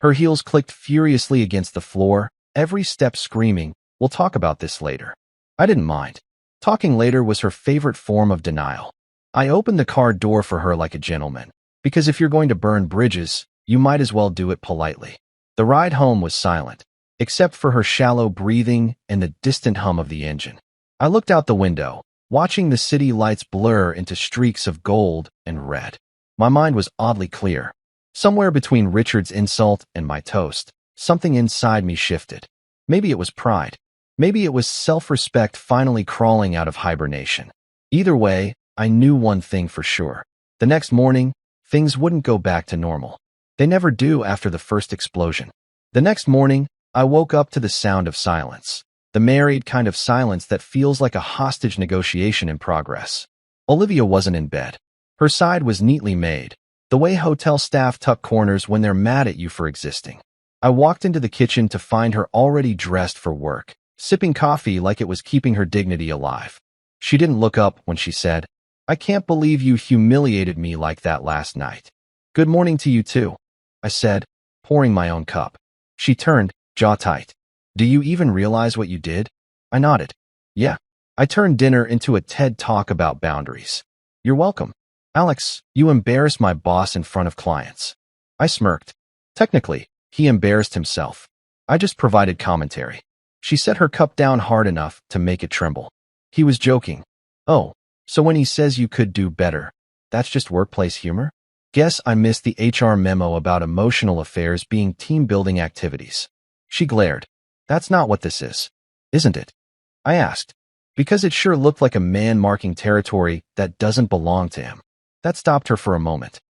Her heels clicked furiously against the floor, every step screaming, "We'll talk about this later." I didn't mind. Talking later was her favorite form of denial. I opened the car door for her like a gentleman, because if you're going to burn bridges, you might as well do it politely. The ride home was silent, except for her shallow breathing and the distant hum of the engine. I looked out the window, watching the city lights blur into streaks of gold and red. My mind was oddly clear. Somewhere between Richard's insult and my toast, something inside me shifted. Maybe it was pride. Maybe it was self-respect finally crawling out of hibernation. Either way, I knew one thing for sure. The next morning, things wouldn't go back to normal. They never do after the first explosion. The next morning, I woke up to the sound of silence. The married kind of silence that feels like a hostage negotiation in progress. Olivia wasn't in bed. Her side was neatly made, the way hotel staff tuck corners when they're mad at you for existing. I walked into the kitchen to find her already dressed for work, sipping coffee like it was keeping her dignity alive. She didn't look up when she said, "I can't believe you humiliated me like that last night." "Good morning to you too," I said, pouring my own cup. She turned, jaw tight. "Do you even realize what you did?" I nodded. "Yeah. I turned dinner into a TED Talk about boundaries." "You're welcome." "Alex, you embarrassed my boss in front of clients." I smirked. Technically, he embarrassed himself. I just provided commentary. She set her cup down hard enough to make it tremble. He was joking. "Oh, so when he says you could do better, that's just workplace humor?" Guess I missed the HR memo about emotional affairs being team-building activities. She glared. "That's not what this is, isn't it?" I asked, because it sure looked like a man marking territory that doesn't belong to him. That stopped her for a moment.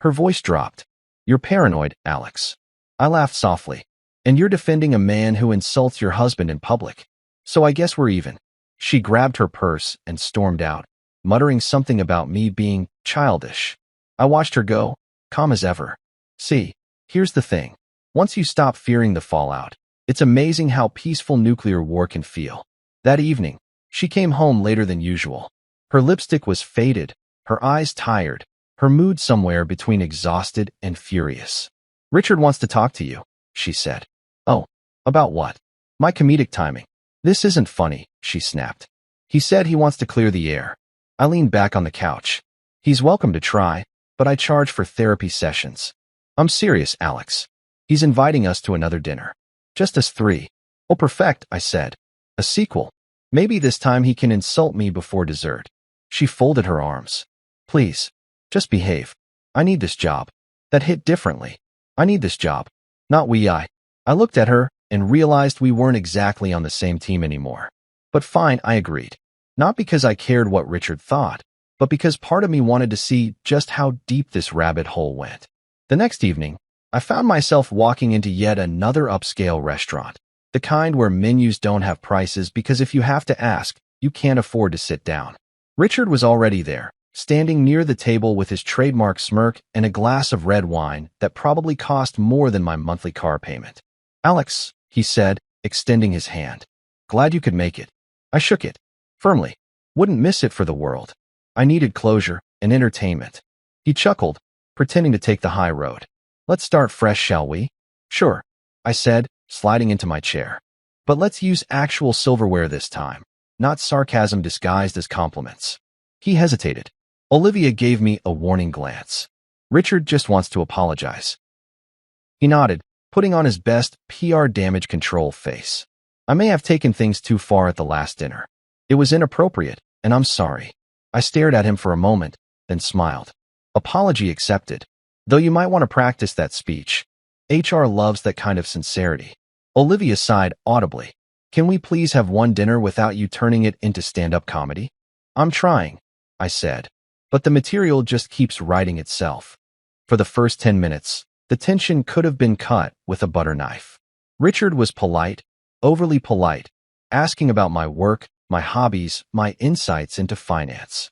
Her voice dropped. "You're paranoid, Alex." I laughed softly. "And you're defending a man who insults your husband in public. So I guess we're even." She grabbed her purse and stormed out, muttering something about me being childish. I watched her go, calm as ever. "See, here's the thing. Once you stop fearing the fallout, it's amazing how peaceful nuclear war can feel." That evening, she came home later than usual. Her lipstick was faded, her eyes tired, her mood somewhere between exhausted and furious. "Richard wants to talk to you," she said. "Oh, about what?" "My comedic timing." "This isn't funny," she snapped. "He said he wants to clear the air." I leaned back on the couch. "He's welcome to try, but I charge for therapy sessions." "I'm serious, Alex. He's inviting us to another dinner. Just us three." "Oh, perfect," I said. "A sequel. Maybe this time he can insult me before dessert." She folded her arms. "Please, just behave. I need this job." That hit differently. I need this job. Not we. I looked at her and realized we weren't exactly on the same team anymore. But fine, I agreed. Not because I cared what Richard thought, but because part of me wanted to see just how deep this rabbit hole went. The next evening, I found myself walking into yet another upscale restaurant, the kind where menus don't have prices because if you have to ask, you can't afford to sit down. Richard was already there, standing near the table with his trademark smirk and a glass of red wine that probably cost more than my monthly car payment. "Alex," he said, extending his hand. "Glad you could make it." I shook it, firmly. Wouldn't miss it for the world. I needed closure and entertainment. He chuckled, pretending to take the high road. "Let's start fresh, shall we?" "Sure," I said, sliding into my chair. "But let's use actual silverware this time, not sarcasm disguised as compliments." He hesitated. Olivia gave me a warning glance. "Richard just wants to apologize." He nodded, putting on his best PR damage control face. "I may have taken things too far at the last dinner. It was inappropriate, and I'm sorry." I stared at him for a moment, then smiled. "Apology accepted. Though you might want to practice that speech. HR loves that kind of sincerity." Olivia sighed audibly. "Can we please have one dinner without you turning it into stand-up comedy?" "I'm trying," I said. But the material just keeps writing itself. For the first 10 minutes, the tension could have been cut with a butter knife. Richard was polite, overly polite, asking about my work, my hobbies, my insights into finance.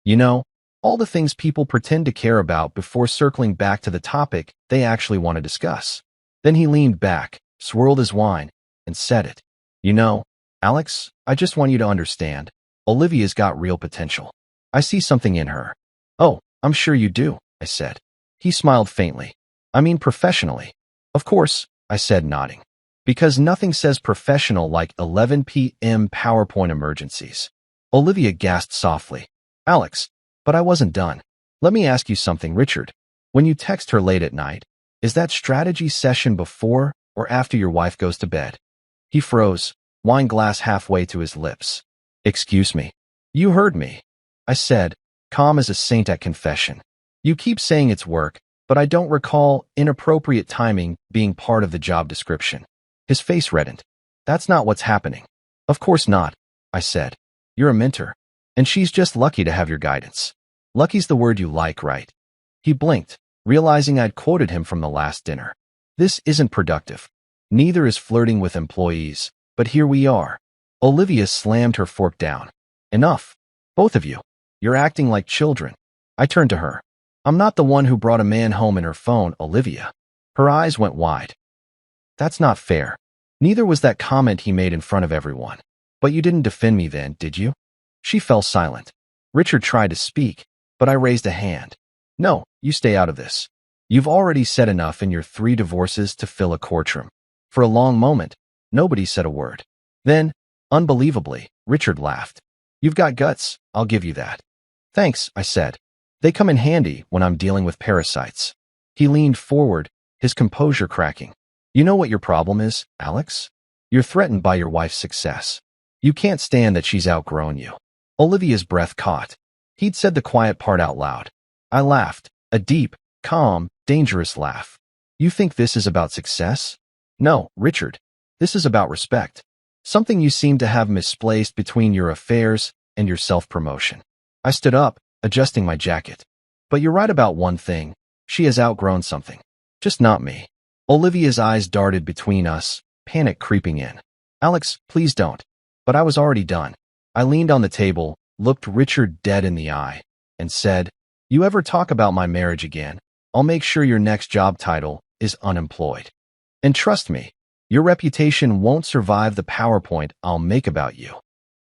You know, all the things people pretend to care about before circling back to the topic they actually want to discuss. Then he leaned back, swirled his wine, and said it. "You know, Alex, I just want you to understand. Olivia's got real potential. I see something in her." "Oh, I'm sure you do," I said. He smiled faintly. "I mean professionally." "Of course," I said, nodding. Because nothing says professional like 11 p.m. PowerPoint emergencies. Olivia gasped softly. "Alex, but I wasn't done. Let me ask you something, Richard. When you text her late at night, is that strategy session before or after your wife goes to bed?" He froze, wine glass halfway to his lips. "Excuse me." "You heard me," I said, calm as a saint at confession. "You keep saying it's work, but I don't recall inappropriate timing being part of the job description." His face reddened. "That's not what's happening." "Of course not," I said. "You're a mentor, and she's just lucky to have your guidance." "Lucky's the word you like, right?" He blinked, realizing I'd quoted him from the last dinner. This isn't productive. Neither is flirting with employees, but here we are. Olivia slammed her fork down. "Enough. Both of you. You're acting like children." I turned to her. "I'm not the one who brought a man home in her phone, Olivia." Her eyes went wide. "That's not fair." Neither was that comment he made in front of everyone. But you didn't defend me then, did you? She fell silent. Richard tried to speak, but I raised a hand. No, you stay out of this. You've already said enough in your 3 divorces to fill a courtroom. For a long moment, nobody said a word. Then, unbelievably, Richard laughed. You've got guts, I'll give you that. Thanks, I said. They come in handy when I'm dealing with parasites. He leaned forward, his composure cracking. You know what your problem is, Alex? You're threatened by your wife's success. You can't stand that she's outgrown you. Olivia's breath caught. He'd said the quiet part out loud. I laughed, a deep, calm, dangerous laugh. You think this is about success? No, Richard. This is about respect. Something you seem to have misplaced between your affairs and your self-promotion. I stood up, adjusting my jacket. But you're right about one thing. She has outgrown something. Just not me. Olivia's eyes darted between us, panic creeping in. Alex, please don't. But I was already done. I leaned on the table, looked Richard dead in the eye, and said, You ever talk about my marriage again, I'll make sure your next job title is unemployed. And trust me, your reputation won't survive the PowerPoint I'll make about you.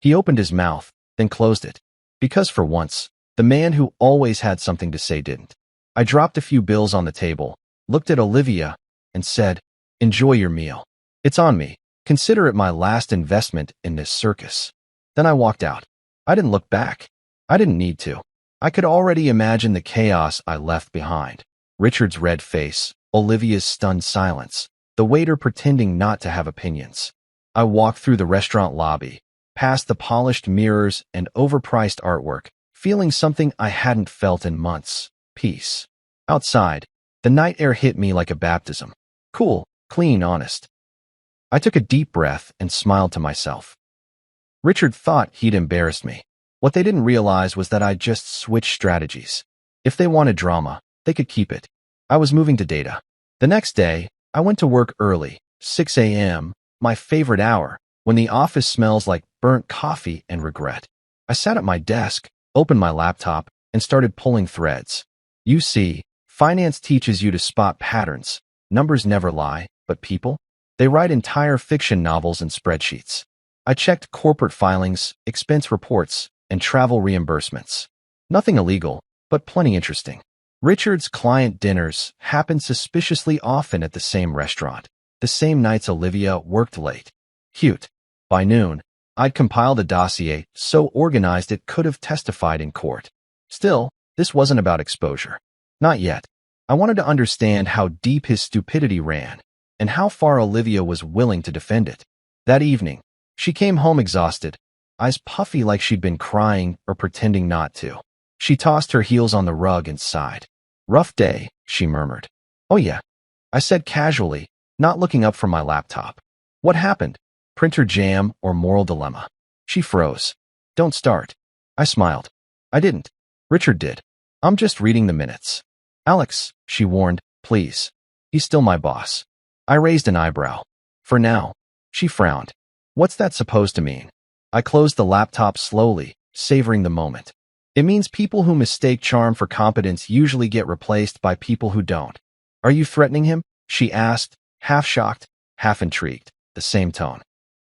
He opened his mouth, then closed it. Because for once, the man who always had something to say didn't. I dropped a few bills on the table, looked at Olivia, and said, Enjoy your meal. It's on me. Consider it my last investment in this circus. Then I walked out. I didn't look back. I didn't need to. I could already imagine the chaos I left behind. Richard's red face, Olivia's stunned silence, the waiter pretending not to have opinions. I walked through the restaurant lobby, past the polished mirrors and overpriced artwork, feeling something I hadn't felt in months. Peace. Outside, the night air hit me like a baptism. Cool, clean, honest. I took a deep breath and smiled to myself. Richard thought he'd embarrassed me. What they didn't realize was that I'd just switched strategies. If they wanted drama, they could keep it. I was moving to data. The next day, I went to work early, 6 a.m., my favorite hour, when the office smells like burnt coffee and regret. I sat at my desk, opened my laptop, and started pulling threads. You see, finance teaches you to spot patterns. Numbers never lie, but people? They write entire fiction novels and spreadsheets. I checked corporate filings, expense reports, and travel reimbursements. Nothing illegal, but plenty interesting. Richard's client dinners happened suspiciously often at the same restaurant, the same nights Olivia worked late. Cute. By noon, I'd compiled a dossier so organized it could have testified in court. Still, this wasn't about exposure. Not yet. I wanted to understand how deep his stupidity ran, and how far Olivia was willing to defend it. That evening, she came home exhausted, eyes puffy like she'd been crying or pretending not to. She tossed her heels on the rug and sighed. Rough day, she murmured. Oh yeah, I said casually, not looking up from my laptop. What happened? Printer jam or moral dilemma? She froze. Don't start. I smiled. I didn't. Richard did. I'm just reading the minutes. Alex, she warned, please. He's still my boss. I raised an eyebrow. For now. She frowned. What's that supposed to mean? I closed the laptop slowly, savoring the moment. It means people who mistake charm for competence usually get replaced by people who don't. Are you threatening him? She asked, half shocked, half intrigued, the same tone.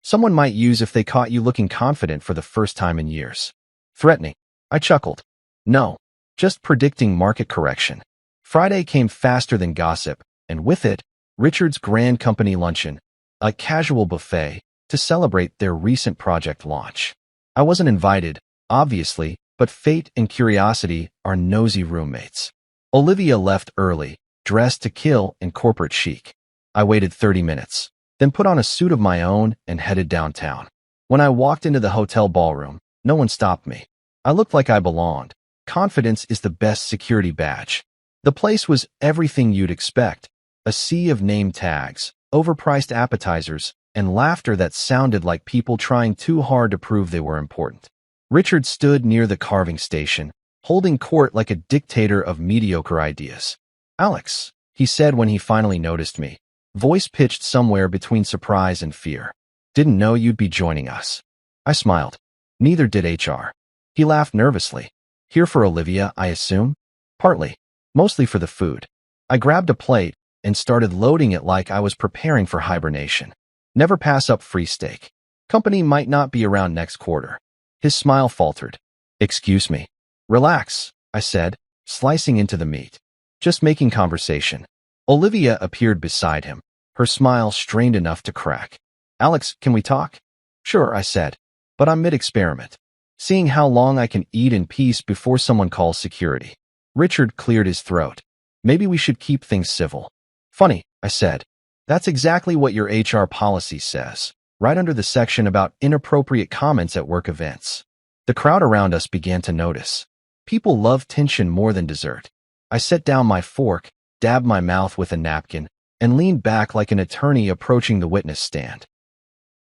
Someone might use if they caught you looking confident for the first time in years. Threatening. I chuckled. No, just predicting market correction. Friday came faster than gossip, and with it, Richard's grand company luncheon, a casual buffet, to celebrate their recent project launch. I wasn't invited, obviously, but fate and curiosity are nosy roommates. Olivia left early, dressed to kill in corporate chic. I waited 30 minutes, then put on a suit of my own and headed downtown. When I walked into the hotel ballroom, no one stopped me. I looked like I belonged. Confidence is the best security badge. The place was everything you'd expect. A sea of name tags, overpriced appetizers, and laughter that sounded like people trying too hard to prove they were important. Richard stood near the carving station, holding court like a dictator of mediocre ideas. Alex, he said when he finally noticed me, voice pitched somewhere between surprise and fear. Didn't know you'd be joining us. I smiled. Neither did HR. He laughed nervously. Here for Olivia, I assume? Partly. Mostly for the food. I grabbed a plate and started loading it like I was preparing for hibernation. Never pass up free steak. Company might not be around next quarter. His smile faltered. Excuse me. Relax, I said, slicing into the meat. Just making conversation. Olivia appeared beside him, her smile strained enough to crack. Alex, can we talk? Sure, I said, but I'm mid-experiment. Seeing how long I can eat in peace before someone calls security. Richard cleared his throat. Maybe we should keep things civil. Funny, I said. That's exactly what your HR policy says, right under the section about inappropriate comments at work events. The crowd around us began to notice. People love tension more than dessert. I set down my fork, dabbed my mouth with a napkin, and leaned back like an attorney approaching the witness stand.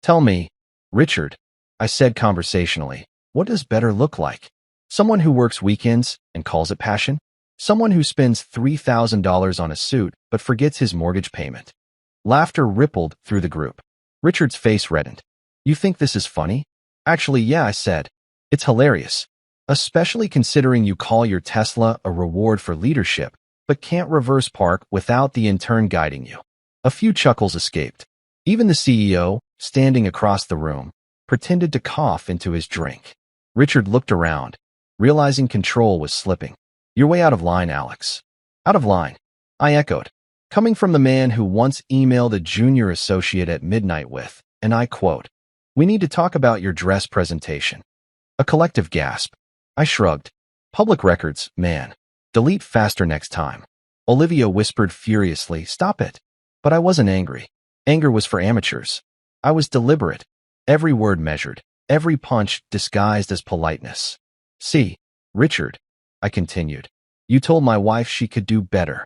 Tell me, Richard, I said conversationally, what does better look like? Someone who works weekends and calls it passion? Someone who spends $3,000 on a suit but forgets his mortgage payment? Laughter rippled through the group. Richard's face reddened. You think this is funny? Actually, yeah, I said. It's hilarious. Especially considering you call your Tesla a reward for leadership, but can't reverse park without the intern guiding you. A few chuckles escaped. Even the CEO, standing across the room, pretended to cough into his drink. Richard looked around, realizing control was slipping. You're way out of line, Alex. Out of line, I echoed. Coming from the man who once emailed a junior associate at midnight with, and I quote, "We need to talk about your dress presentation." A collective gasp. I shrugged. Public records, man. Delete faster next time. Olivia whispered furiously, "Stop it." But I wasn't angry. Anger was for amateurs. I was deliberate. Every word measured. Every punch disguised as politeness. See, Richard, I continued. You told my wife she could do better.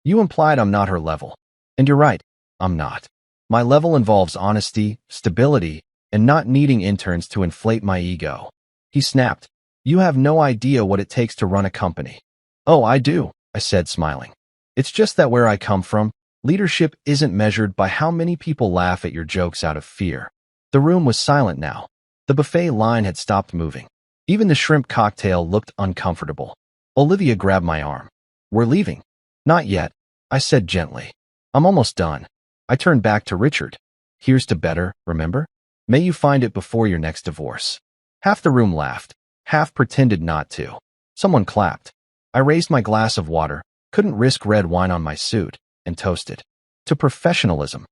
You implied I'm not her level. And you're right, I'm not. My level involves honesty, stability, and not needing interns to inflate my ego. He snapped. You have no idea what it takes to run a company. Oh, I do, I said, smiling. It's just that where I come from, leadership isn't measured by how many people laugh at your jokes out of fear. The room was silent now. The buffet line had stopped moving. Even the shrimp cocktail looked uncomfortable. Olivia grabbed my arm. We're leaving. Not yet, I said gently. I'm almost done. I turned back to Richard. Here's to better, remember? May you find it before your next divorce. Half the room laughed. Half pretended not to. Someone clapped. I raised my glass of water, couldn't risk red wine on my suit, and toasted. To professionalism.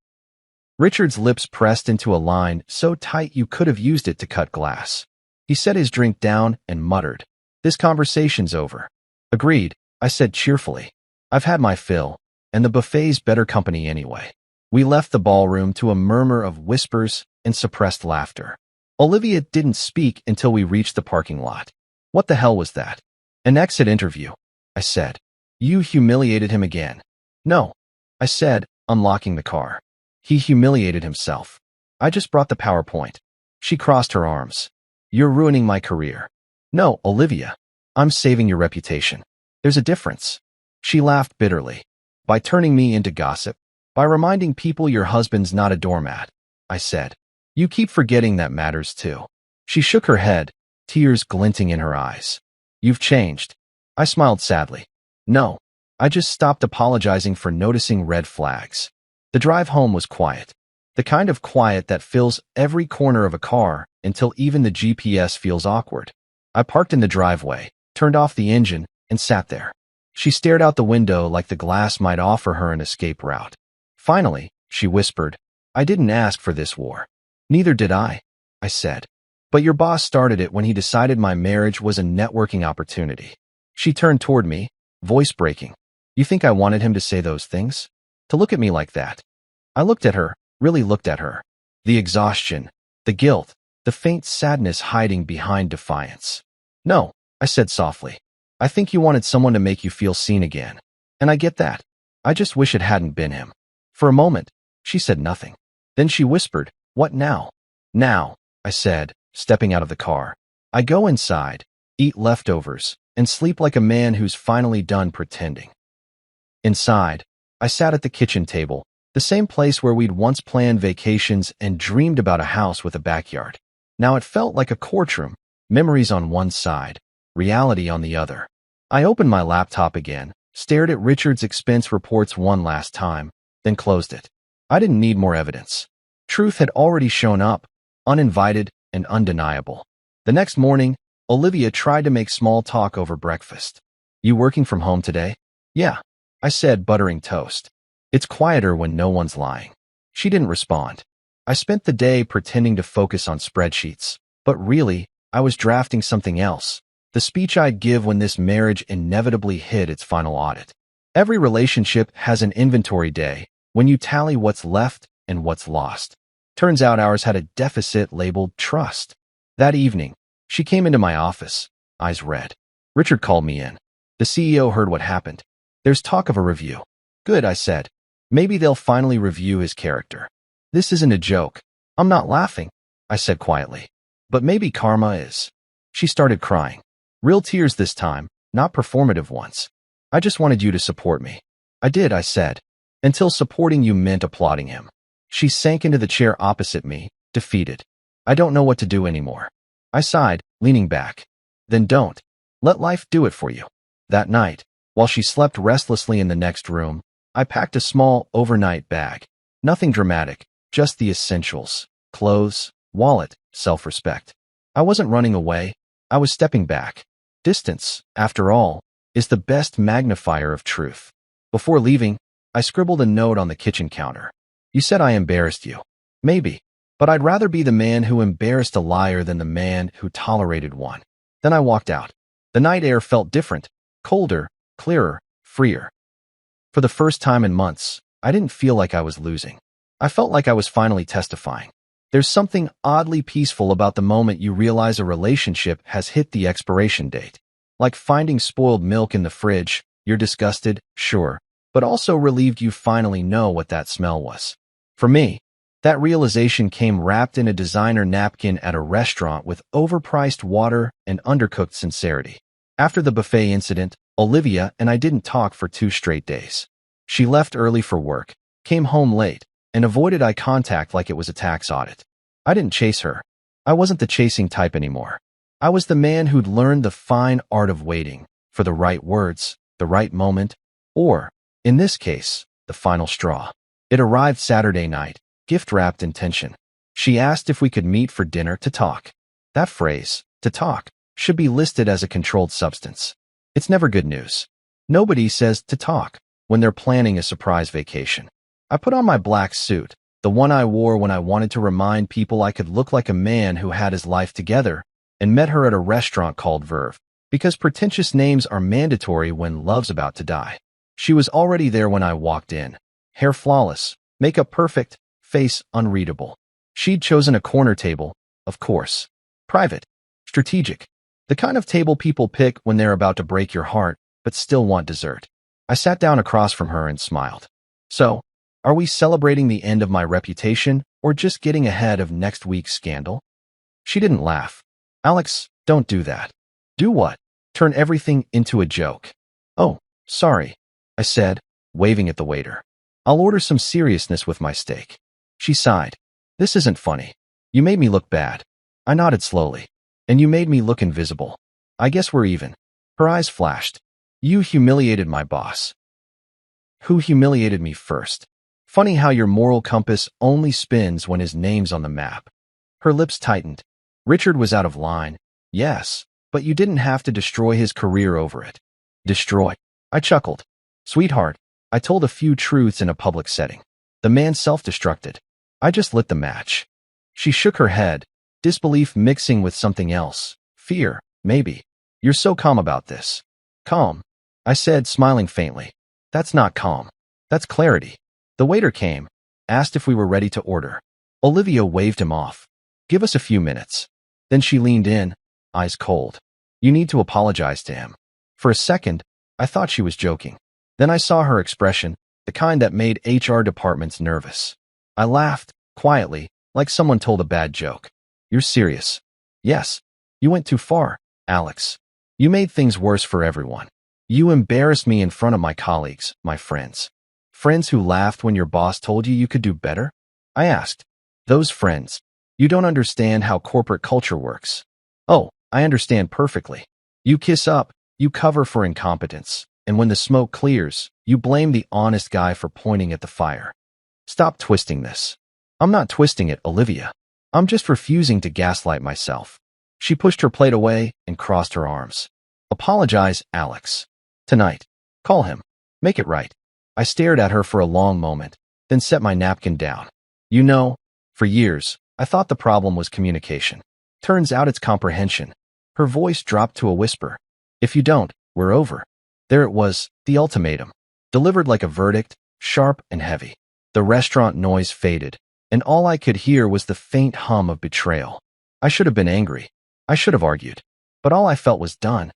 Richard's lips pressed into a line so tight you could have used it to cut glass. He set his drink down and muttered, This conversation's over. Agreed, I said cheerfully. I've had my fill, and the buffet's better company anyway. We left the ballroom to a murmur of whispers and suppressed laughter. Olivia didn't speak until we reached the parking lot. What the hell was that? An exit interview, I said. You humiliated him again. No, I said, unlocking the car. He humiliated himself. I just brought the PowerPoint. She crossed her arms. You're ruining my career. No, Olivia. I'm saving your reputation. There's a difference. She laughed bitterly. By turning me into gossip. By reminding people your husband's not a doormat. I said. You keep forgetting that matters too. She shook her head, tears glinting in her eyes. You've changed. I smiled sadly. No, I just stopped apologizing for noticing red flags. The drive home was quiet. The kind of quiet that fills every corner of a car until even the GPS feels awkward. I parked in the driveway, turned off the engine, and sat there. She stared out the window like the glass might offer her an escape route. Finally, she whispered, I didn't ask for this war. Neither did I said. But your boss started it when he decided my marriage was a networking opportunity. She turned toward me, voice breaking. You think I wanted him to say those things? To look at me like that? I looked at her, really looked at her. The exhaustion, the guilt, the faint sadness hiding behind defiance. No, I said softly. I think you wanted someone to make you feel seen again. And I get that. I just wish it hadn't been him. For a moment, she said nothing. Then she whispered, What now? Now, I said, stepping out of the car. I go inside, eat leftovers, and sleep like a man who's finally done pretending. Inside, I sat at the kitchen table, the same place where we'd once planned vacations and dreamed about a house with a backyard. Now it felt like a courtroom, memories on one side, reality on the other. I opened my laptop again, stared at Richard's expense reports one last time, then closed it. I didn't need more evidence. Truth had already shown up, uninvited and undeniable. The next morning, Olivia tried to make small talk over breakfast. You working from home today? Yeah, I said, buttering toast. It's quieter when no one's lying. She didn't respond. I spent the day pretending to focus on spreadsheets, but really, I was drafting something else. The speech I'd give when this marriage inevitably hit its final audit. Every relationship has an inventory day when you tally what's left and what's lost. Turns out ours had a deficit labeled trust. That evening, she came into my office, eyes red. Richard called me in. The CEO heard what happened. There's talk of a review. Good, I said. Maybe they'll finally review his character. This isn't a joke. I'm not laughing, I said quietly. But maybe karma is. She started crying. Real tears this time, not performative ones. I just wanted you to support me. I did, I said. Until supporting you meant applauding him. She sank into the chair opposite me, defeated. I don't know what to do anymore. I sighed, leaning back. Then don't. Let life do it for you. That night, while she slept restlessly in the next room, I packed a small, overnight bag. Nothing dramatic, just the essentials. Clothes, wallet, self-respect. I wasn't running away. I was stepping back. Distance, after all, is the best magnifier of truth. Before leaving, I scribbled a note on the kitchen counter. You said I embarrassed you. Maybe. But I'd rather be the man who embarrassed a liar than the man who tolerated one. Then I walked out. The night air felt different, colder, clearer, freer. For the first time in months, I didn't feel like I was losing. I felt like I was finally testifying. There's something oddly peaceful about the moment you realize a relationship has hit the expiration date. Like finding spoiled milk in the fridge, you're disgusted, sure, but also relieved you finally know what that smell was. For me, that realization came wrapped in a designer napkin at a restaurant with overpriced water and undercooked sincerity. After the buffet incident, Olivia and I didn't talk for 2 straight days. She left early for work, came home late, and avoided eye contact like it was a tax audit. I didn't chase her. I wasn't the chasing type anymore. I was the man who'd learned the fine art of waiting for the right words, the right moment, or, in this case, the final straw. It arrived Saturday night, gift-wrapped in tension. She asked if we could meet for dinner to talk. That phrase, to talk, should be listed as a controlled substance. It's never good news. Nobody says to talk when they're planning a surprise vacation. I put on my black suit, the one I wore when I wanted to remind people I could look like a man who had his life together, and met her at a restaurant called Verve, because pretentious names are mandatory when love's about to die. She was already there when I walked in. Hair flawless, makeup perfect, face unreadable. She'd chosen a corner table, of course. Private. Strategic. The kind of table people pick when they're about to break your heart, but still want dessert. I sat down across from her and smiled. So, are we celebrating the end of my reputation, or just getting ahead of next week's scandal? She didn't laugh. Alex, don't do that. Do what? Turn everything into a joke. Oh, sorry, I said, waving at the waiter. I'll order some seriousness with my steak. She sighed. This isn't funny. You made me look bad. I nodded slowly. And you made me look invisible. I guess we're even. Her eyes flashed. You humiliated my boss. Who humiliated me first? Funny how your moral compass only spins when his name's on the map. Her lips tightened. Richard was out of line. Yes, but you didn't have to destroy his career over it. Destroy? I chuckled. Sweetheart, I told a few truths in a public setting. The man self-destructed. I just lit the match. She shook her head, disbelief mixing with something else. Fear, maybe. You're so calm about this. Calm, I said, smiling faintly. That's not calm. That's clarity. The waiter came, asked if we were ready to order. Olivia waved him off. Give us a few minutes. Then she leaned in, eyes cold. You need to apologize to him. For a second, I thought she was joking. Then I saw her expression, the kind that made HR departments nervous. I laughed, quietly, like someone told a bad joke. You're serious? Yes. You went too far, Alex. You made things worse for everyone. You embarrassed me in front of my colleagues, my friends. Friends who laughed when your boss told you could do better? I asked. Those friends. You don't understand how corporate culture works. Oh, I understand perfectly. You kiss up, you cover for incompetence, and when the smoke clears, you blame the honest guy for pointing at the fire. Stop twisting this. I'm not twisting it, Olivia. I'm just refusing to gaslight myself. She pushed her plate away and crossed her arms. Apologize, Alex. Tonight. Call him. Make it right. I stared at her for a long moment, then set my napkin down. You know, for years, I thought the problem was communication. Turns out it's comprehension. Her voice dropped to a whisper. If you don't, we're over. There it was, the ultimatum. Delivered like a verdict, sharp and heavy. The restaurant noise faded, and all I could hear was the faint hum of betrayal. I should have been angry. I should have argued. But all I felt was done.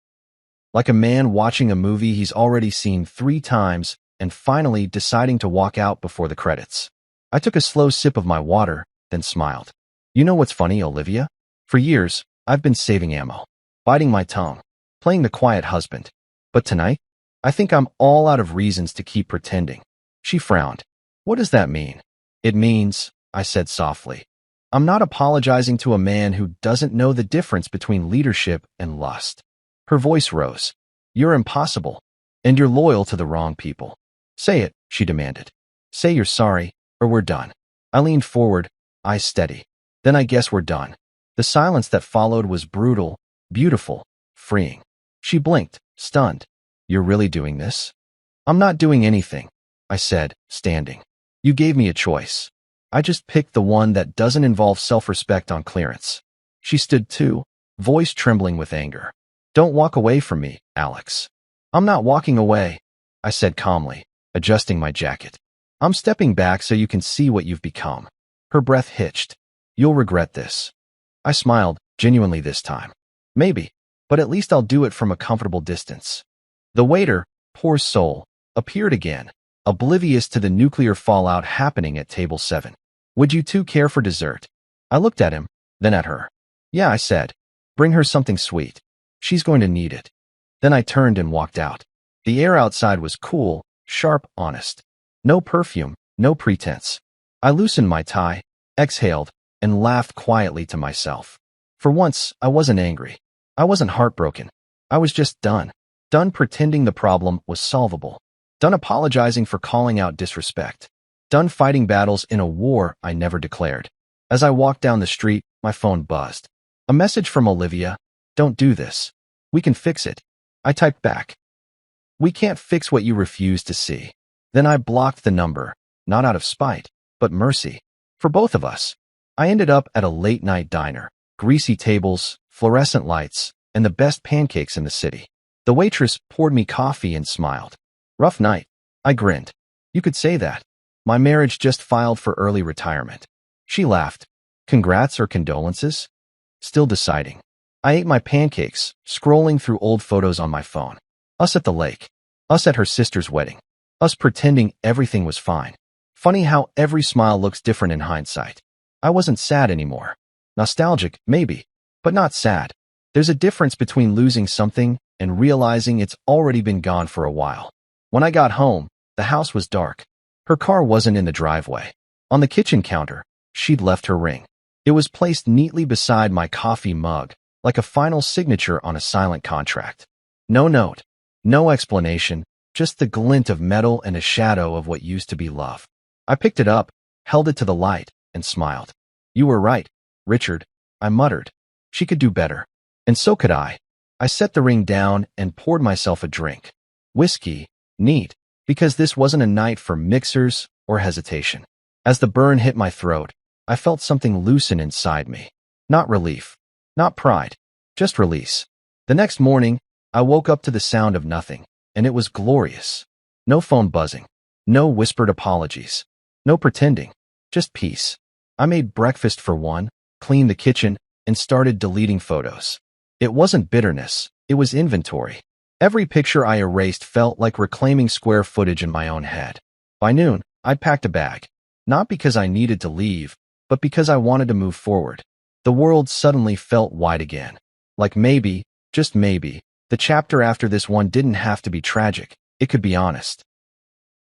Like a man watching a movie he's already seen 3 times and finally deciding to walk out before the credits. I took a slow sip of my water, then smiled. You know what's funny, Olivia? For years, I've been saving ammo, biting my tongue, playing the quiet husband. But tonight, I think I'm all out of reasons to keep pretending. She frowned. What does that mean? It means, I said softly, I'm not apologizing to a man who doesn't know the difference between leadership and lust. Her voice rose. You're impossible, and you're loyal to the wrong people. Say it, she demanded. Say you're sorry, or we're done. I leaned forward, eyes steady. Then I guess we're done. The silence that followed was brutal, beautiful, freeing. She blinked, stunned. You're really doing this? I'm not doing anything, I said, standing. You gave me a choice. I just picked the one that doesn't involve self-respect on clearance. She stood too, voice trembling with anger. Don't walk away from me, Alex. I'm not walking away, I said calmly, adjusting my jacket. I'm stepping back so you can see what you've become. Her breath hitched. You'll regret this. I smiled, genuinely this time. Maybe, but at least I'll do it from a comfortable distance. The waiter, poor soul, appeared again, oblivious to the nuclear fallout happening at table 7. Would you two care for dessert? I looked at him, then at her. Yeah, I said. Bring her something sweet. She's going to need it. Then I turned and walked out. The air outside was cool, sharp, honest. No perfume, no pretense. I loosened my tie, exhaled, and laughed quietly to myself. For once, I wasn't angry. I wasn't heartbroken. I was just done. Done pretending the problem was solvable. Done apologizing for calling out disrespect. Done fighting battles in a war I never declared. As I walked down the street, my phone buzzed. A message from Olivia. Don't do this. We can fix it. I typed back. We can't fix what you refuse to see. Then I blocked the number, not out of spite, but mercy. For both of us. I ended up at a late-night diner. Greasy tables, fluorescent lights, and the best pancakes in the city. The waitress poured me coffee and smiled. Rough night. I grinned. You could say that. My marriage just filed for early retirement. She laughed. Congrats or condolences? Still deciding. I ate my pancakes, scrolling through old photos on my phone. Us at the lake. Us at her sister's wedding. Us pretending everything was fine. Funny how every smile looks different in hindsight. I wasn't sad anymore. Nostalgic, maybe, but not sad. There's a difference between losing something and realizing it's already been gone for a while. When I got home, the house was dark. Her car wasn't in the driveway. On the kitchen counter, she'd left her ring. It was placed neatly beside my coffee mug, like a final signature on a silent contract. No note, no explanation, just the glint of metal and a shadow of what used to be love. I picked it up, held it to the light, and smiled. You were right, Richard, I muttered. She could do better. And so could I. I set the ring down and poured myself a drink. Whiskey, neat, because this wasn't a night for mixers or hesitation. As the burn hit my throat, I felt something loosen inside me. Not relief, not pride, just release. The next morning, I woke up to the sound of nothing, and it was glorious. No phone buzzing, no whispered apologies, no pretending, just peace. I made breakfast for one, cleaned the kitchen, and started deleting photos. It wasn't bitterness, it was inventory. Every picture I erased felt like reclaiming square footage in my own head. By noon, I'd packed a bag. Not because I needed to leave, but because I wanted to move forward. The world suddenly felt wide again. Like maybe, just maybe, the chapter after this one didn't have to be tragic. It could be honest.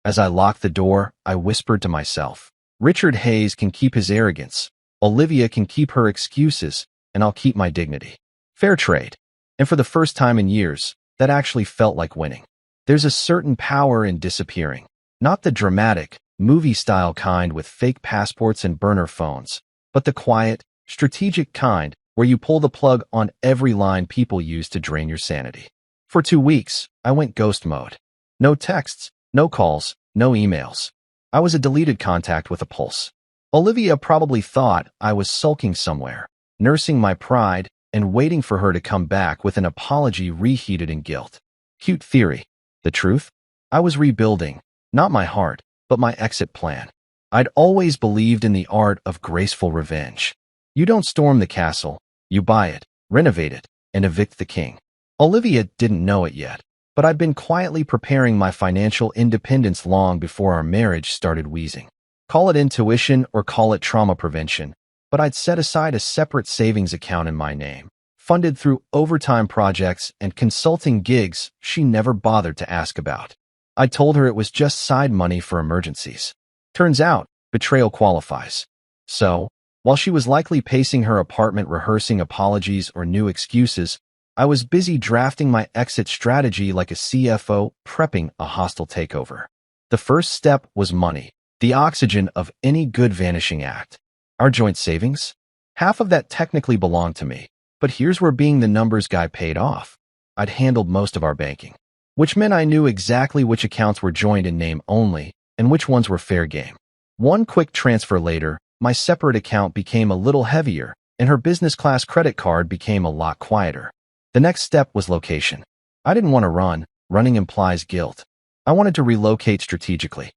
As I locked the door, I whispered to myself, Richard Hayes can keep his arrogance. Olivia can keep her excuses, and I'll keep my dignity. Fair trade. And for the first time in years, that actually felt like winning. There's a certain power in disappearing. Not the dramatic, movie-style kind with fake passports and burner phones, but the quiet, strategic kind where you pull the plug on every line people use to drain your sanity. For 2 weeks, I went ghost mode. No texts, no calls, no emails. I was a deleted contact with a pulse. Olivia probably thought I was sulking somewhere, nursing my pride and waiting for her to come back with an apology reheated in guilt. Cute theory. The truth? I was rebuilding, not my heart, but my exit plan. I'd always believed in the art of graceful revenge. You don't storm the castle, you buy it, renovate it, and evict the king. Olivia didn't know it yet, but I'd been quietly preparing my financial independence long before our marriage started wheezing. Call it intuition or call it trauma prevention, but I'd set aside a separate savings account in my name, funded through overtime projects and consulting gigs she never bothered to ask about. I told her it was just side money for emergencies. Turns out, betrayal qualifies. So, while she was likely pacing her apartment rehearsing apologies or new excuses, I was busy drafting my exit strategy like a CFO prepping a hostile takeover. The first step was money, the oxygen of any good vanishing act. Our joint savings? Half of that technically belonged to me, but here's where being the numbers guy paid off. I'd handled most of our banking, which meant I knew exactly which accounts were joined in name only and which ones were fair game. One quick transfer later, my separate account became a little heavier, and her business class credit card became a lot quieter. The next step was location. I didn't want to run. Running implies guilt. I wanted to relocate strategically.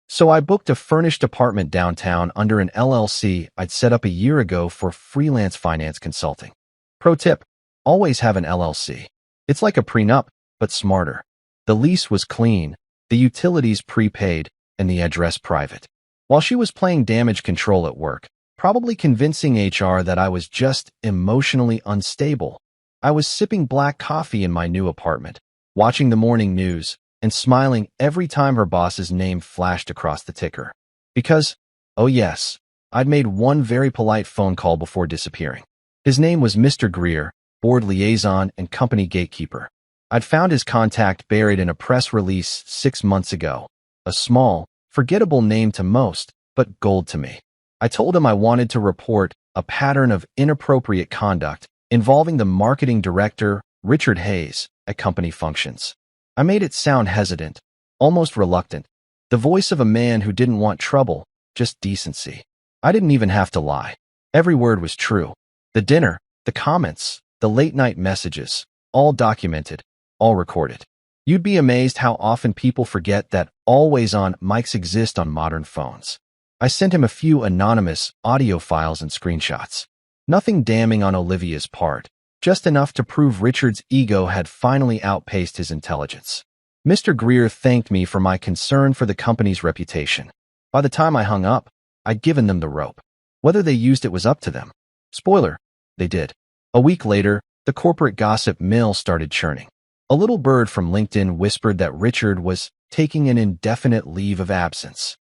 So I booked a furnished apartment downtown under an LLC I'd set up a year ago for freelance finance consulting. Pro tip, always have an LLC. It's like a prenup, but smarter. The lease was clean, the utilities prepaid, and the address private. While she was playing damage control at work, probably convincing HR that I was just emotionally unstable, I was sipping black coffee in my new apartment, watching the morning news, and smiling every time her boss's name flashed across the ticker. Because, oh yes, I'd made one very polite phone call before disappearing. His name was Mr. Greer, board liaison and company gatekeeper. I'd found his contact buried in a press release 6 months ago. A small, forgettable name to most, but gold to me. I told him I wanted to report a pattern of inappropriate conduct involving the marketing director, Richard Hayes, at company functions. I made it sound hesitant, almost reluctant, the voice of a man who didn't want trouble, just decency. I didn't even have to lie. Every word was true. The dinner, the comments, the late-night messages, all documented, all recorded. You'd be amazed how often people forget that always-on mics exist on modern phones. I sent him a few anonymous audio files and screenshots. Nothing damning on Olivia's part, just enough to prove Richard's ego had finally outpaced his intelligence. Mr. Greer thanked me for my concern for the company's reputation. By the time I hung up, I'd given them the rope. Whether they used it was up to them. Spoiler, they did. A week later, the corporate gossip mill started churning. A little bird from LinkedIn whispered that Richard was taking an indefinite leave of absence.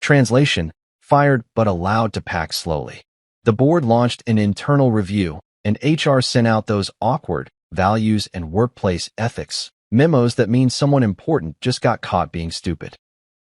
Translation, fired but allowed to pack slowly. The board launched an internal review, and HR sent out those awkward values and workplace ethics memos that mean someone important just got caught being stupid.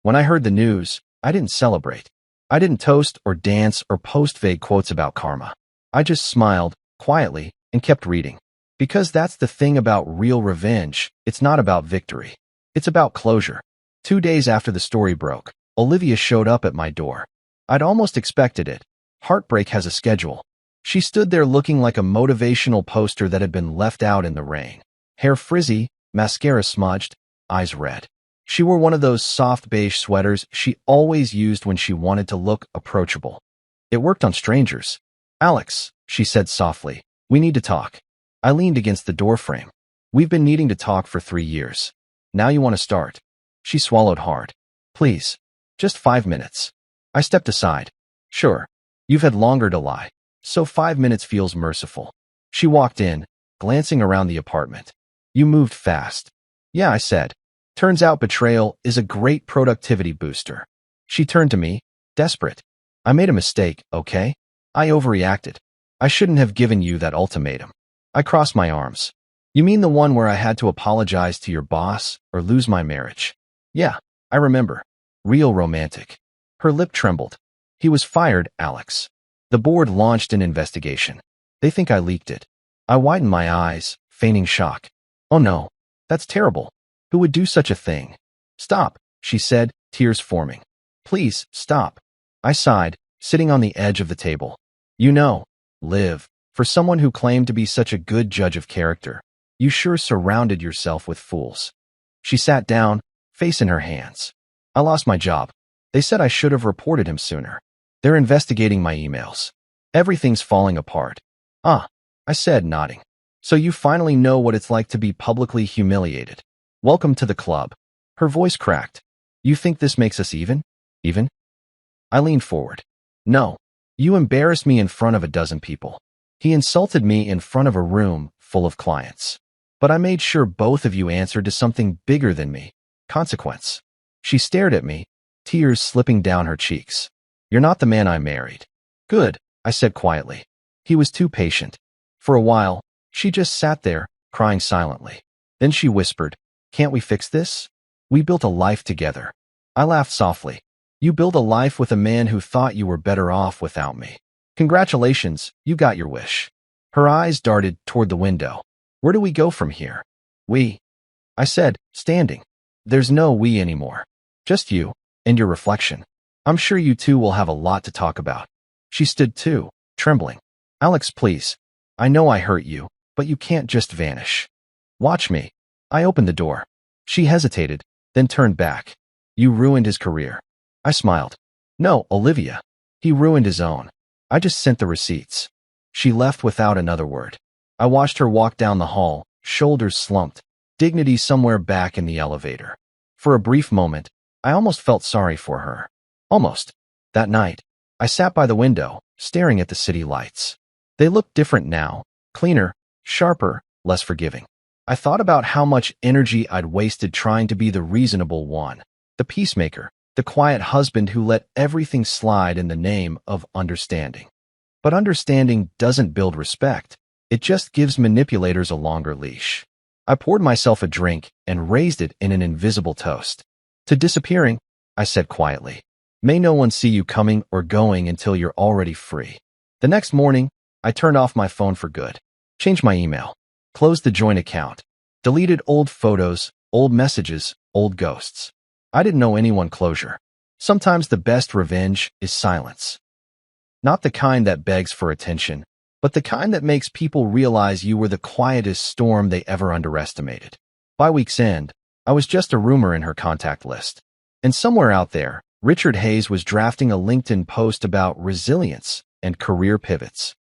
When I heard the news, I didn't celebrate. I didn't toast or dance or post vague quotes about karma. I just smiled, quietly, and kept reading. Because that's the thing about real revenge, it's not about victory. It's about closure. 2 days after the story broke, Olivia showed up at my door. I'd almost expected it. Heartbreak has a schedule. She stood there looking like a motivational poster that had been left out in the rain. Hair frizzy, mascara smudged, eyes red. She wore one of those soft beige sweaters she always used when she wanted to look approachable. It worked on strangers. "Alex," she said softly, "we need to talk." I leaned against the doorframe. "We've been needing to talk for 3 years. Now you want to start." She swallowed hard. "Please, just 5 minutes." I stepped aside. "Sure. You've had longer to lie, so 5 minutes feels merciful." She walked in, glancing around the apartment. "You moved fast." "Yeah," I said. "Turns out betrayal is a great productivity booster." She turned to me, desperate. "I made a mistake, okay? I overreacted. I shouldn't have given you that ultimatum." I crossed my arms. "You mean the one where I had to apologize to your boss or lose my marriage?" "Yeah, I remember." Real romantic. Her lip trembled. He was fired, Alex. The board launched an investigation. They think I leaked it. I widened my eyes, feigning shock. Oh no. That's terrible. Who would do such a thing? Stop, she said, tears forming. Please, stop. I sighed, sitting on the edge of the table. You know, Liv, for someone who claimed to be such a good judge of character, you sure surrounded yourself with fools. She sat down, face in her hands. I lost my job. They said I should have reported him sooner. They're investigating my emails. Everything's falling apart. Ah, I said, nodding. So you finally know what it's like to be publicly humiliated. Welcome to the club. Her voice cracked. You think this makes us even? Even? I leaned forward. No. You embarrassed me in front of a dozen people. He insulted me in front of a room full of clients. But I made sure both of you answered to something bigger than me. Consequence. She stared at me, tears slipping down her cheeks. You're not the man I married. Good, I said quietly. He was too patient. For a while, she just sat there, crying silently. Then she whispered, Can't we fix this? We built a life together. I laughed softly. You built a life with a man who thought you were better off without me. Congratulations, you got your wish. Her eyes darted toward the window. Where do we go from here? We. I said, standing. There's no we anymore. Just you, and your reflection. I'm sure you two will have a lot to talk about. She stood too, trembling. Alex, please. I know I hurt you, but you can't just vanish. Watch me. I opened the door. She hesitated, then turned back. You ruined his career. I smiled. No, Olivia. He ruined his own. I just sent the receipts. She left without another word. I watched her walk down the hall, shoulders slumped, dignity somewhere back in the elevator. For a brief moment, I almost felt sorry for her. Almost. That night, I sat by the window, staring at the city lights. They looked different now, cleaner, sharper, less forgiving. I thought about how much energy I'd wasted trying to be the reasonable one, the peacemaker, the quiet husband who let everything slide in the name of understanding. But understanding doesn't build respect. It just gives manipulators a longer leash. I poured myself a drink and raised it in an invisible toast. To disappearing, I said quietly. May no one see you coming or going until you're already free. The next morning, I turned off my phone for good. Changed my email. Closed the joint account. Deleted old photos, old messages, old ghosts. I didn't know anyone closure. Sometimes the best revenge is silence. Not the kind that begs for attention, but the kind that makes people realize you were the quietest storm they ever underestimated. By week's end, I was just a rumor in her contact list. And somewhere out there, Richard Hayes was drafting a LinkedIn post about resilience and career pivots.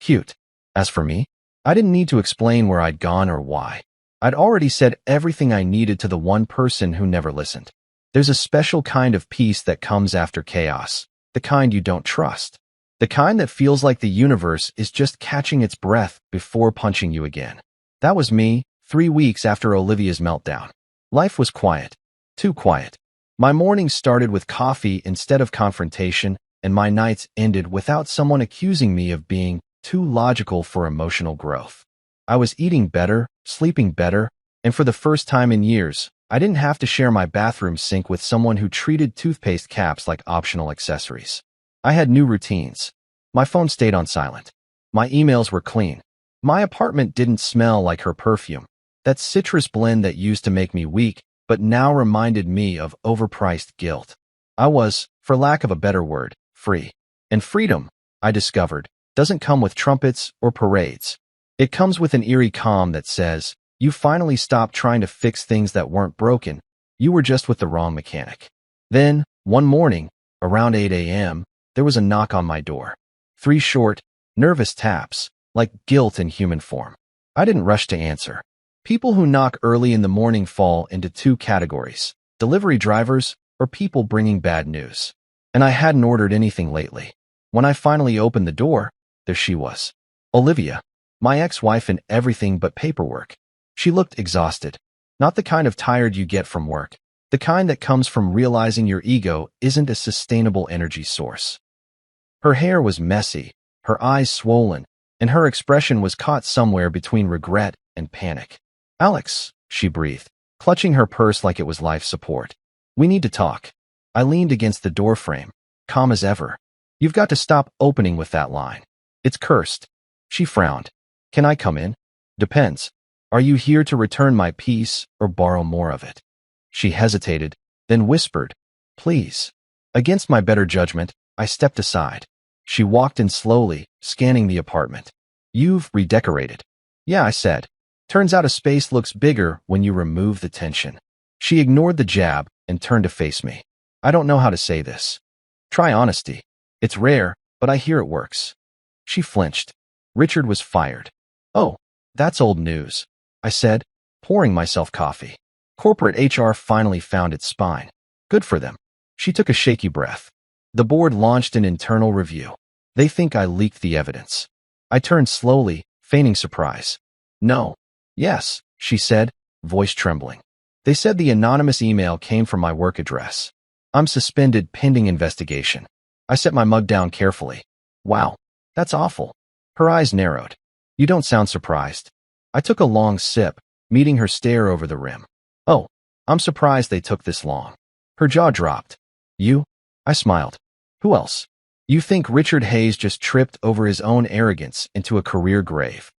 Cute. As for me, I didn't need to explain where I'd gone or why. I'd already said everything I needed to the one person who never listened. There's a special kind of peace that comes after chaos, the kind you don't trust. The kind that feels like the universe is just catching its breath before punching you again. That was me, 3 weeks after Olivia's meltdown. Life was quiet. Too quiet. My mornings started with coffee instead of confrontation, and my nights ended without someone accusing me of being too logical for emotional growth. I was eating better, sleeping better, and for the first time in years, I didn't have to share my bathroom sink with someone who treated toothpaste caps like optional accessories. I had new routines. My phone stayed on silent. My emails were clean. My apartment didn't smell like her perfume, that citrus blend that used to make me weak, but now reminded me of overpriced guilt. I was, for lack of a better word, free. And freedom, I discovered, doesn't come with trumpets or parades. It comes with an eerie calm that says, you finally stopped trying to fix things that weren't broken. You were just with the wrong mechanic. Then, one morning, around 8 a.m., there was a knock on my door. 3 short, nervous taps, like guilt in human form. I didn't rush to answer. People who knock early in the morning fall into 2 categories, delivery drivers or people bringing bad news. And I hadn't ordered anything lately. When I finally opened the door, there she was. Olivia, my ex-wife in everything but paperwork. She looked exhausted. Not the kind of tired you get from work, the kind that comes from realizing your ego isn't a sustainable energy source. Her hair was messy, her eyes swollen, and her expression was caught somewhere between regret and panic. Alex, she breathed, clutching her purse like it was life support. We need to talk. I leaned against the doorframe, calm as ever. You've got to stop opening with that line. It's cursed. She frowned. Can I come in? Depends. Are you here to return my peace or borrow more of it? She hesitated, then whispered, please. Against my better judgment, I stepped aside. She walked in slowly, scanning the apartment. You've redecorated. Yeah, I said. Turns out a space looks bigger when you remove the tension. She ignored the jab and turned to face me. I don't know how to say this. Try honesty. It's rare, but I hear it works. She flinched. Richard was fired. Oh, that's old news, I said, pouring myself coffee. Corporate HR finally found its spine. Good for them. She took a shaky breath. The board launched an internal review. They think I leaked the evidence. I turned slowly, feigning surprise. No. Yes, she said, voice trembling. They said the anonymous email came from my work address. I'm suspended pending investigation. I set my mug down carefully. Wow, that's awful. Her eyes narrowed. You don't sound surprised. I took a long sip, meeting her stare over the rim. Oh, I'm surprised they took this long. Her jaw dropped. You? I smiled. Who else? You think Richard Hayes just tripped over his own arrogance into a career grave?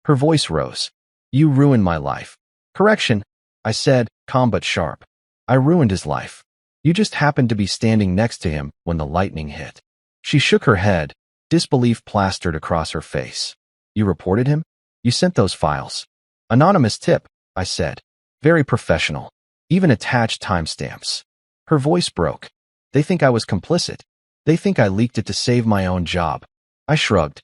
Her voice rose. You ruined my life. Correction, I said, calm but sharp. I ruined his life. You just happened to be standing next to him when the lightning hit. She shook her head, disbelief plastered across her face. You reported him? You sent those files. Anonymous tip, I said. Very professional. Even attached timestamps. Her voice broke. They think I was complicit. They think I leaked it to save my own job. I shrugged.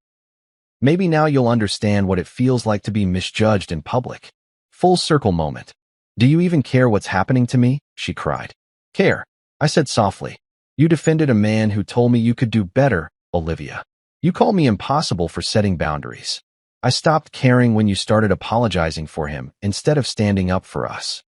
Maybe now you'll understand what it feels like to be misjudged in public. Full circle moment. Do you even care what's happening to me? She cried. Care, I said softly. You defended a man who told me you could do better, Olivia. You called me impossible for setting boundaries. I stopped caring when you started apologizing for him instead of standing up for us.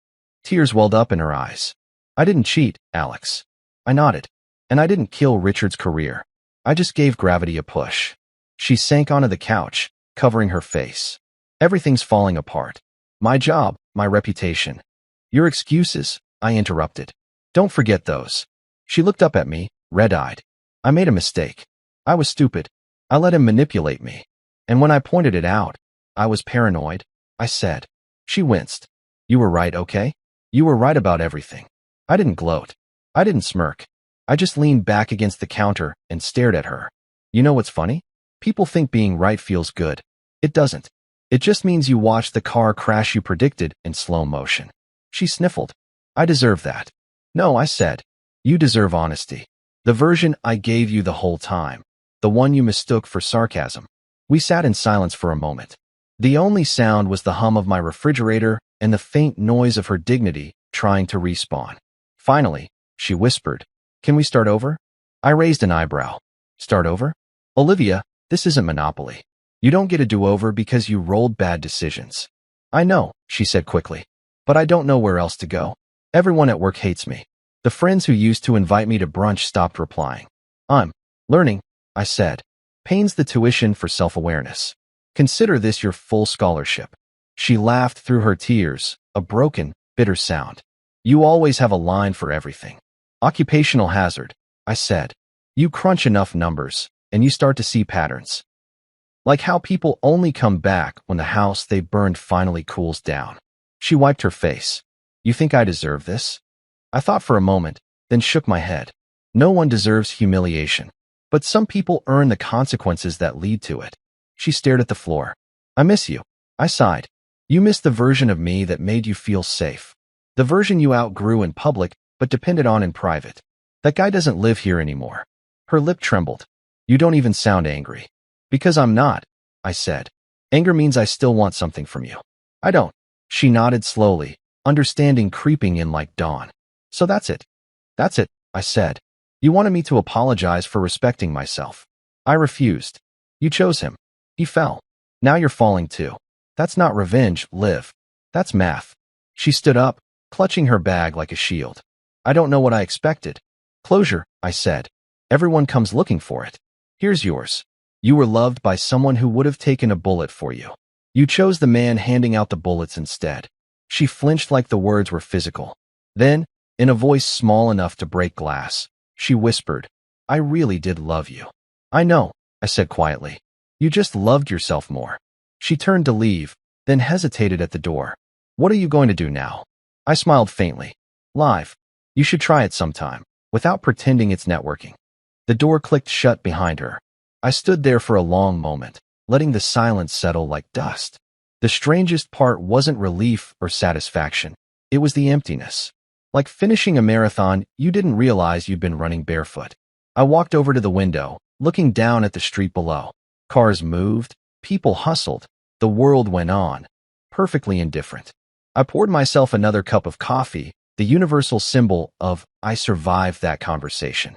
Tears welled up in her eyes. I didn't cheat, Alex. I nodded. And I didn't kill Richard's career. I just gave gravity a push. She sank onto the couch, covering her face. Everything's falling apart. My job, my reputation. Your excuses, I interrupted. Don't forget those. She looked up at me, red-eyed. I made a mistake. I was stupid. I let him manipulate me. And when I pointed it out, I was paranoid, I said. She winced. You were right, okay? You were right about everything. I didn't gloat. I didn't smirk. I just leaned back against the counter and stared at her. You know what's funny? People think being right feels good. It doesn't. It just means you watched the car crash you predicted in slow motion. She sniffled. I deserve that. No, I said. You deserve honesty. The version I gave you the whole time. The one you mistook for sarcasm. We sat in silence for a moment. The only sound was the hum of my refrigerator and the faint noise of her dignity trying to respawn. Finally, she whispered, Can we start over? I raised an eyebrow. Start over? Olivia, this isn't Monopoly. You don't get a do-over because you rolled bad decisions. I know, she said quickly. But I don't know where else to go. Everyone at work hates me. The friends who used to invite me to brunch stopped replying. I'm learning, I said. Pain's the tuition for self-awareness. Consider this your full scholarship. She laughed through her tears, a broken, bitter sound. You always have a line for everything. Occupational hazard, I said. You crunch enough numbers, and you start to see patterns. Like how people only come back when the house they burned finally cools down. She wiped her face. You think I deserve this? I thought for a moment, then shook my head. No one deserves humiliation. But some people earn the consequences that lead to it. She stared at the floor. I miss you. I sighed. You miss the version of me that made you feel safe. The version you outgrew in public, but depended on in private. That guy doesn't live here anymore. Her lip trembled. You don't even sound angry. Because I'm not, I said. Anger means I still want something from you. I don't. She nodded slowly, understanding creeping in like dawn. So that's it. That's it, I said. You wanted me to apologize for respecting myself. I refused. You chose him. He fell. Now you're falling too. That's not revenge, Liv. That's math. She stood up, clutching her bag like a shield. I don't know what I expected. Closure, I said. Everyone comes looking for it. Here's yours. You were loved by someone who would have taken a bullet for you. You chose the man handing out the bullets instead. She flinched like the words were physical. Then, In a voice small enough to break glass, she whispered, "I really did love you." "I know," I said quietly. "You just loved yourself more." She turned to leave, then hesitated at the door. "What are you going to do now?" I smiled faintly. "Live. You should try it sometime, without pretending it's networking." The door clicked shut behind her. I stood there for a long moment, letting the silence settle like dust. The strangest part wasn't relief or satisfaction. It was the emptiness. Like finishing a marathon you didn't realize you'd been running barefoot. I walked over to the window, looking down at the street below. Cars moved, people hustled, the world went on, perfectly indifferent. I poured myself another cup of coffee, the universal symbol of I survived that conversation.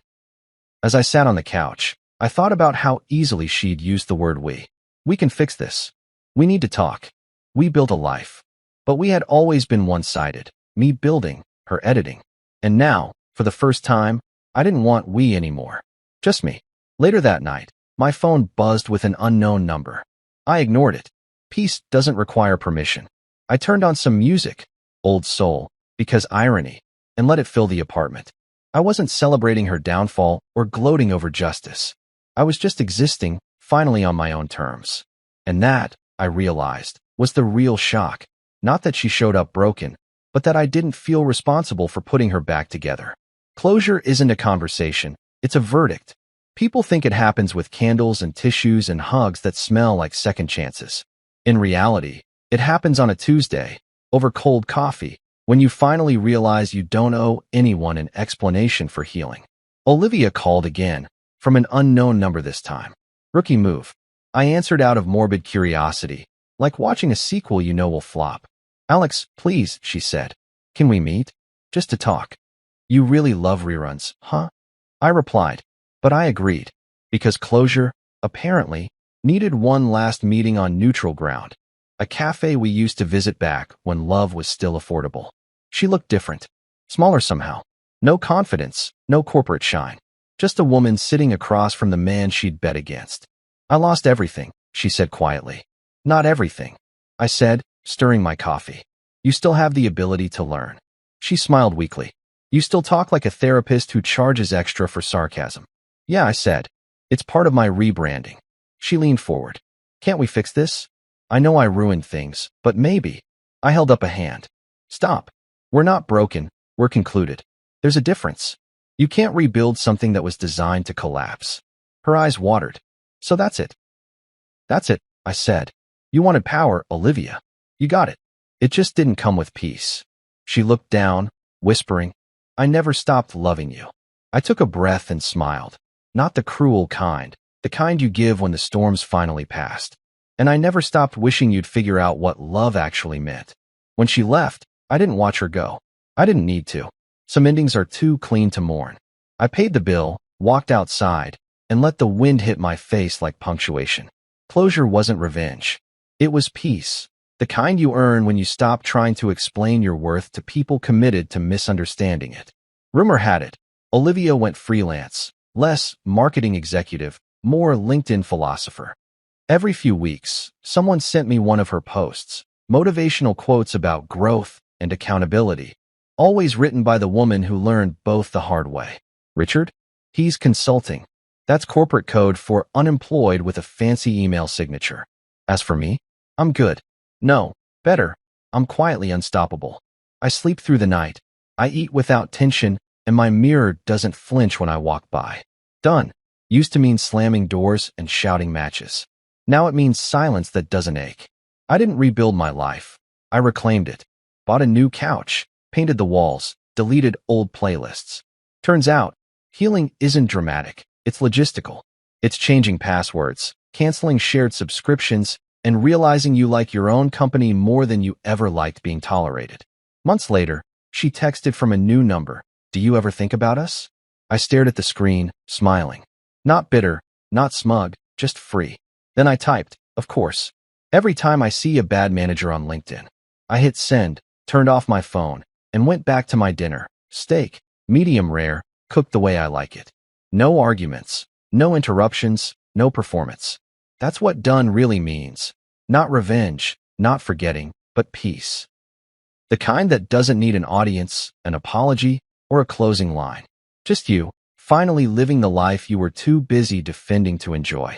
As I sat on the couch, I thought about how easily she'd used the word we. "We can fix this. We need to talk." We built a life. But we had always been one-sided, me building, her editing. And now, for the first time, I didn't want we anymore. Just me. Later that night, my phone buzzed with an unknown number. I ignored it. Peace doesn't require permission. I turned on some music, old soul, because irony, and let it fill the apartment. I wasn't celebrating her downfall or gloating over justice. I was just existing, finally on my own terms. And that, I realized, was the real shock. Not that she showed up broken, but that I didn't feel responsible for putting her back together. Closure isn't a conversation, it's a verdict. People think it happens with candles and tissues and hugs that smell like second chances. In reality, it happens on a Tuesday, over cold coffee, when you finally realize you don't owe anyone an explanation for healing. Olivia called again, from an unknown number this time. Rookie move. I answered out of morbid curiosity, like watching a sequel you know will flop. "Alex, please," she said. "Can we meet? Just to talk." "You really love reruns, huh?" I replied, but I agreed, because closure, apparently, needed one last meeting on neutral ground. A cafe we used to visit back when love was still affordable. She looked different, smaller somehow. No confidence, no corporate shine. Just a woman sitting across from the man she'd bet against. "I lost everything," she said quietly. "Not everything," I said, stirring my coffee. "You still have the ability to learn." She smiled weakly. "You still talk like a therapist who charges extra for sarcasm." "Yeah," I said. "It's part of my rebranding." She leaned forward. "Can't we fix this? I know I ruined things, but maybe." I held up a hand. "Stop. We're not broken, we're concluded. There's a difference. You can't rebuild something that was designed to collapse." Her eyes watered. "So that's it." "That's it," I said. "You wanted power, Olivia. You got it. It just didn't come with peace." She looked down, whispering, "I never stopped loving you." I took a breath and smiled. Not the cruel kind, the kind you give when the storm's finally passed. "And I never stopped wishing you'd figure out what love actually meant." When she left, I didn't watch her go. I didn't need to. Some endings are too clean to mourn. I paid the bill, walked outside, and let the wind hit my face like punctuation. Closure wasn't revenge. It was peace, the kind you earn when you stop trying to explain your worth to people committed to misunderstanding it. Rumor had it, Olivia went freelance, less marketing executive, more LinkedIn philosopher. Every few weeks, someone sent me one of her posts, motivational quotes about growth and accountability, always written by the woman who learned both the hard way. Richard? He's consulting. That's corporate code for unemployed with a fancy email signature. As for me, I'm good. No, better. I'm quietly unstoppable. I sleep through the night. I eat without tension, and my mirror doesn't flinch when I walk by. Done. Used to mean slamming doors and shouting matches. Now it means silence that doesn't ache. I didn't rebuild my life. I reclaimed it. Bought a new couch, painted the walls, deleted old playlists. Turns out, healing isn't dramatic. It's logistical. It's changing passwords, canceling shared subscriptions, and realizing you like your own company more than you ever liked being tolerated. Months later, she texted from a new number. "Do you ever think about us?" I stared at the screen, smiling. Not bitter, not smug, just free. Then I typed, "Of course." Every time I see a bad manager on LinkedIn, I hit send, turned off my phone, and went back to my dinner. Steak, medium rare, cooked the way I like it. No arguments, no interruptions, no performance. That's what done really means. Not revenge, not forgetting, but peace. The kind that doesn't need an audience, an apology, or a closing line. Just you, finally living the life you were too busy defending to enjoy.